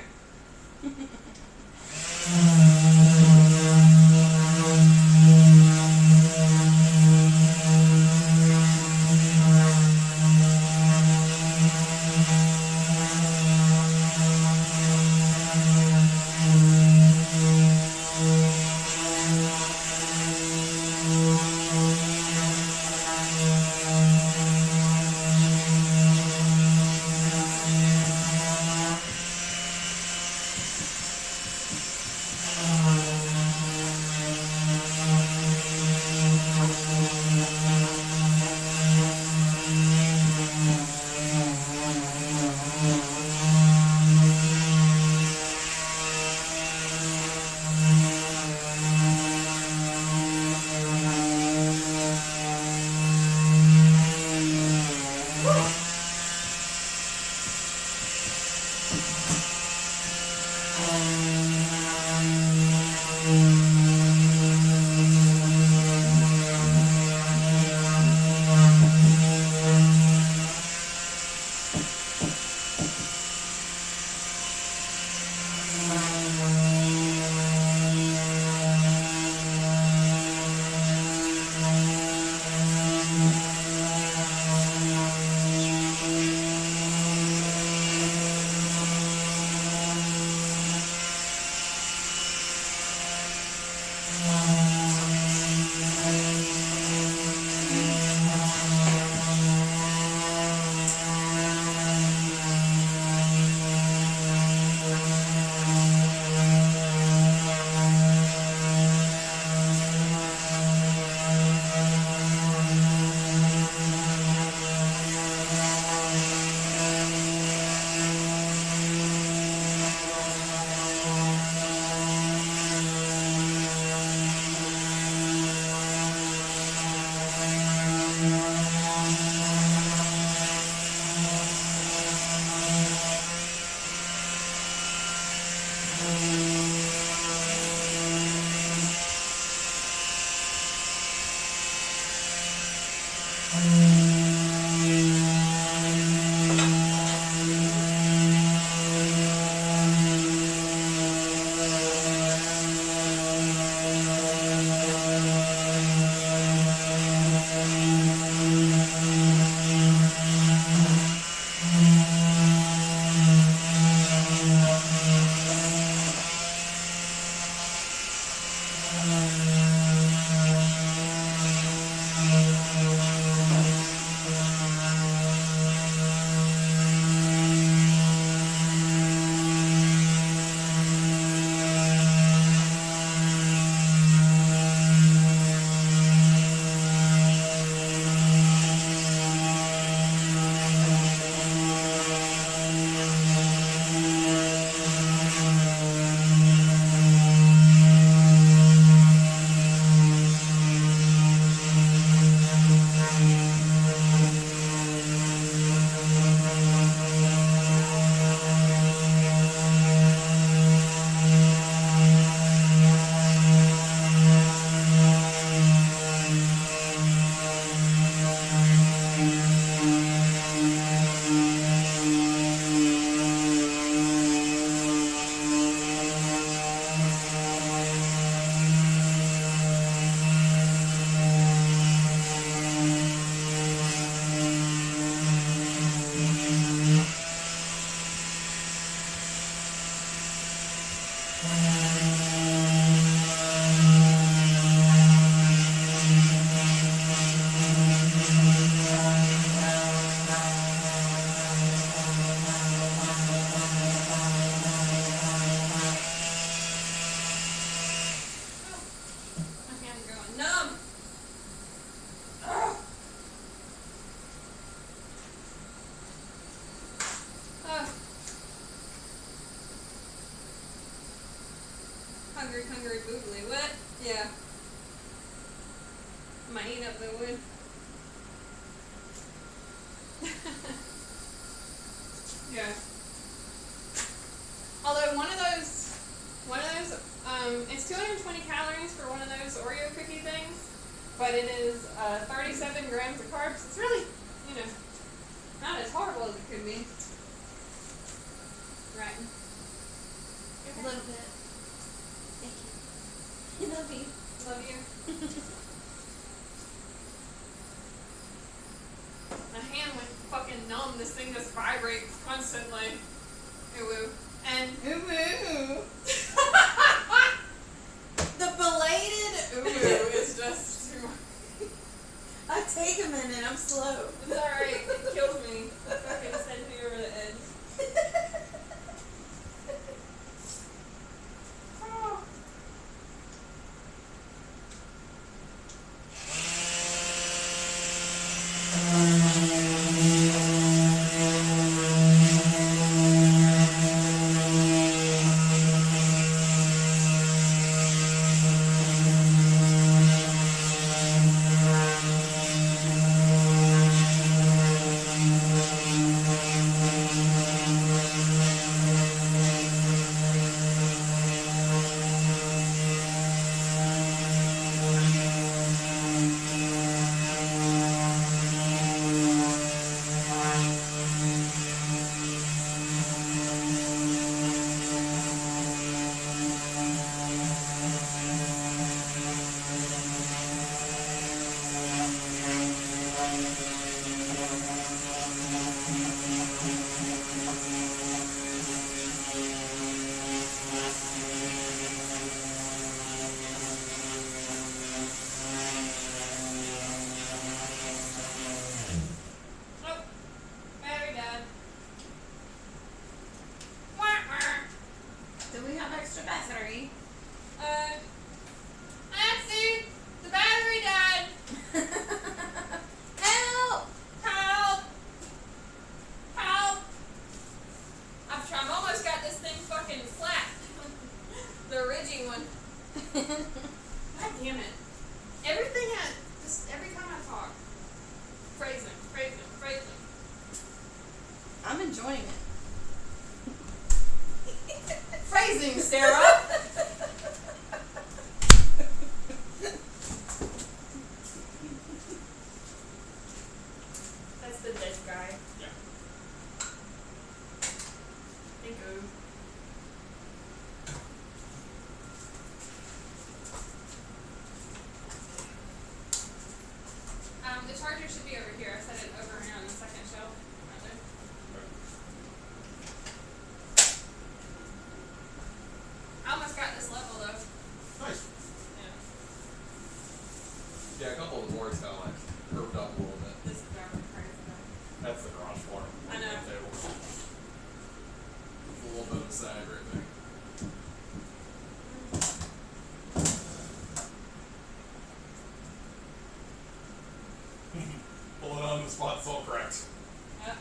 hungry boogly. What? Yeah. Am I eating up the wood? Yeah. Although one of those, it's 220 calories for one of those Oreo cookie things, but it is 37 grams of carbs. It's really, not as horrible as it could be. Right. A little bit. Thank you. I love you. Love you. My hand went fucking numb. This thing just vibrates constantly. Ooh woo. And Ooh woo. The belated ooh woo is just too much. I take a minute, I'm slow. It's alright, it kills me. It fucking sends me over the edge. Oh. Atzi, the battery died. Help! Help! Help! I've almost got this thing fucking flat. The ridgy one. God damn it. Every time I talk. Phrasing. I'm enjoying it. Phrasing, Sarah! That's the dead guy. Yeah. Thank you. The charger should be over here. I set it over here on the second shelf. Right there. I almost got this level though. Nice. Yeah. Yeah, a couple of the boards kind of like curved up a little bit. This is our crazy. That's the garage floor. I know. Table. It's a little bit of a sag right there. Pull it on the spot, it's all correct. Yep.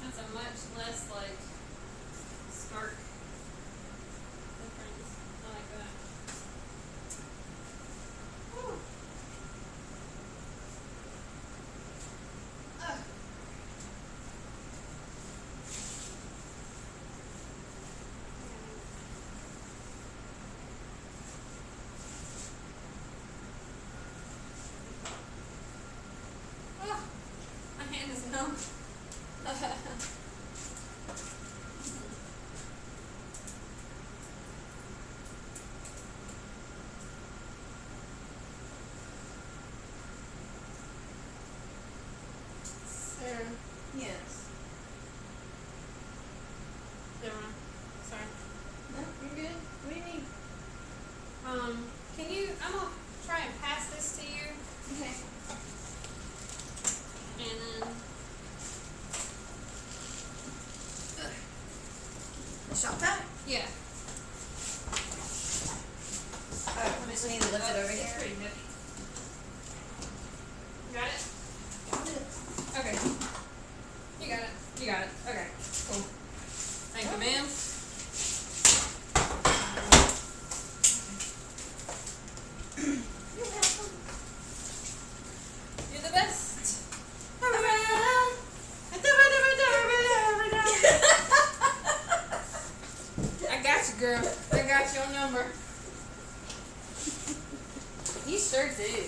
That's a much less like stark difference. I like that. Whew. Ugh. Oh, my hand is numb. Sarah, Yes. never mind. Sorry. No, you're good. What do you need? Can you? I'm gonna try and pass this to you, Okay. and then. The shop vac? Yeah. Oh, we just need to lift it over It's here. pretty heavy. Got it? Okay. You got it. You got it. Okay. Cool. Thank you, ma'am. You're welcome. You're the best. I got you, girl. I got your number. You sure do.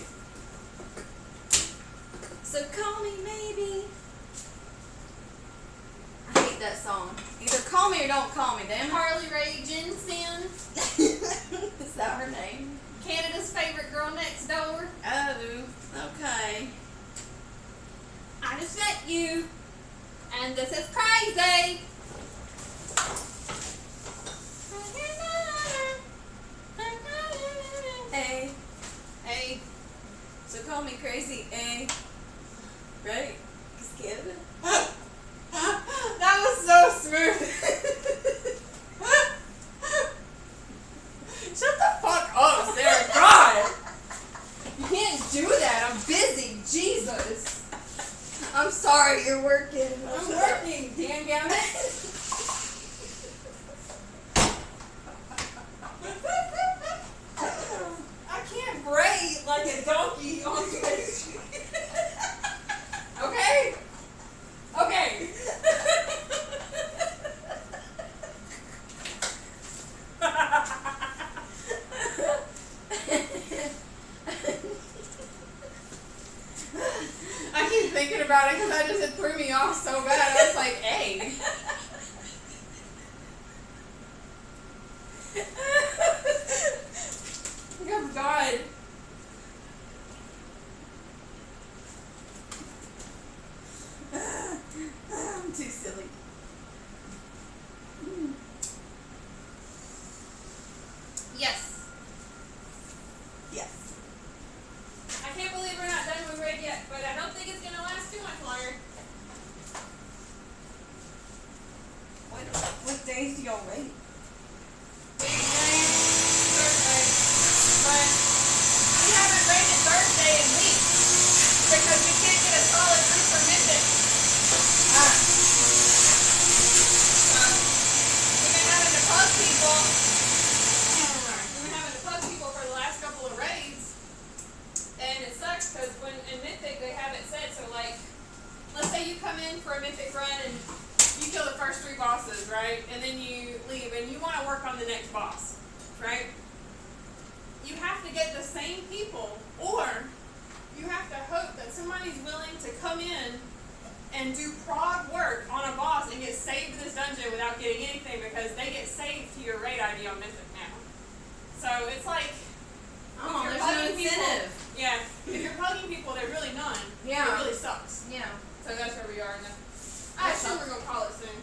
So call me maybe. I hate that song. Either call me or don't call me, damn it. Harley Rae Jepsen, Is that her name? Canada's favorite girl next door. Oh, okay. I just met you, and this is crazy. Hey. Hey, So call me crazy, eh? Right? Cause Canada. that was so smooth. Shut the fuck up, Sarah. God, you can't do that. I'm busy. Jesus, I'm sorry, you're working. I'm working. Damn it. I can't bray like a donkey on stage. Okay? Okay. I keep thinking about it because I just it threw me off so bad. I was like, hey. Oh God. I'm too silly. Yes. Yes. I can't believe we're not done with Red yet, but I don't think it's gonna last too much longer. What days do y'all wait? Thursday. But we haven't rated Thursday in weeks because we can't get a solid group for Mystic. So we've been having to plug people. We've been having to plug people for the last couple of raids. And it sucks because when in Mythic they have it set so like let's say you come in for a Mythic run and you kill the first 3 bosses, right? And then you leave and you want to work on the next boss, right? You have to get the same people, or you have to hope that somebody's willing to come in and do prod work on a boss and get saved to this dungeon without getting anything, because they get saved to your raid ID on Mythic now. So it's like, Oh, if you're there's no bugging people, incentive. yeah, if you're bugging people, they're really none. Yeah. It really sucks. Yeah. So that's where we are now. I assume we're gonna call it soon.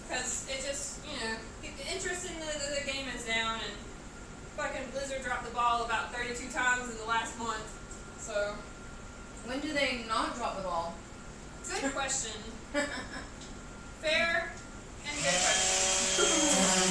Because it just, the interest in the game is down, and fucking Blizzard dropped the ball about 32 times in the last month. So, When do they not drop the ball? good question. Fair and good question.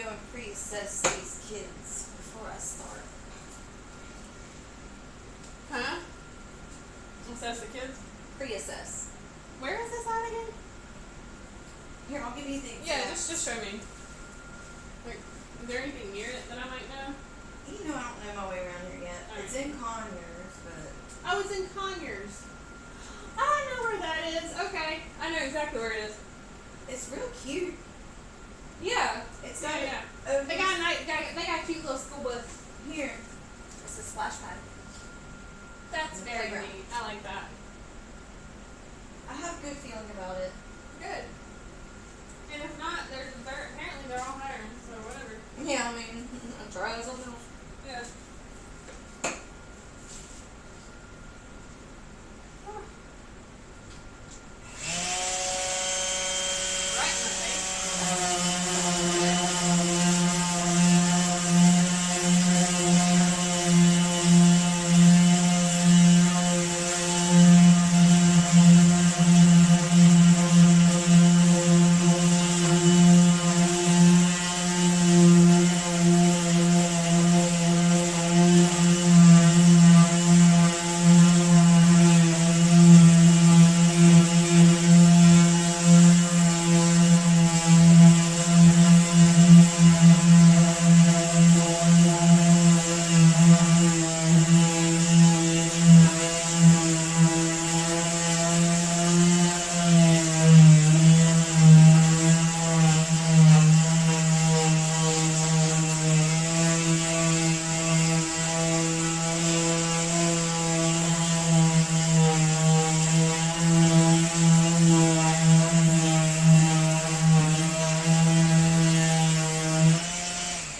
gonna pre-assess these kids before I start. Huh? Assess the kids? Pre-assess. Where is this at again? Here, I'll give you the Yeah, exact. just show me. Like, is there anything near it that I might know? You know, I don't know my way around here yet. Alright. It's in Conyers, but Oh, it's in Conyers. Oh, I know where that is. Okay. I know exactly where it is. it's real cute. Yeah. It's Yeah, got yeah. a They got a cute little school bus. here. It's a splash pad. That's The very playground. neat. I like that. I have a good feeling about it. Good. And if not, they're apparently they're all hiring, so whatever. Yeah, I mean, I'm trying something else. Yeah. Right in my face.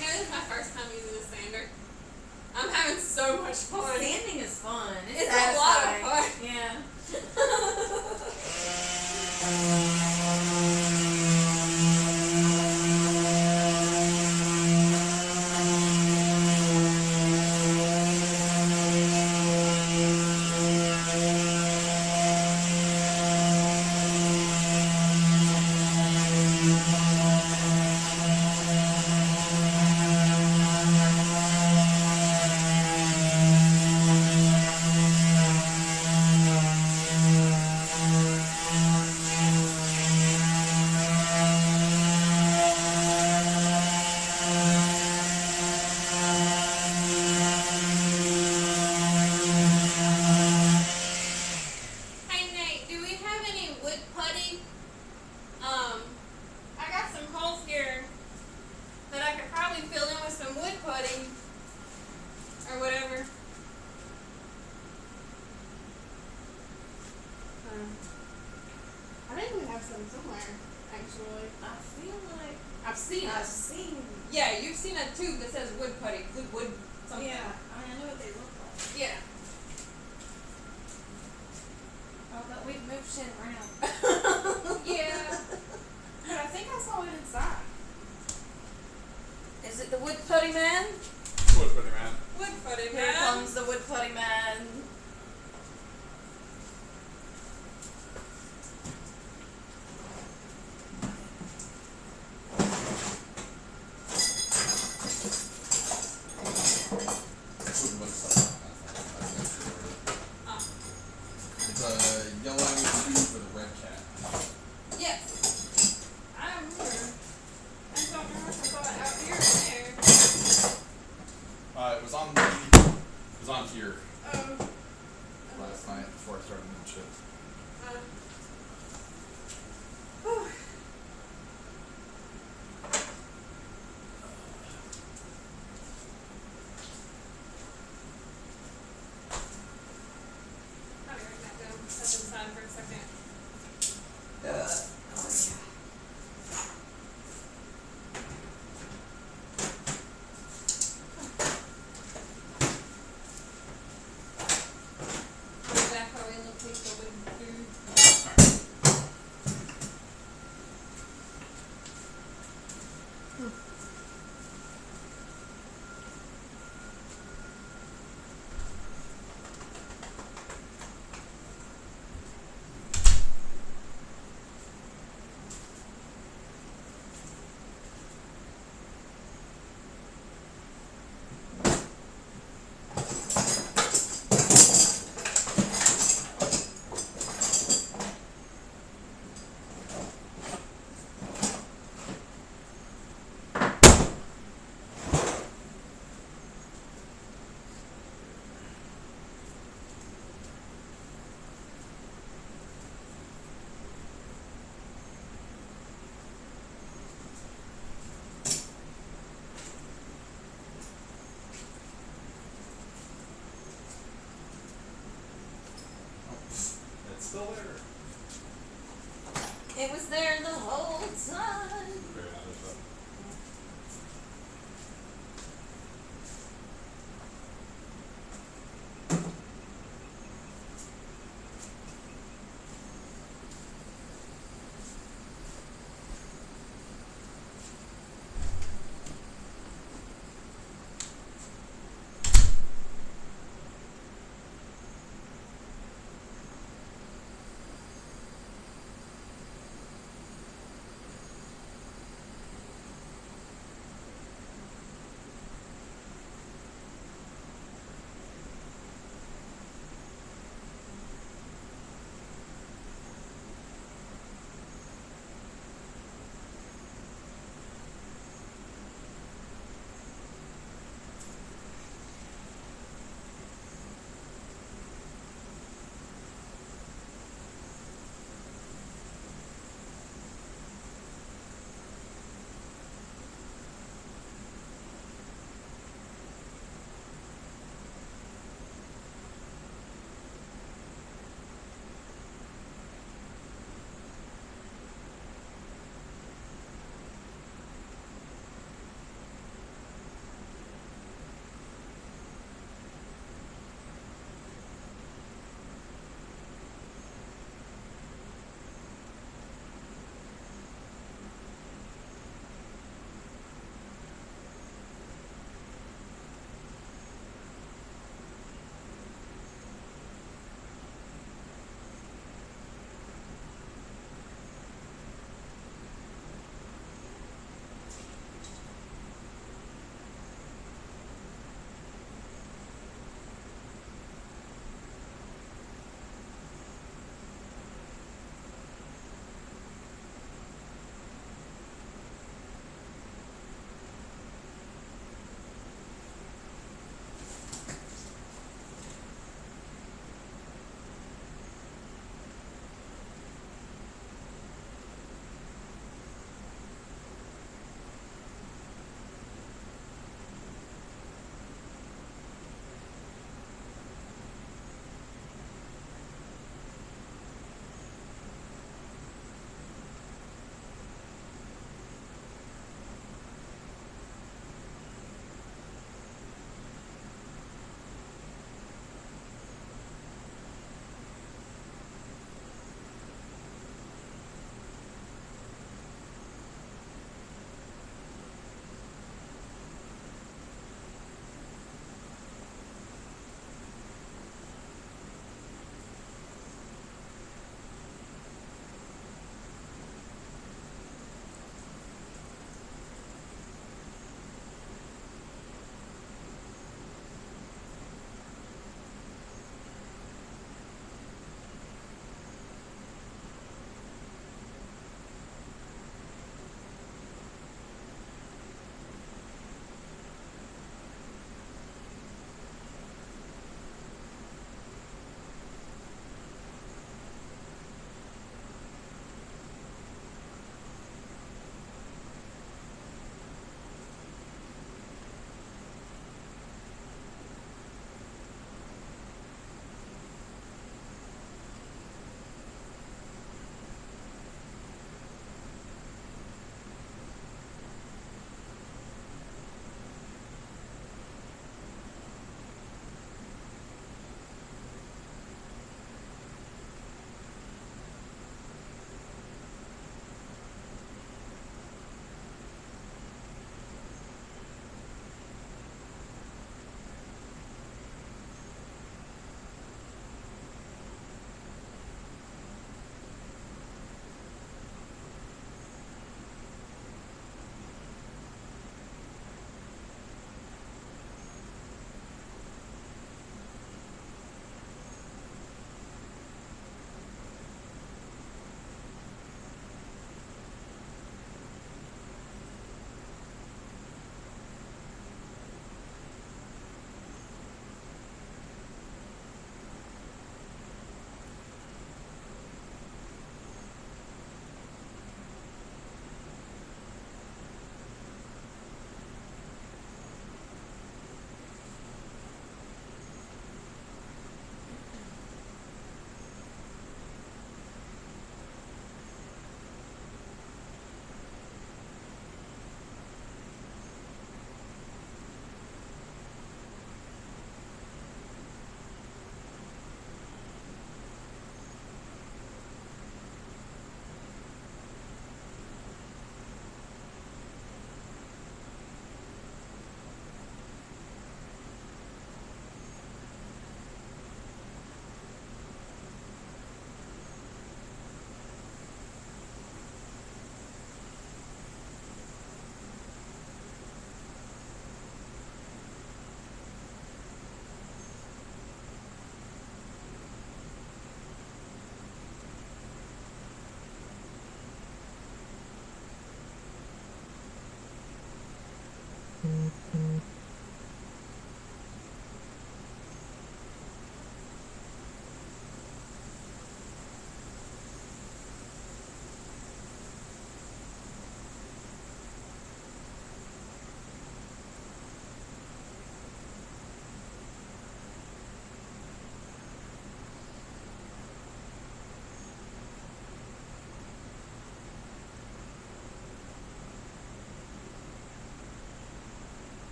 This is my first time using a sander. I'm having so much fun. Sanding is fun. It's a lot of satisfying. fun. Yeah. Hey Nate, do we have any wood putty? I got some holes here that I could probably fill in with some wood putty or whatever. I think we have some somewhere, actually. I feel like I've seen I've it. seen. Yeah, you've seen a tube that says wood putty. Wood something. Yeah, I mean, I know what they look like. Yeah. Oh, but we've moved shit around. Yeah. But I think I saw it inside. Is it the wood putty man? Wood putty man. Wood putty, Here man. comes the wood putty man. It's a yellow tube with a red cap. Yes. I remember. I just don't remember if I saw it out here or there. It was on here Oh. last night before I started doing shit. Whew. I'll be right back down. Step inside for a second. Oh, yeah. I'll be back while we look at the wood food. Alright.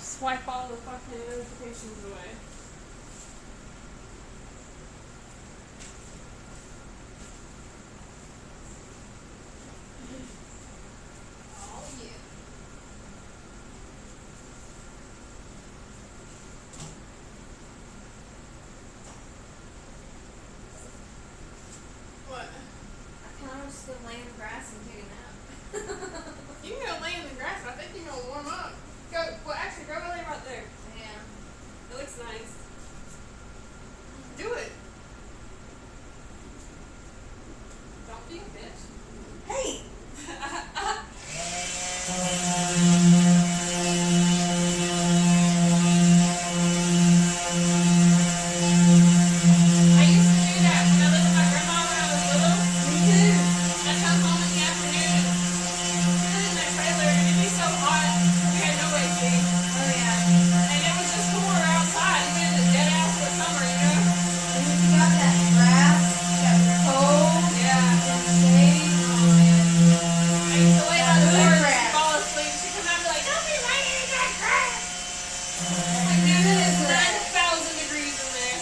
swipe all the fucking notifications away. Oh yeah. What? I kind of just gonna lay in the grass and take a nap. You can go lay in the grass. I think you're gonna warm up. Go. Well, actually, go lay right there. Yeah. It looks nice. Do it. Don't be a bitch. Hey. I used to do that when I lived with my grandma when I was little. Me too. I'd come home in the afternoon and sit in that trailer and it'd be so hot. We had no AC. Oh yeah. And it was just cooler outside, even in the dead ass of the summer, you know? And if you got that grass, that cold, Yeah. and shade. Oh man. I used to lay by the Good door and grass. she'd fall asleep. She'd come out and be like, don't be laying in that grass. Like, Good dude, it's grass. 9,000 degrees in there.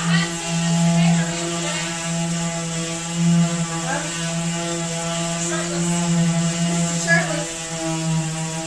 I hadn't seen Mr. Bakerman today. Shirtless. Shirtless.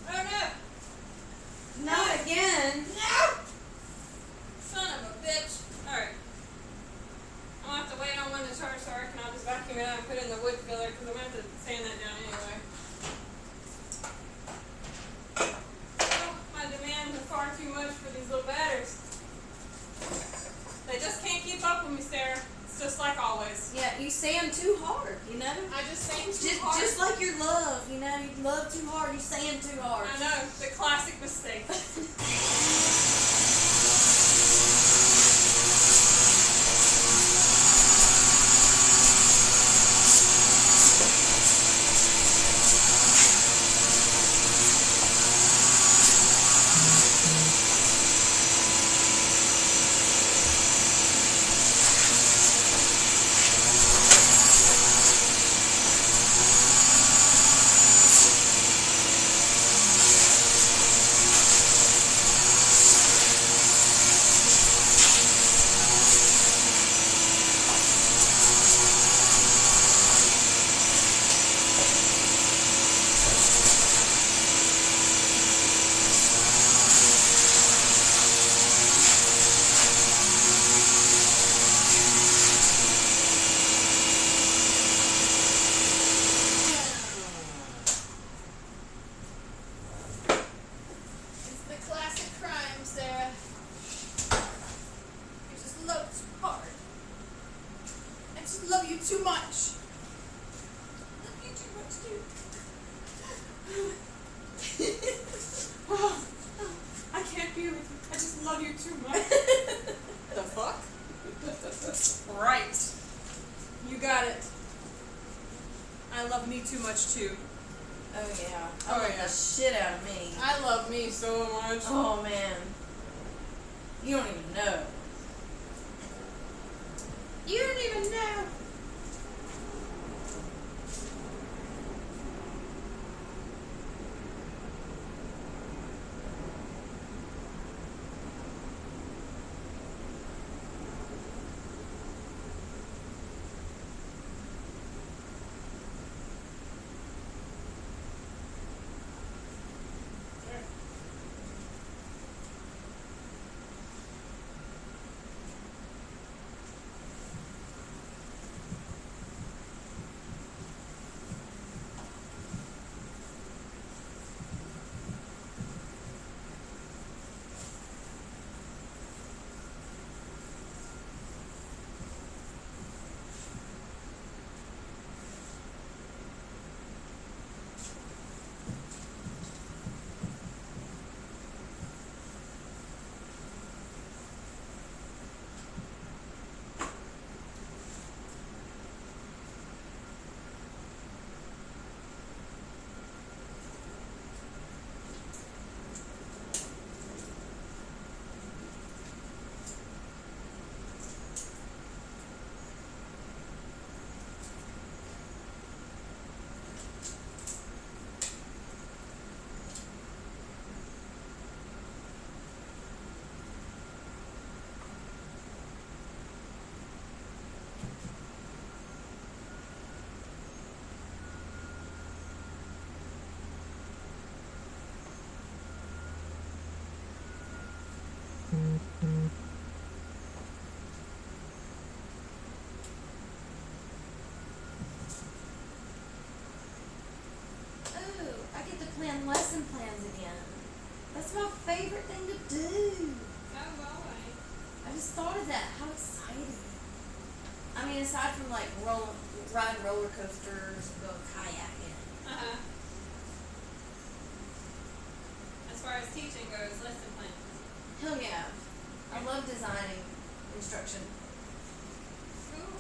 Oh no! Not again. No! Son of a bitch. Alright. I'll have to wait on one to charge so I can just vacuum it out and put it in the wood filler because I'm going to have to sand that down anyway. Oh, my demands are far too much for these little batters. They just can't keep up with me, Sarah. It's just like always. Yeah, you sand too hard, you know? I just sand too hard. Just like your love, you know? You love too hard, you sand too hard. I know, the classic mistake. me too much too. Oh yeah. Oh, I love yeah. the shit out of me. I love me so much. Oh man. You don't even know. You don't even know. Ooh, I get to plan lesson plans again. That's my favorite thing to do. Oh boy. I just thought of that. How exciting. I mean, aside from like riding roller coasters and going kayaking. Uh-huh. As far as teaching goes, lesson plans. Hell yeah. I love designing instruction. Cool.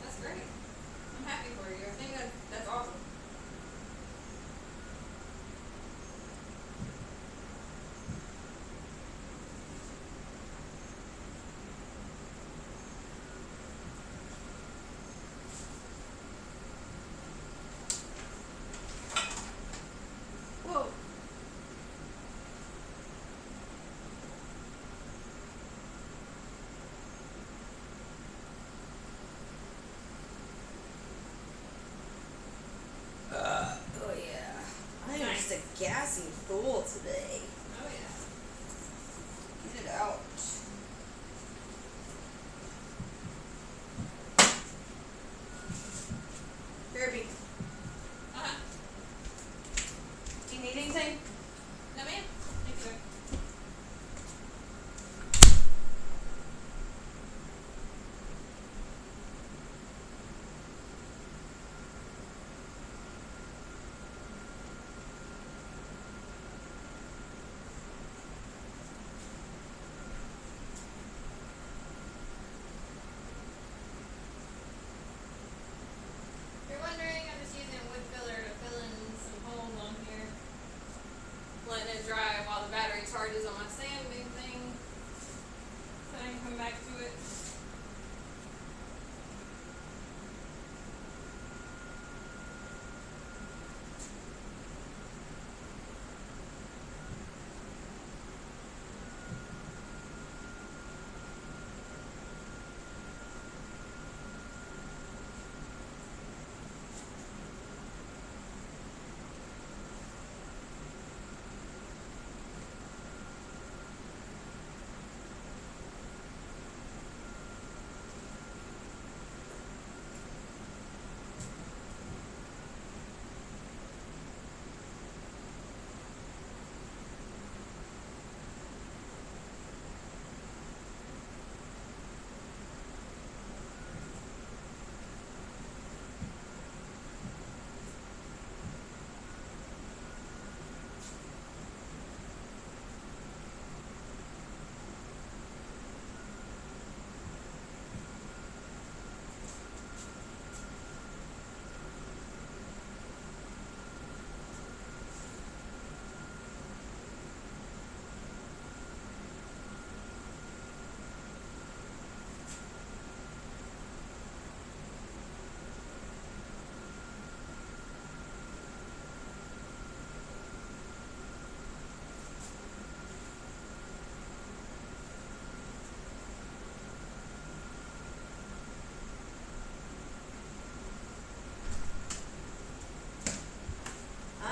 That's great. I'm happy for you. I think that's awesome. Whoa. Oh yeah. I am Nice. just a gassy fool today. Oh yeah. Get it out. Kirby, Uh-huh. do you need anything? No ma'am. Thank you. If you're wondering, I'm just using wood filler to fill in some holes on here. Letting it dry while the battery charges on my sanding thing. So I can come back to it.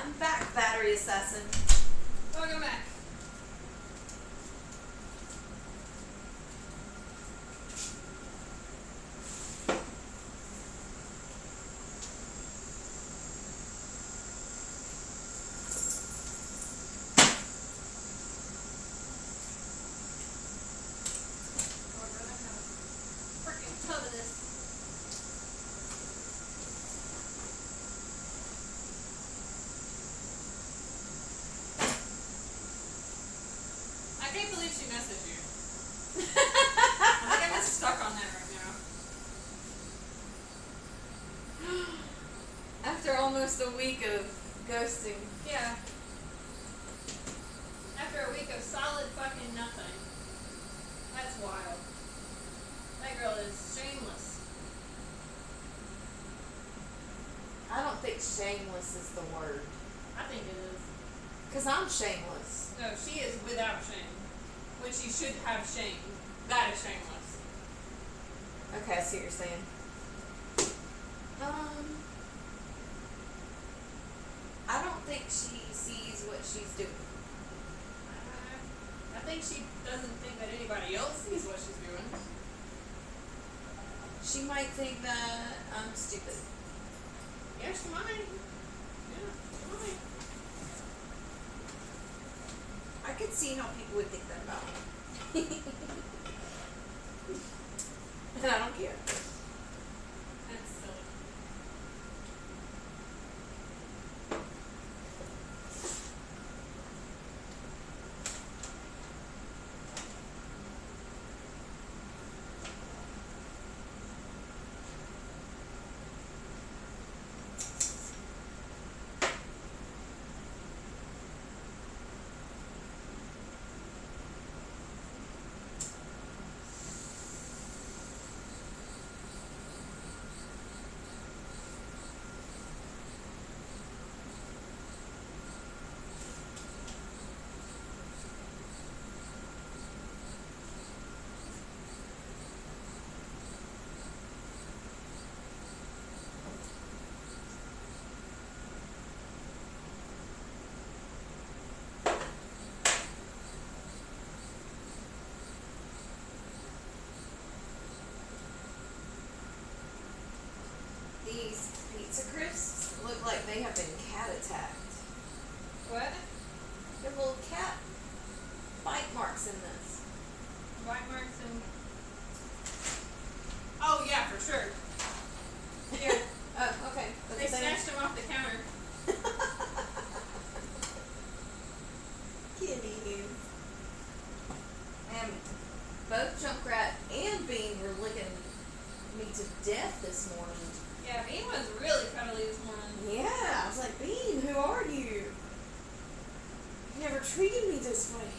I'm back, battery assassin. Welcome back. Freaking tub of this. I can't believe she messaged you. I think I'm just stuck on that right now. After almost a week of ghosting. Yeah. After a week of solid fucking nothing. That's wild. That girl is shameless. I don't think shameless is the word. I think it is. Because I'm shameless. No, she is without shame. When she should have shame. That is shameless. Okay, I see what you're saying. I don't think she sees what she's doing. I think she doesn't think that anybody else sees what she's doing. She might think that I'm stupid. Yeah, she might. Yeah, she might. I could see how people would think that about me. And I don't care. That's silly. These pizza crisps look like they have been cat attacked. What? There are little cat bite marks in this. Bite marks and. Oh, yeah, for sure. Here. Okay. They snatched them off the counter. Kitties. And both Junkrat and Bean were licking me to death this morning. Yeah, Bean was really cuddly this morning. Yeah, I was like, Bean, who are you? You never treated me this way.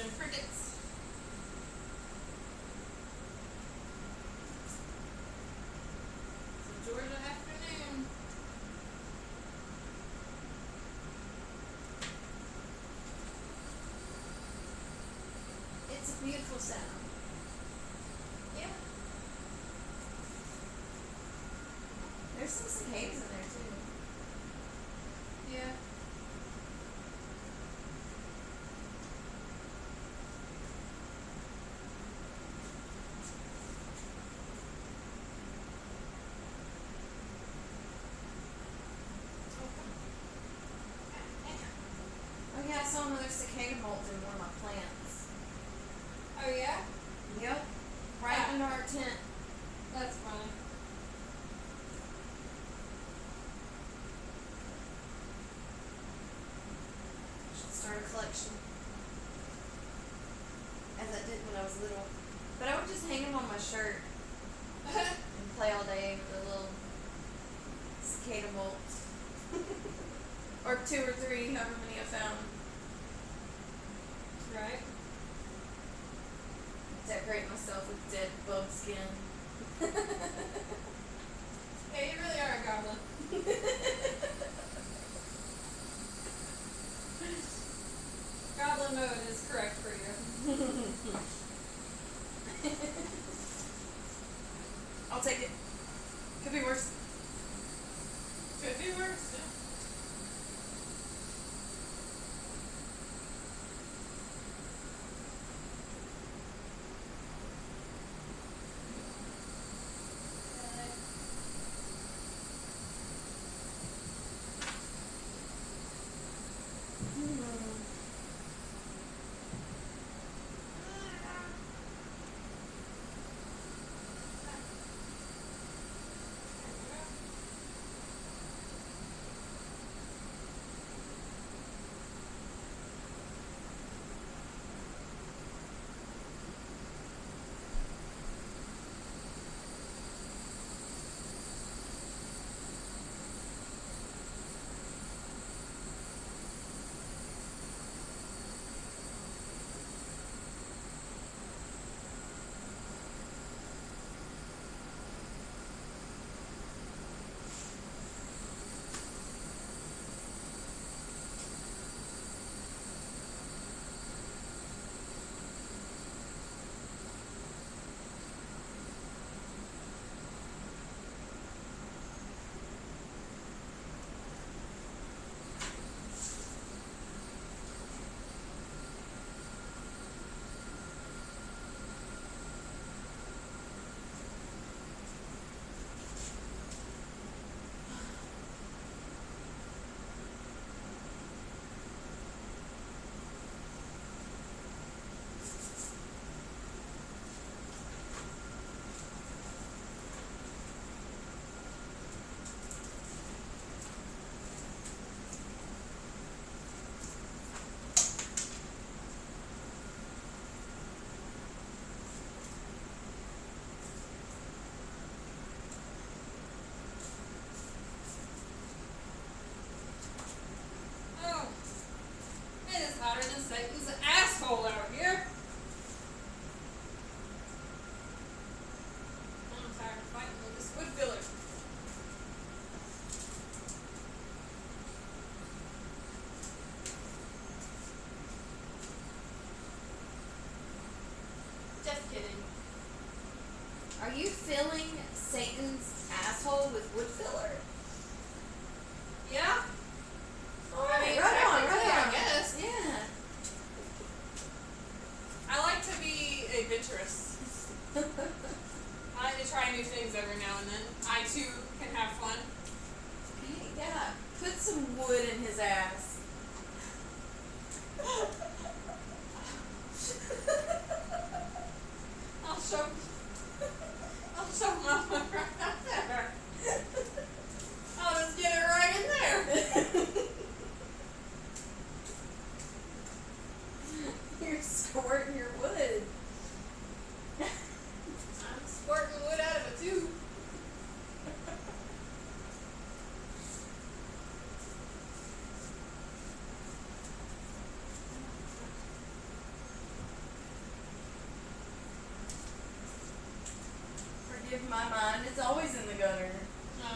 And crickets. It's a Georgia afternoon. It's a beautiful sound. Yeah. There's some cicadas in there too. Yeah. Oh yeah, I saw another cicada molt in one of my plants. Oh, yeah? Yep. Right under our tent. That's funny. was little. But I would just hang them on my shirt and play all day with the little cicada molts. Or 2 or 3, however many I found. Right? Decorate myself with dead bug skin. Yeah, you really are a goblin. Goblin mode is correct for you. I'll take it. Could be worse. Could be worse, yeah. Hotter than Satan's asshole out here. I'm tired of fighting with this wood filler. Just kidding. Are you filling Satan's asshole with wood filler? Yeah? Alright, I mean, right on, technically, right on. I guess. Yeah. I like to be adventurous. I like to try new things every now and then. I too can have fun. Hey, yeah. Put some wood in his ass. I'll show Mama right out there. I'll just get it right in there. You're squirting your wood. I'm squirting wood out of a tube. Forgive my mind, it's always in the gutter. No.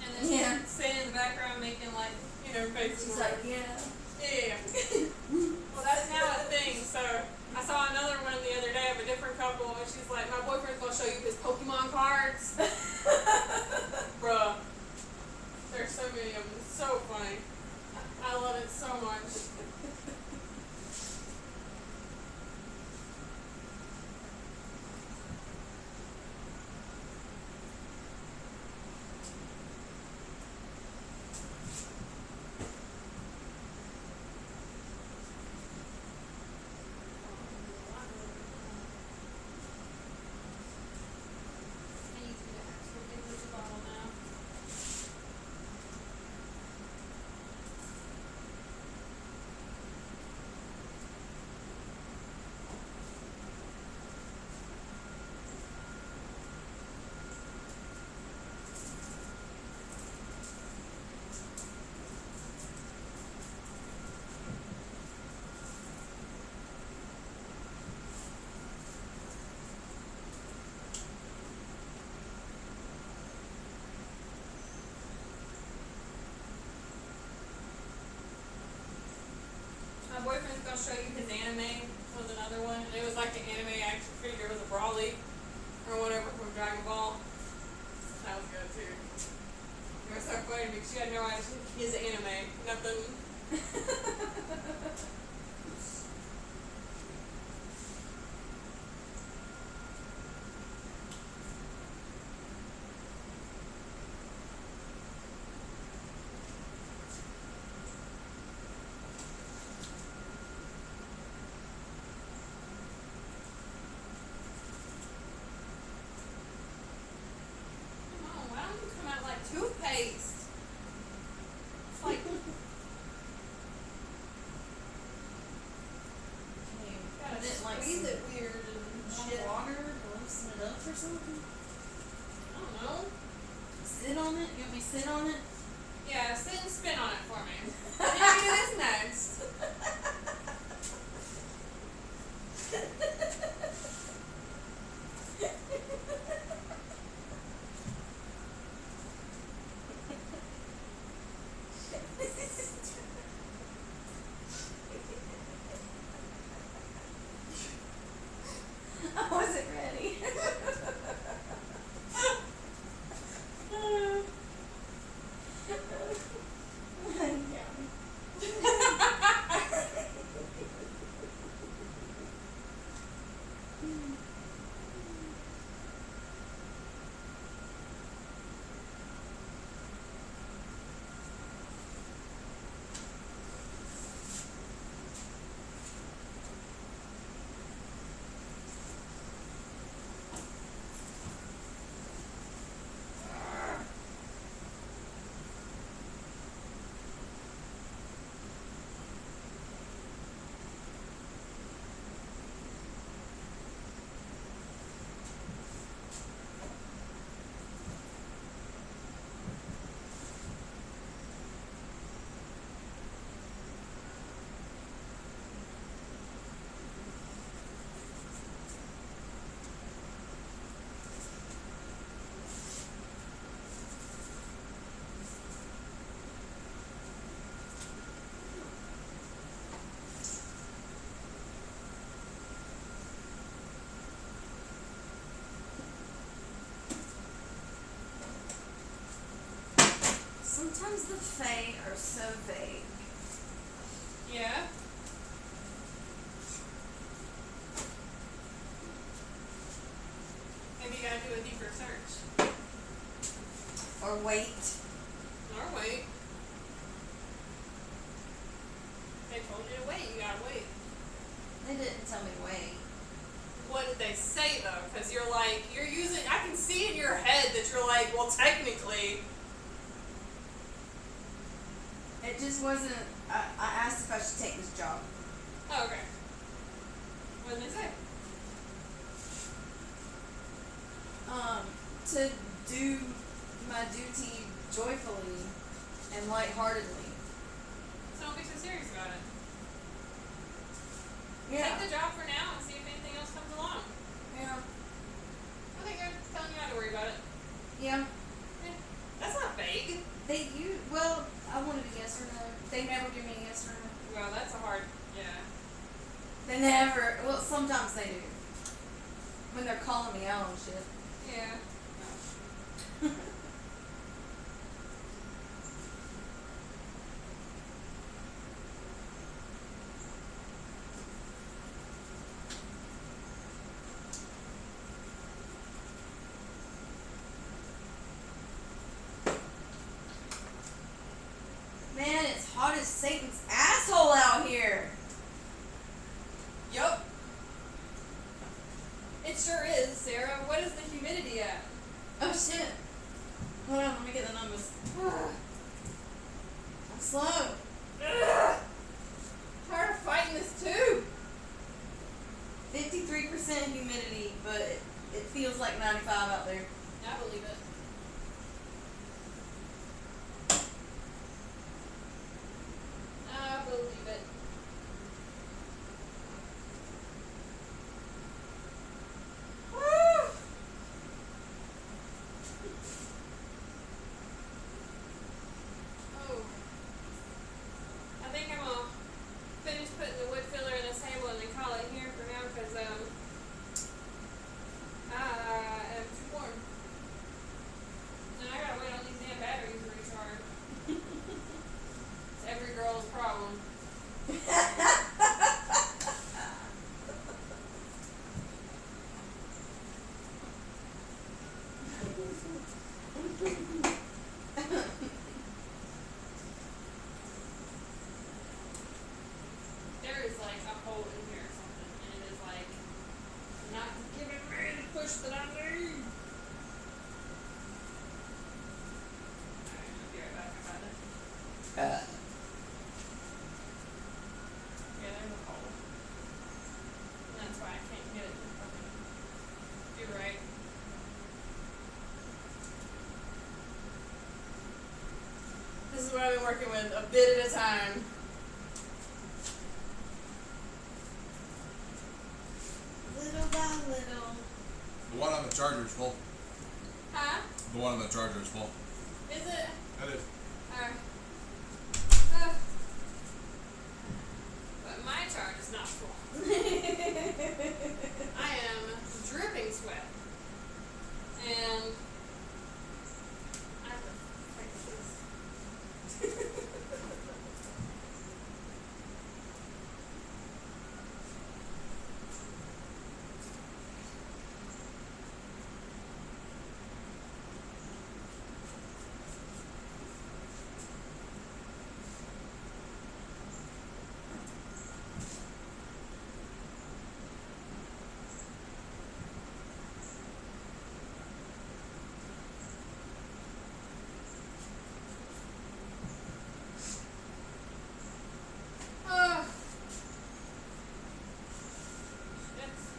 And then she's sitting in the background making like, you know, faces. She's like, yeah. Yeah. Well, that's now a thing. So I saw another one the other day of a different couple, and she's like, my boyfriend's gonna show you his Pokemon cards. Bruh. There's so many of them. It's so funny. I love it so much. I need to get an actual English bottle now. My boyfriend's gonna show you his anime. Was another one. And it was like an anime action figure. It was a Brawly or whatever from Dragon Ball. That was good too. It was so funny because she had no idea his anime. Nothing. Come on, why don't you come out like toothpaste? It's like gotta Didn't like squeeze some it weird and shit. water to loosen it up or something. I don't know. Sit on it. You want me to sit on it? Yeah, sit and spin on it for me. And then you do this next. I wasn't ready. Sometimes the Fae are so vague. Yeah. Maybe you gotta do a deeper search. Or wait. Or wait. They told you to wait, you gotta wait. They didn't tell me wait. What did they say though? Because you're like, you're using, I can see in your head that you're like, well, technically. It just wasn't. I asked if I should take this job. Oh, okay. What did they say? To do my duty joyfully and lightheartedly. So don't be so serious about it. Yeah. Take the job for now and see if anything else comes along. Yeah. I think they're telling you not to worry about it. Yeah. Yeah. That's not vague. is Satan's asshole out here. Yup. It sure is, Sarah. What is the humidity at? Oh shit. Hold on, let me get the numbers. I'm slow. Tired of fighting this too. 53% humidity, but it feels like 95 out there. I believe it. I believe it. Woo! Oh. I think I'm gonna finish putting the wood filler in this table and then call it here for now because I am too warm. And I gotta wait on these damn batteries to recharge. It's every girl's problem. There is like a hole in here or something, and it is like not giving me the push that I need. Alright, I'll be right back. I got it. Yeah, there's a hole. And that's why I can't get it to fucking do right. This is what I've been working with, a bit at a time. Little by little. The one on the charger is full. Huh? The one on the charger is full. Is it? That is. Alright. But my charge is not full. I am dripping sweat. And I have to fix this. Oh. It's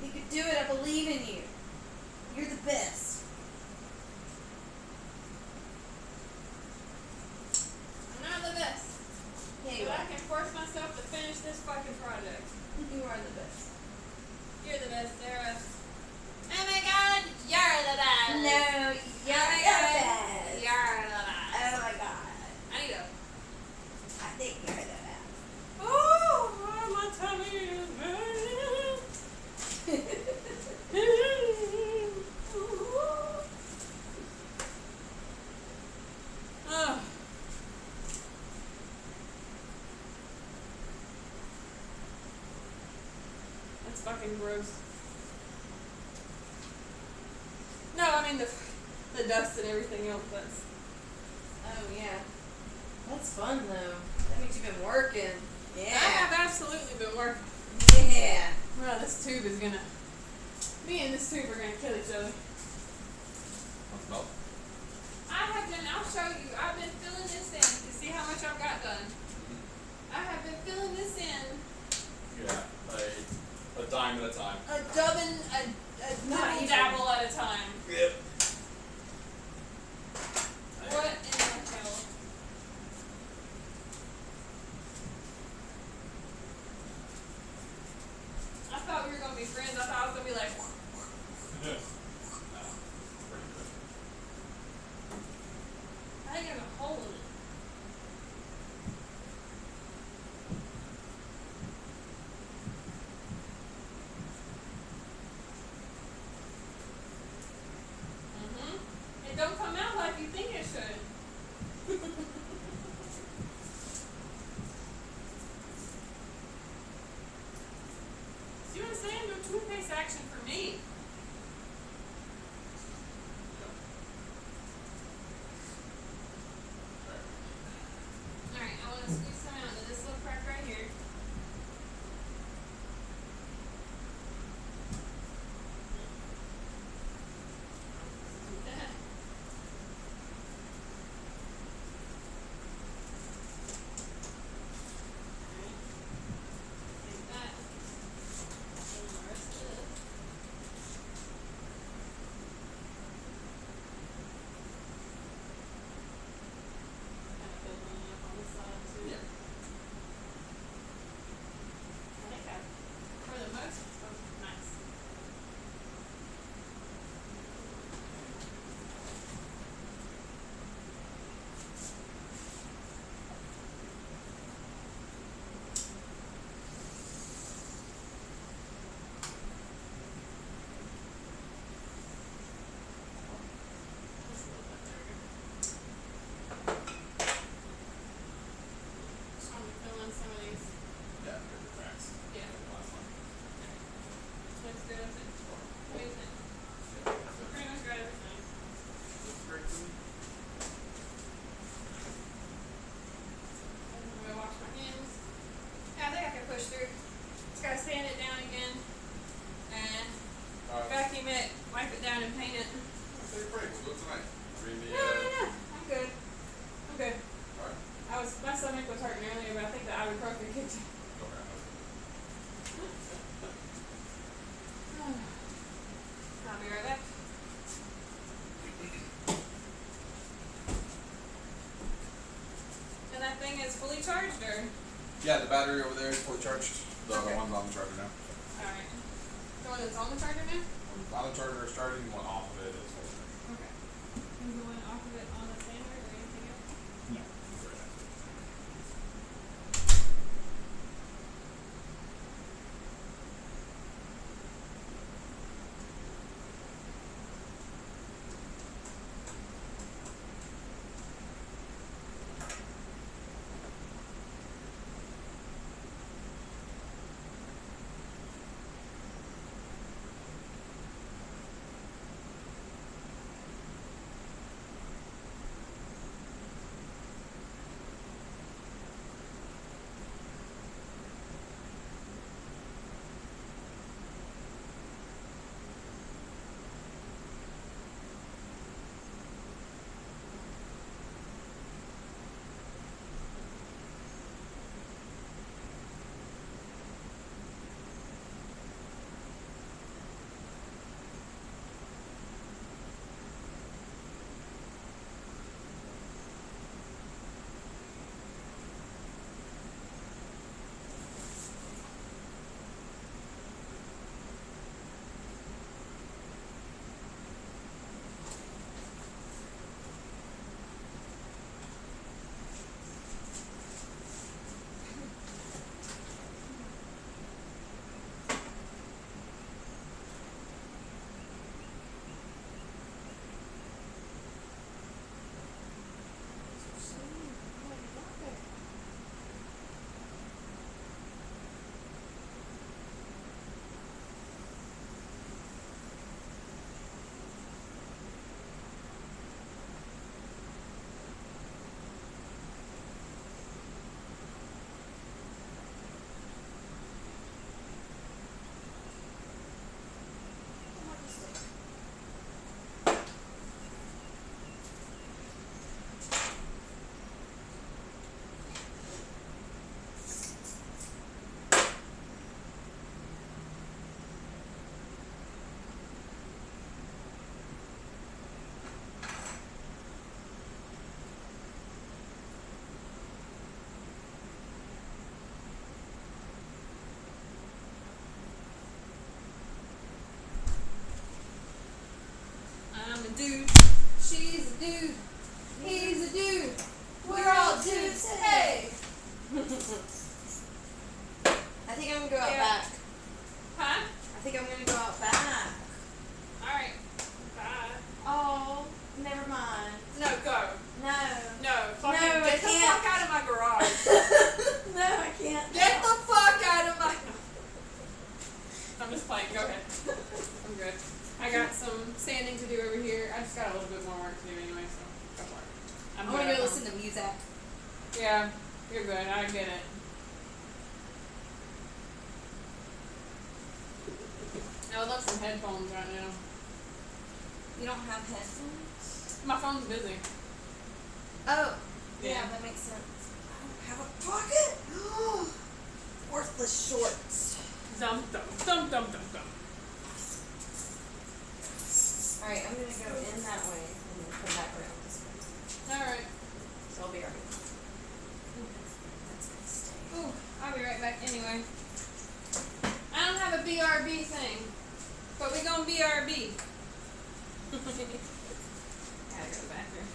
You could do it. I believe in you. You're the best. I'm not the best. Yeah, you But I are. can force myself to finish this fucking project. You are the best. You're the best, Sarah. Oh my god, you're the best. No, you're Oh my the god, best. you're the best. Oh my god. I need to. I think you're the best. Oh, my tummy is burning. That's fucking gross. No, I mean the dust and everything else. That's. Oh yeah. That's fun though. That means you've been working. Yeah. I have absolutely been working. Yeah. Well, this tube is gonna. Me and this tube are gonna kill each other. What's about? I have been. I'll show you. I've been filling this in to see how much I've got done. I have been filling this in. Yeah, a dime at a time. A double dabble at a time. Yep. What in the hell? I thought we were gonna be friends. I thought I was gonna be like. Pretty good. I think there's a hole in it. It don't come out like you think it should. See what I'm saying? No toothpaste action for me. Alright, I want to squeeze some out into this little crack right here. Vacuum it, wipe it down, and paint it. Take a break. We'll do it tonight. Read the. No. I'm good. I'm good. Alright. My stomach was hurting earlier, but I think the ibuprofen kicked in. Okay. I'll be right back. And that thing is fully charged, or? Yeah, the battery over there is fully charged. The other one's on the charger now. Alright. The one that's on the charger now? On the charger starting, one off of it is fully charged. Okay. And the one off of it on the standard or anything else? No. think I'm gonna go out Yeah. back. Huh? I think I'm gonna go out back. Alright. Bye. Oh, never mind. No, go. No. No, fucking No, I get the can't. fuck out of my garage. No, I can't. Get the fuck out of my. I'm just playing. Go ahead. I'm good. I got some sanding to do over here. I just got a little bit more work to do anyway, so go for it. I want to go listen to music. Yeah, you're good. I get it. I would love some headphones right now. You don't have headphones? My phone's busy. Oh, Yeah. yeah, that makes sense. I don't have a pocket. Worthless shorts. Dum dum dum dum dum dum. All right, I'm gonna go in that way and then come back around this way. All right. So I'll be right back. That's gonna stay. Ooh, I'll be right back anyway. I don't have a BRB thing, but we gonna BRB. Gotta go to the bathroom.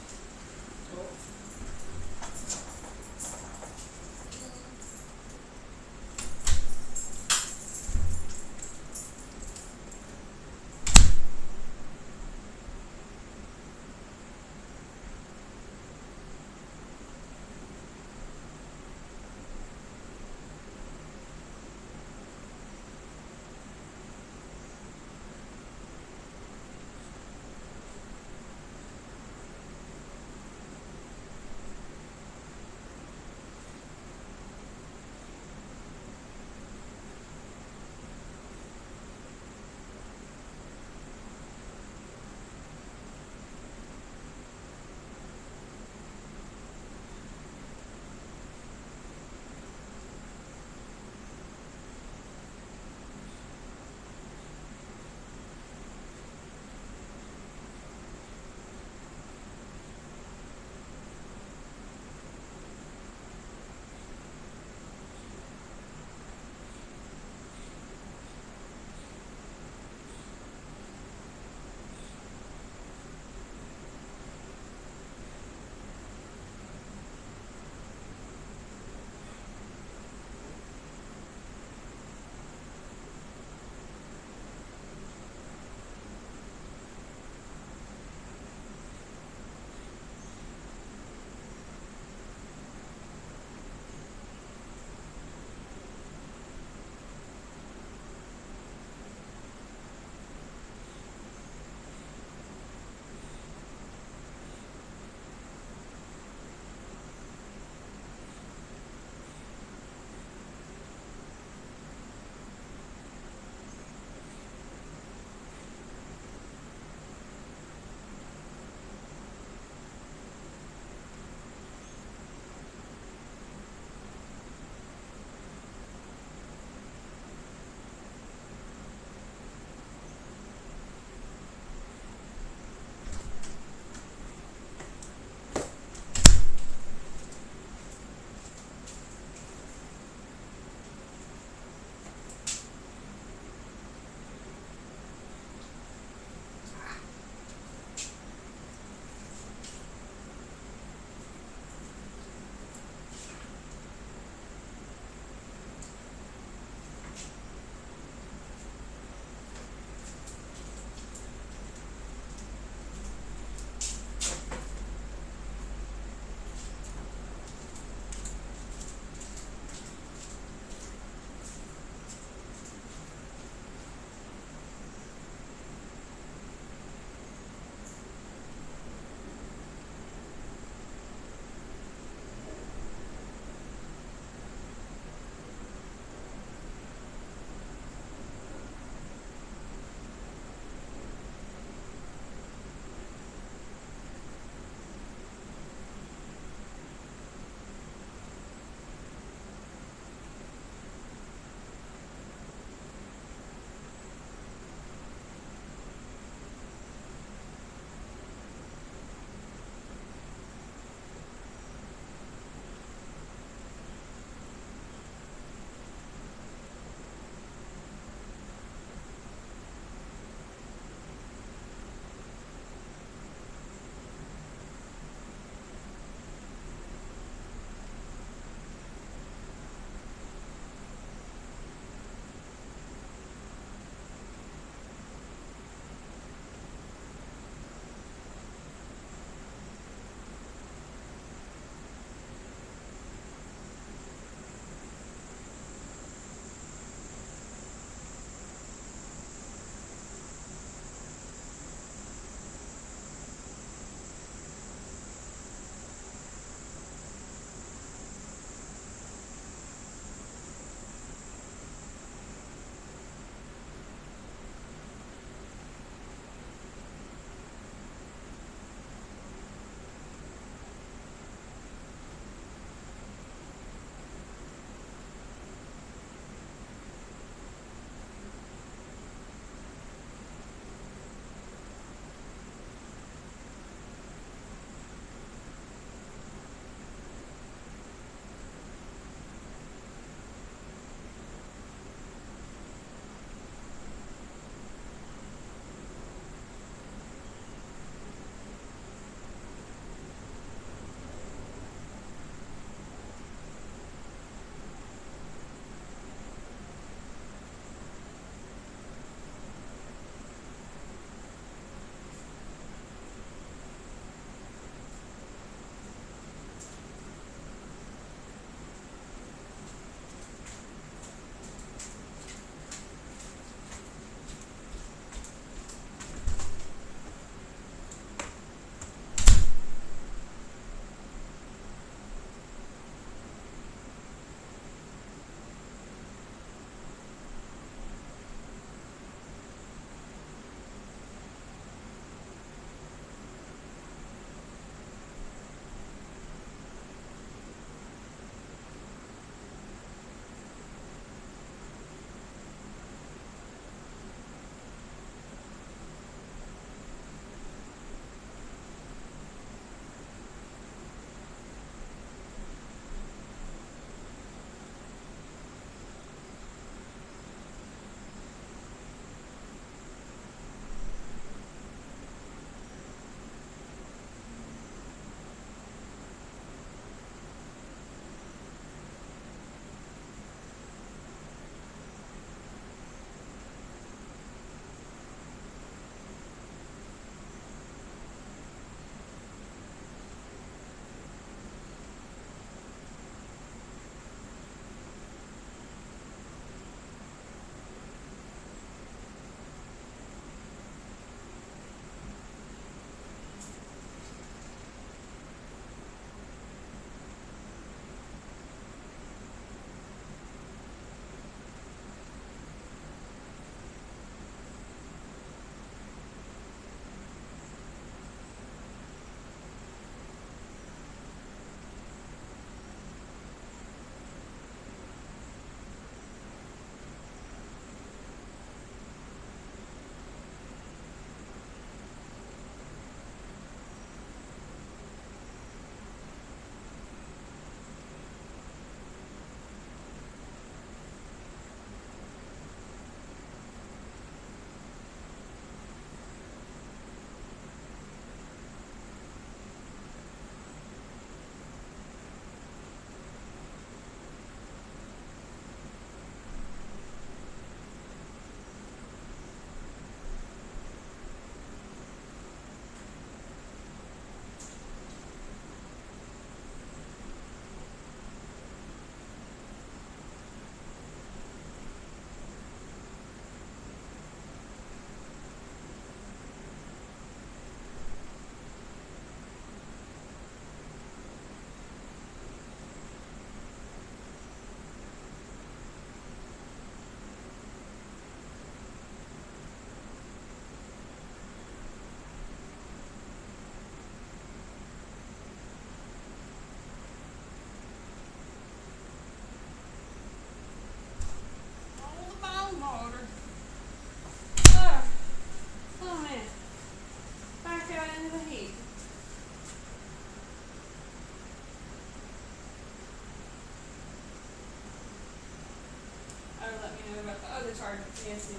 charge it. Yes.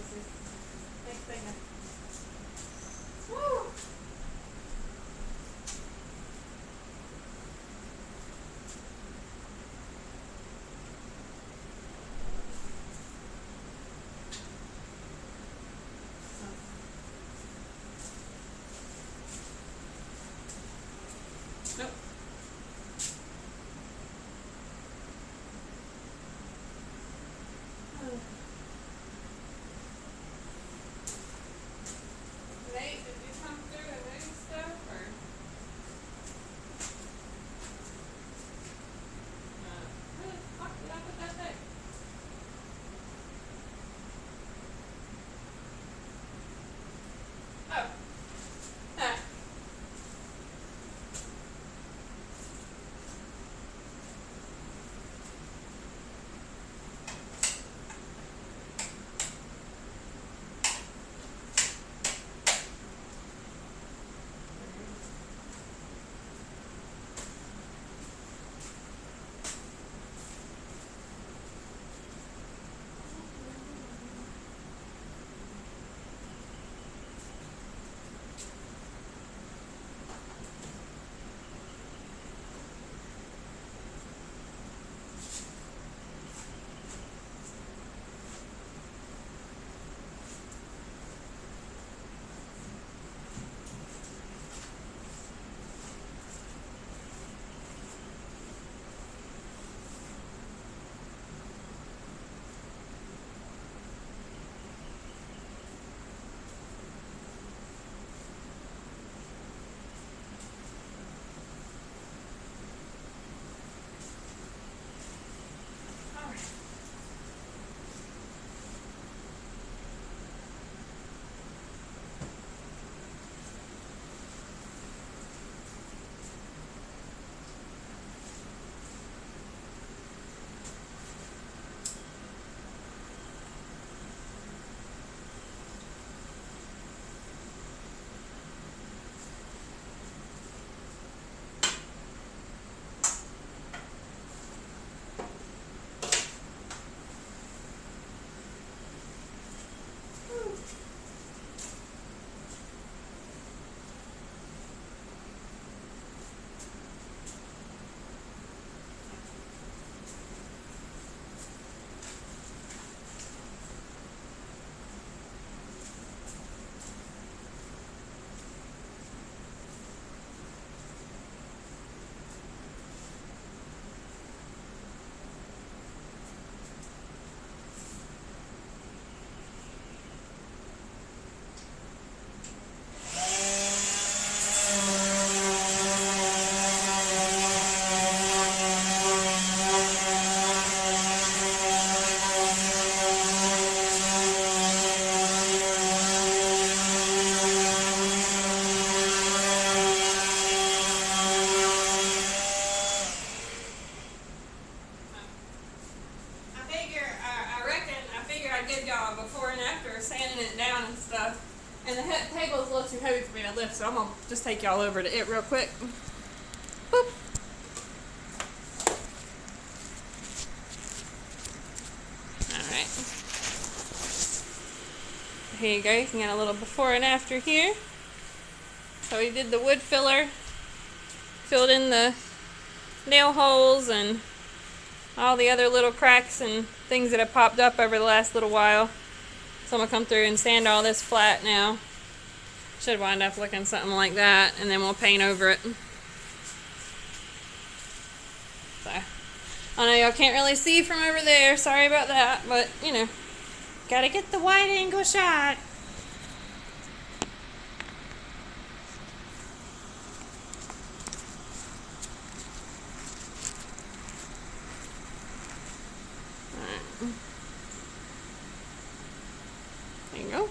Big thing. Woo! Nope. Nate, did you come through and move stuff, or? Where the fuck did I put that thing? Oh. Ah. Before and after sanding it down and stuff. And the table's a little too heavy for me to lift, so I'm gonna just take y'all over to it real quick. Boop. Alright. Here you go, you can get a little before and after here. So we did the wood filler, filled in the nail holes and all the other little cracks and things that have popped up over the last little while. So I'm going to come through and sand all this flat now. Should wind up looking something like that, and then we'll paint over it. So, I know y'all can't really see from over there, sorry about that, but you know, gotta get the wide angle shot. There you go.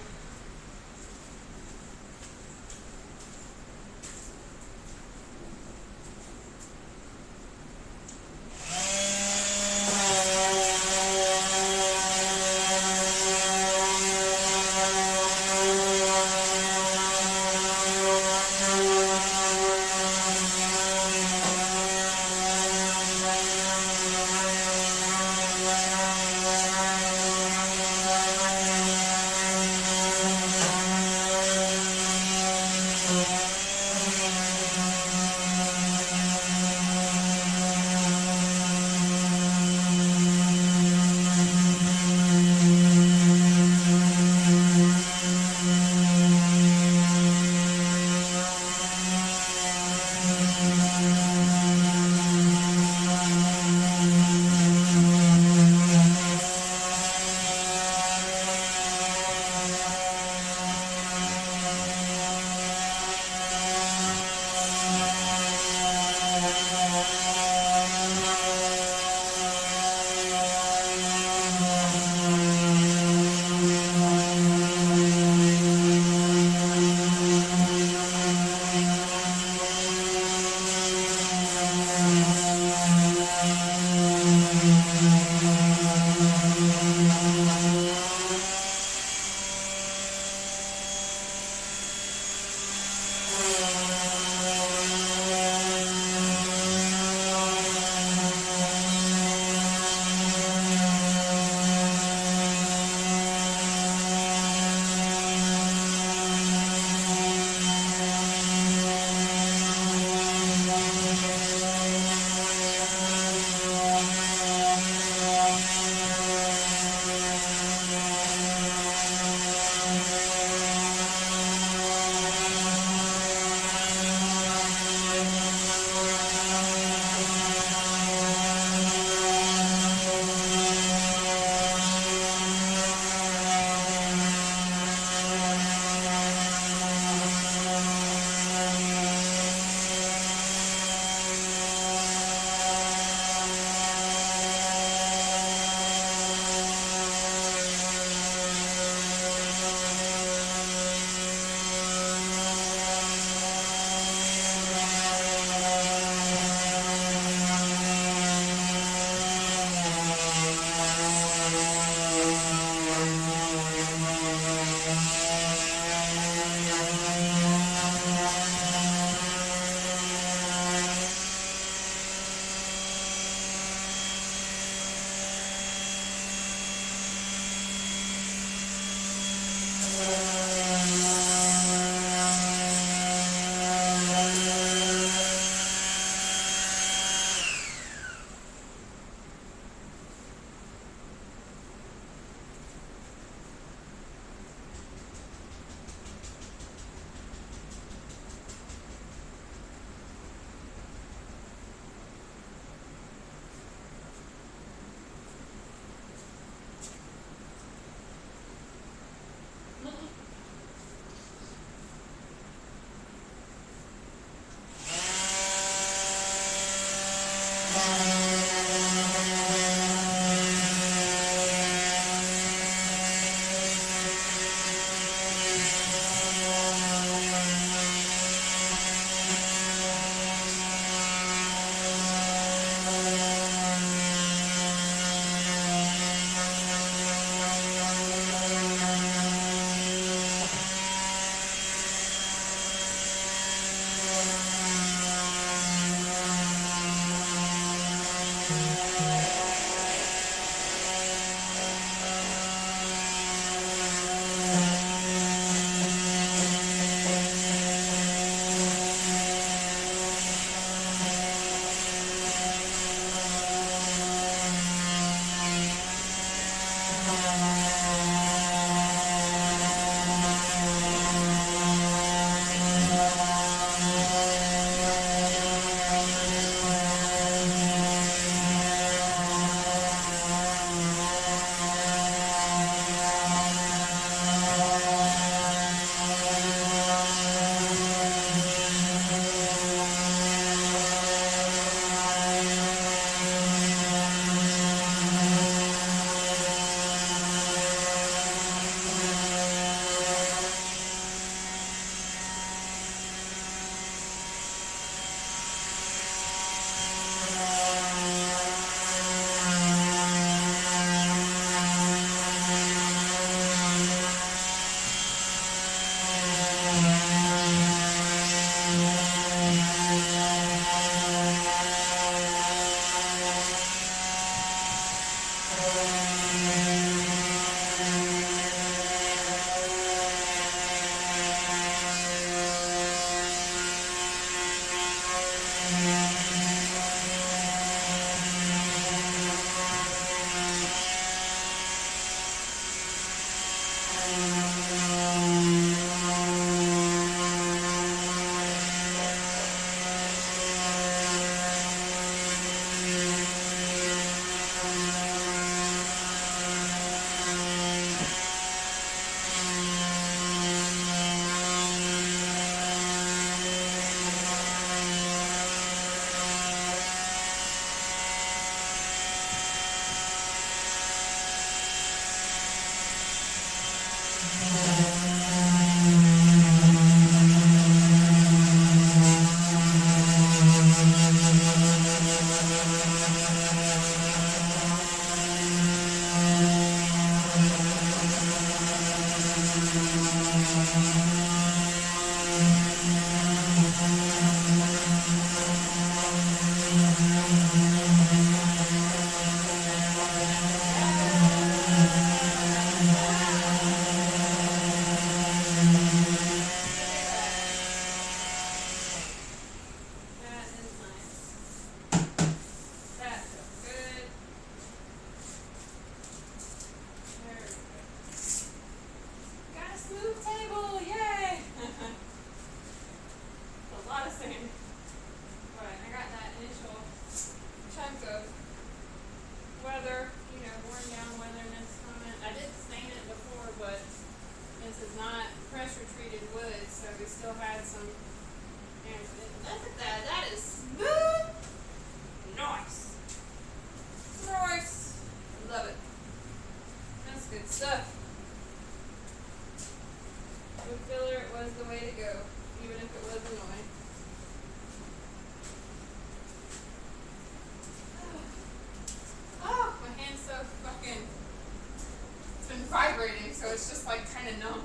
Vibrating, so it's just like kind of numb.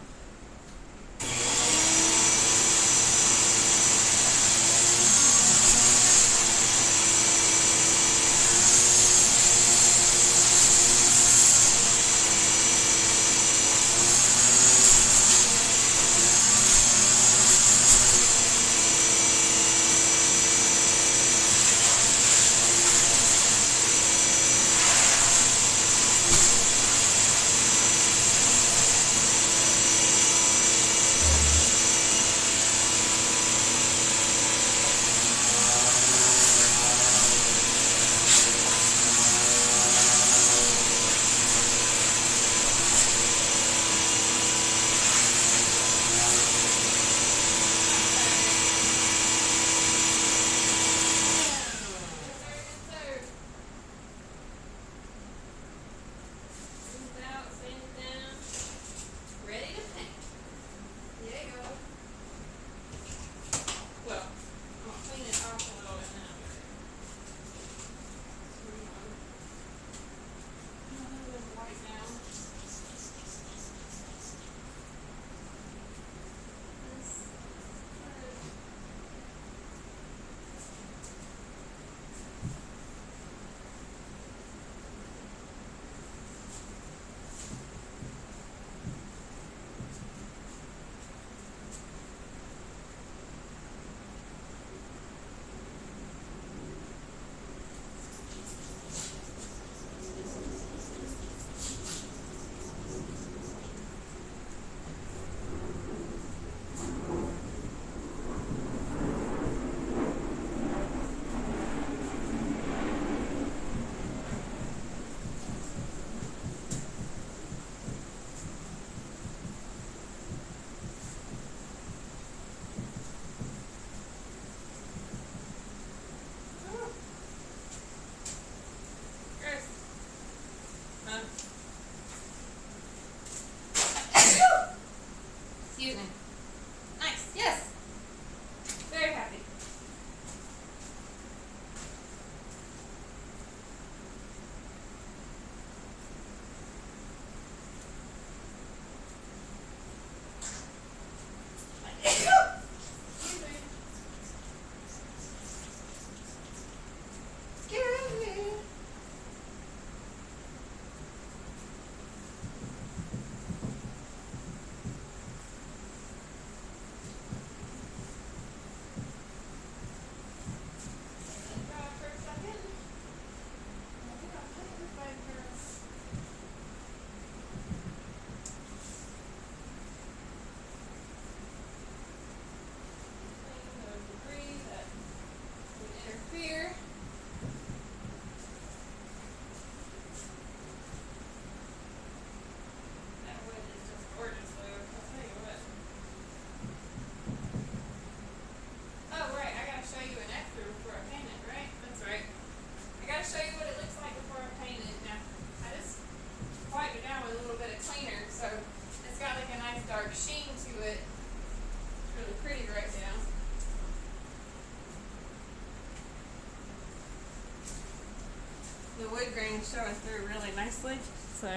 everything's showing through really nicely. So,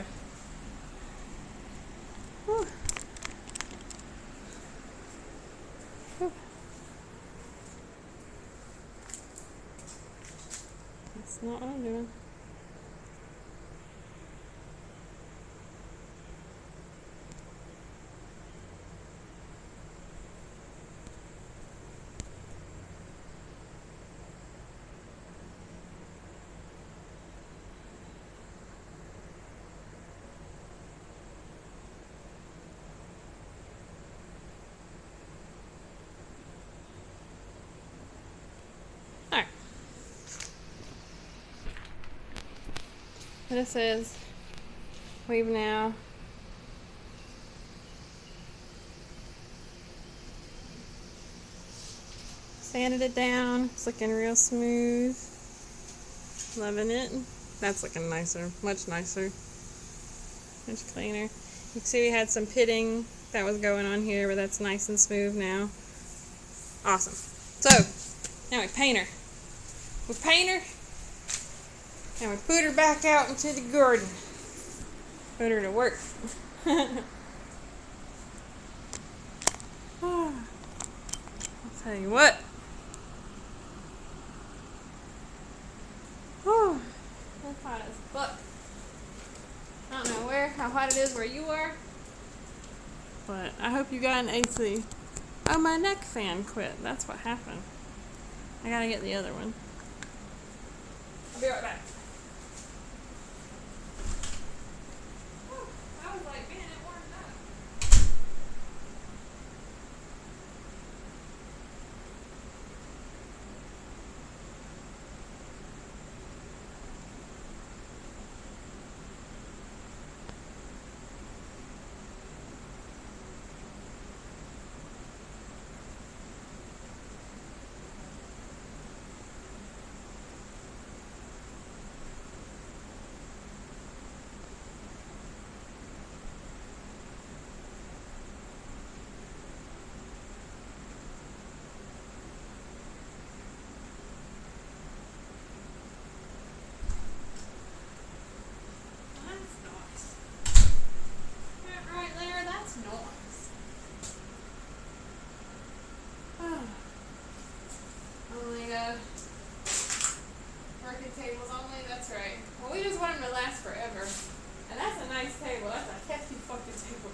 whew. Whew. That's not what I'm doing. Alright. This is we've now sanded it down. It's looking real smooth. Loving it. That's looking nicer, much nicer, much cleaner. You can see we had some pitting that was going on here, but that's nice and smooth now. Awesome. So, now we paint her. We paint her, and we put her back out into the garden. Put her to work. I'll tell you what. Oh, it's hot as fuck. I don't know how hot it is where you are, but I hope you got an AC. Oh, my neck fan quit. That's what happened. I gotta get the other one. I'll be right back. Whew, I was like, man, it warmed up. Tables only, that's right. Well, we just want them to last forever. And that's a nice table. That's a hefty fucking table.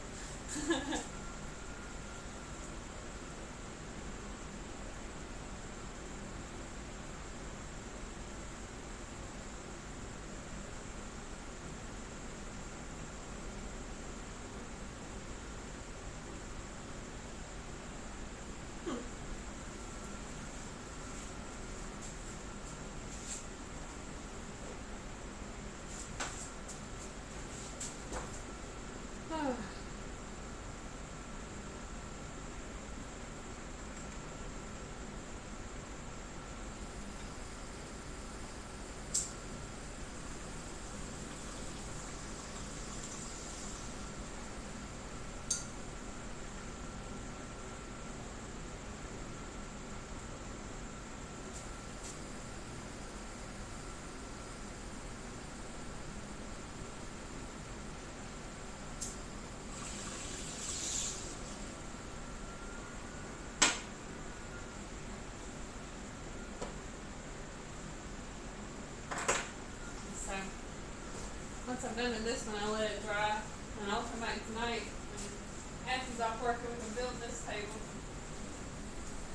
Once I'm done with this one, I'll let it dry, and I'll come back tonight. And Atzi's off work, and we can build this table.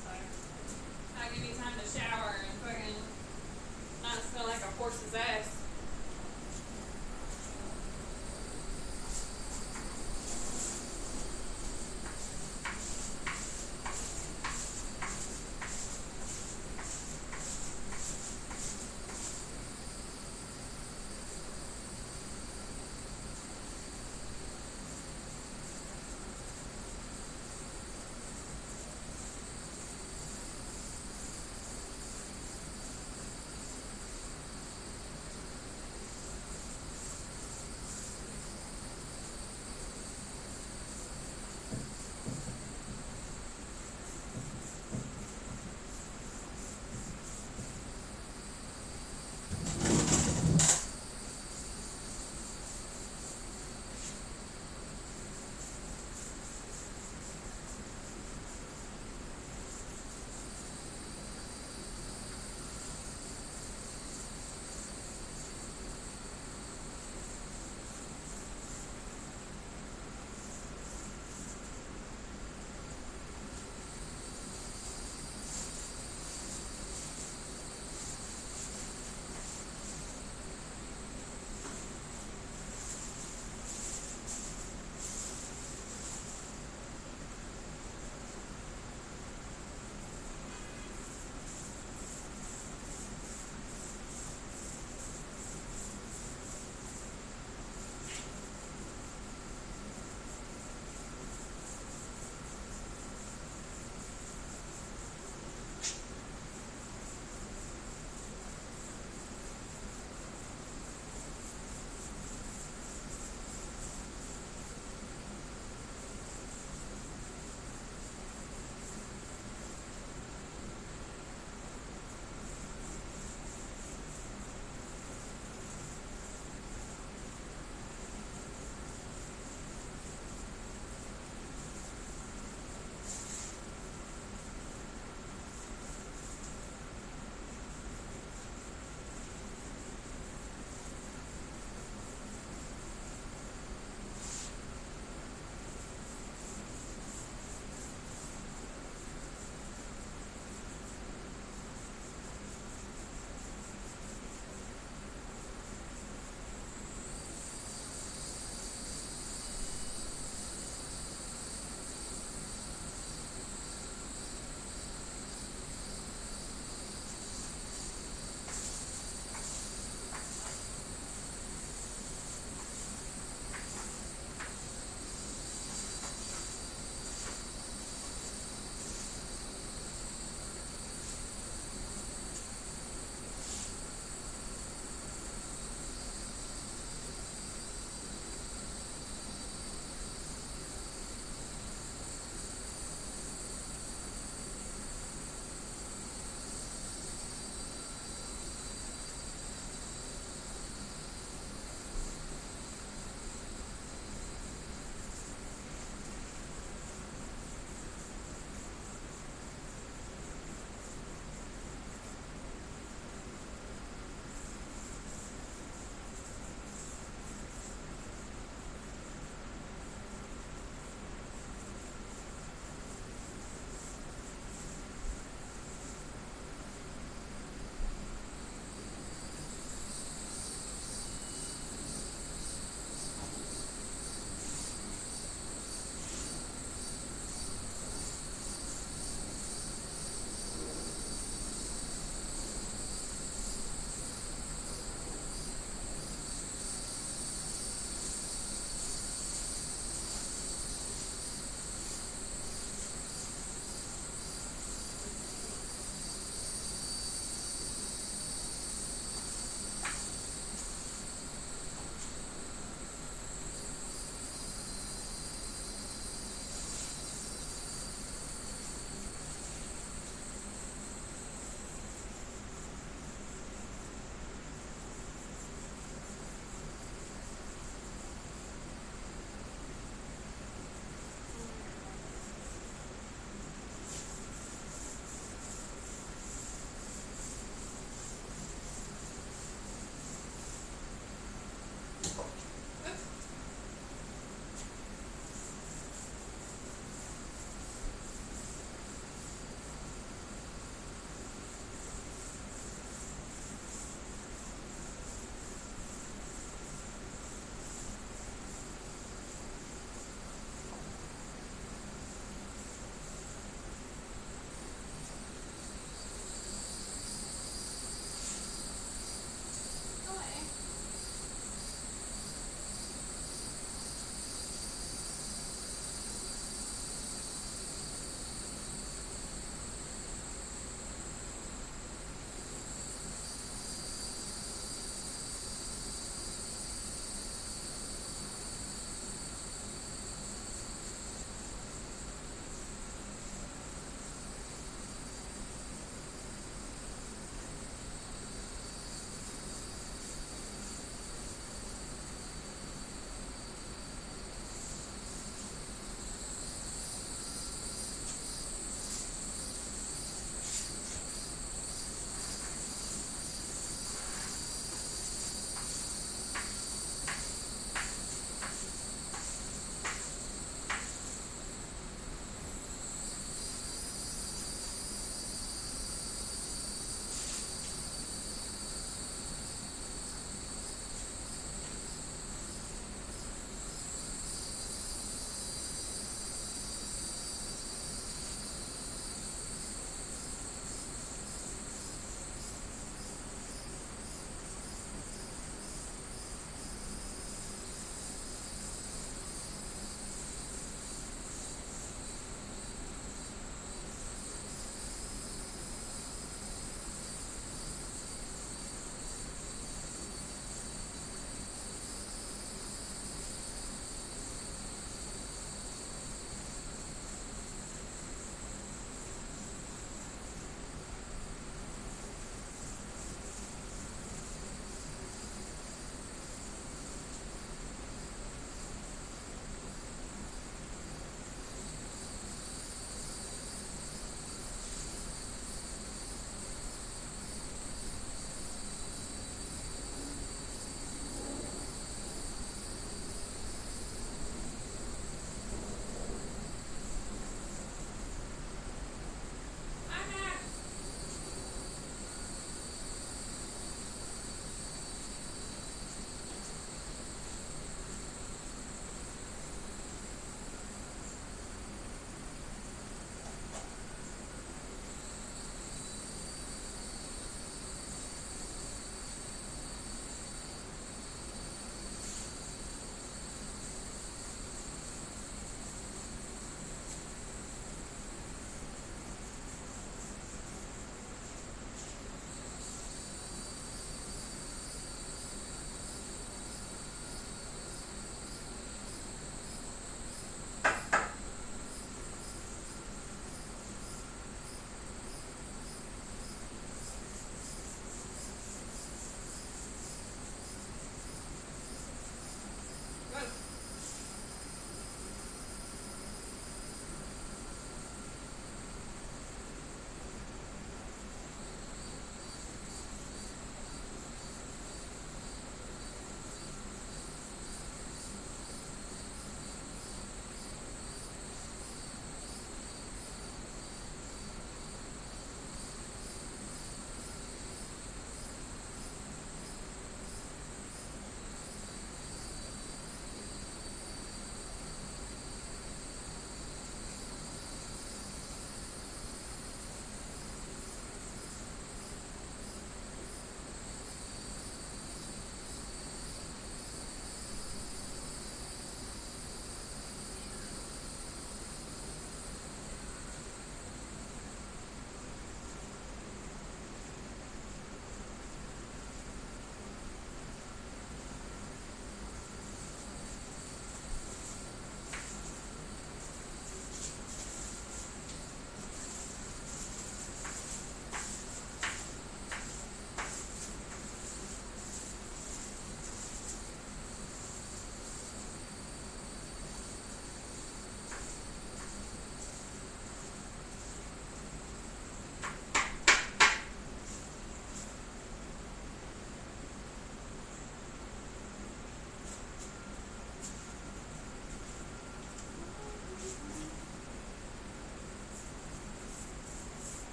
So, I'll give you time to shower and fucking not smell like a horse's ass.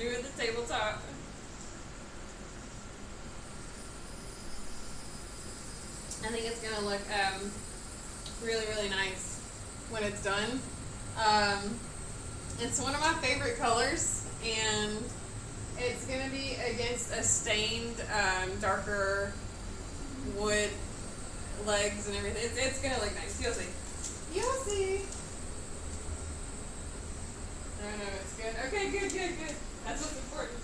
do with the tabletop. I think it's gonna look really, really nice when it's done. It's one of my favorite colors, and it's gonna be against a stained, darker wood legs and everything. It's gonna look nice. You'll see. You'll see. No, it's good. Okay, good. That's what's important.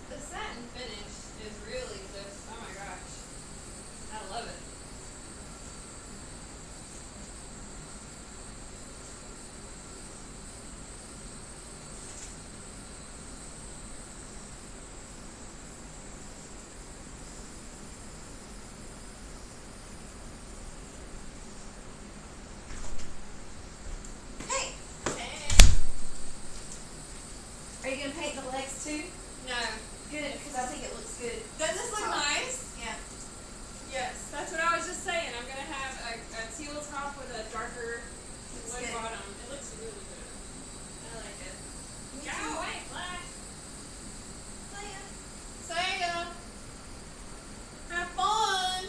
The satin finish is really just, oh my gosh, I love it. Hey, Hey. are you gonna paint the legs too? No. Good, because I think it looks good. Does this look Oh. nice? Yeah. Yes, that's what I was just saying. I'm gonna have a teal top with a darker Looks wood good. bottom. It looks really good. I like it. Me Go too. away, Flash. Leia. Saya. Have fun.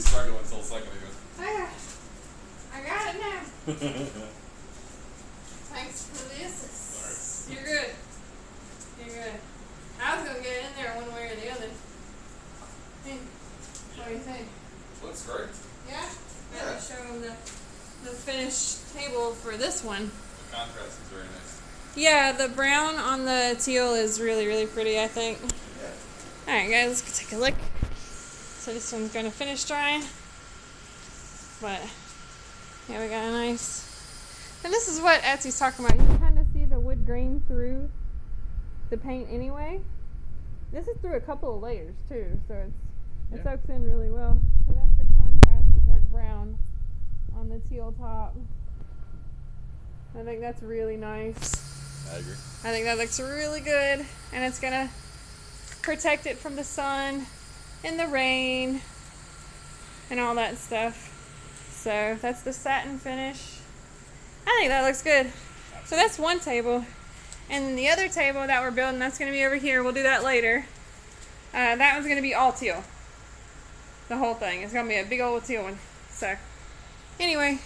struggling until a second ago. I got it now. Thanks for the assist. You're good. You're good. I was gonna get in there one way or the other. What do you think? Looks great. Yeah? Yeah. Let me show them the finished table for this one. The contrast is very nice. Yeah, the brown on the teal is really, really pretty, I think. Yeah. Alright guys, let's go take a look. So this one's gonna finish drying. But yeah, we got a nice. And this is what Atzi's talking about. You can kind of see the wood grain through the paint anyway. This is through a couple of layers too, so it soaks in really well. So that's the contrast, the dark brown on the teal top. I think that's really nice. I agree. I think that looks really good, and it's gonna protect it from the sun and the rain and all that stuff. So that's the satin finish. I think that looks good. So that's one table. And the other table that we're building, that's going to be over here. We'll do that later. That one's going to be all teal. The whole thing. It's going to be a big old teal one. So, anyway.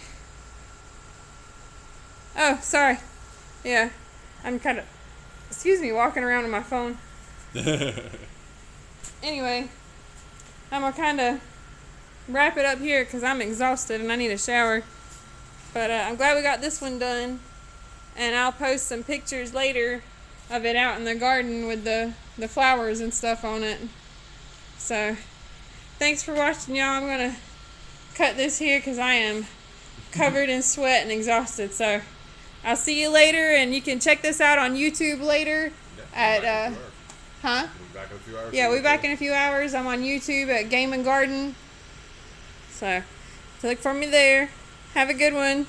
Oh, sorry. Yeah. I'm kind of, excuse me, walking around on my phone. Anyway. I'm going to kind of wrap it up here because I'm exhausted and I need a shower. But I'm glad we got this one done. And I'll post some pictures later of it out in the garden with the flowers and stuff on it. So, thanks for watching, y'all. I'm going to cut this here because I am covered in sweat and exhausted. So, I'll see you later, and you can check this out on YouTube later. Yeah, Huh? We'll be back in a few hours. Yeah, we'll be back in a few hours. I'm on YouTube at Game and Garden. So look for me there. Have a good one.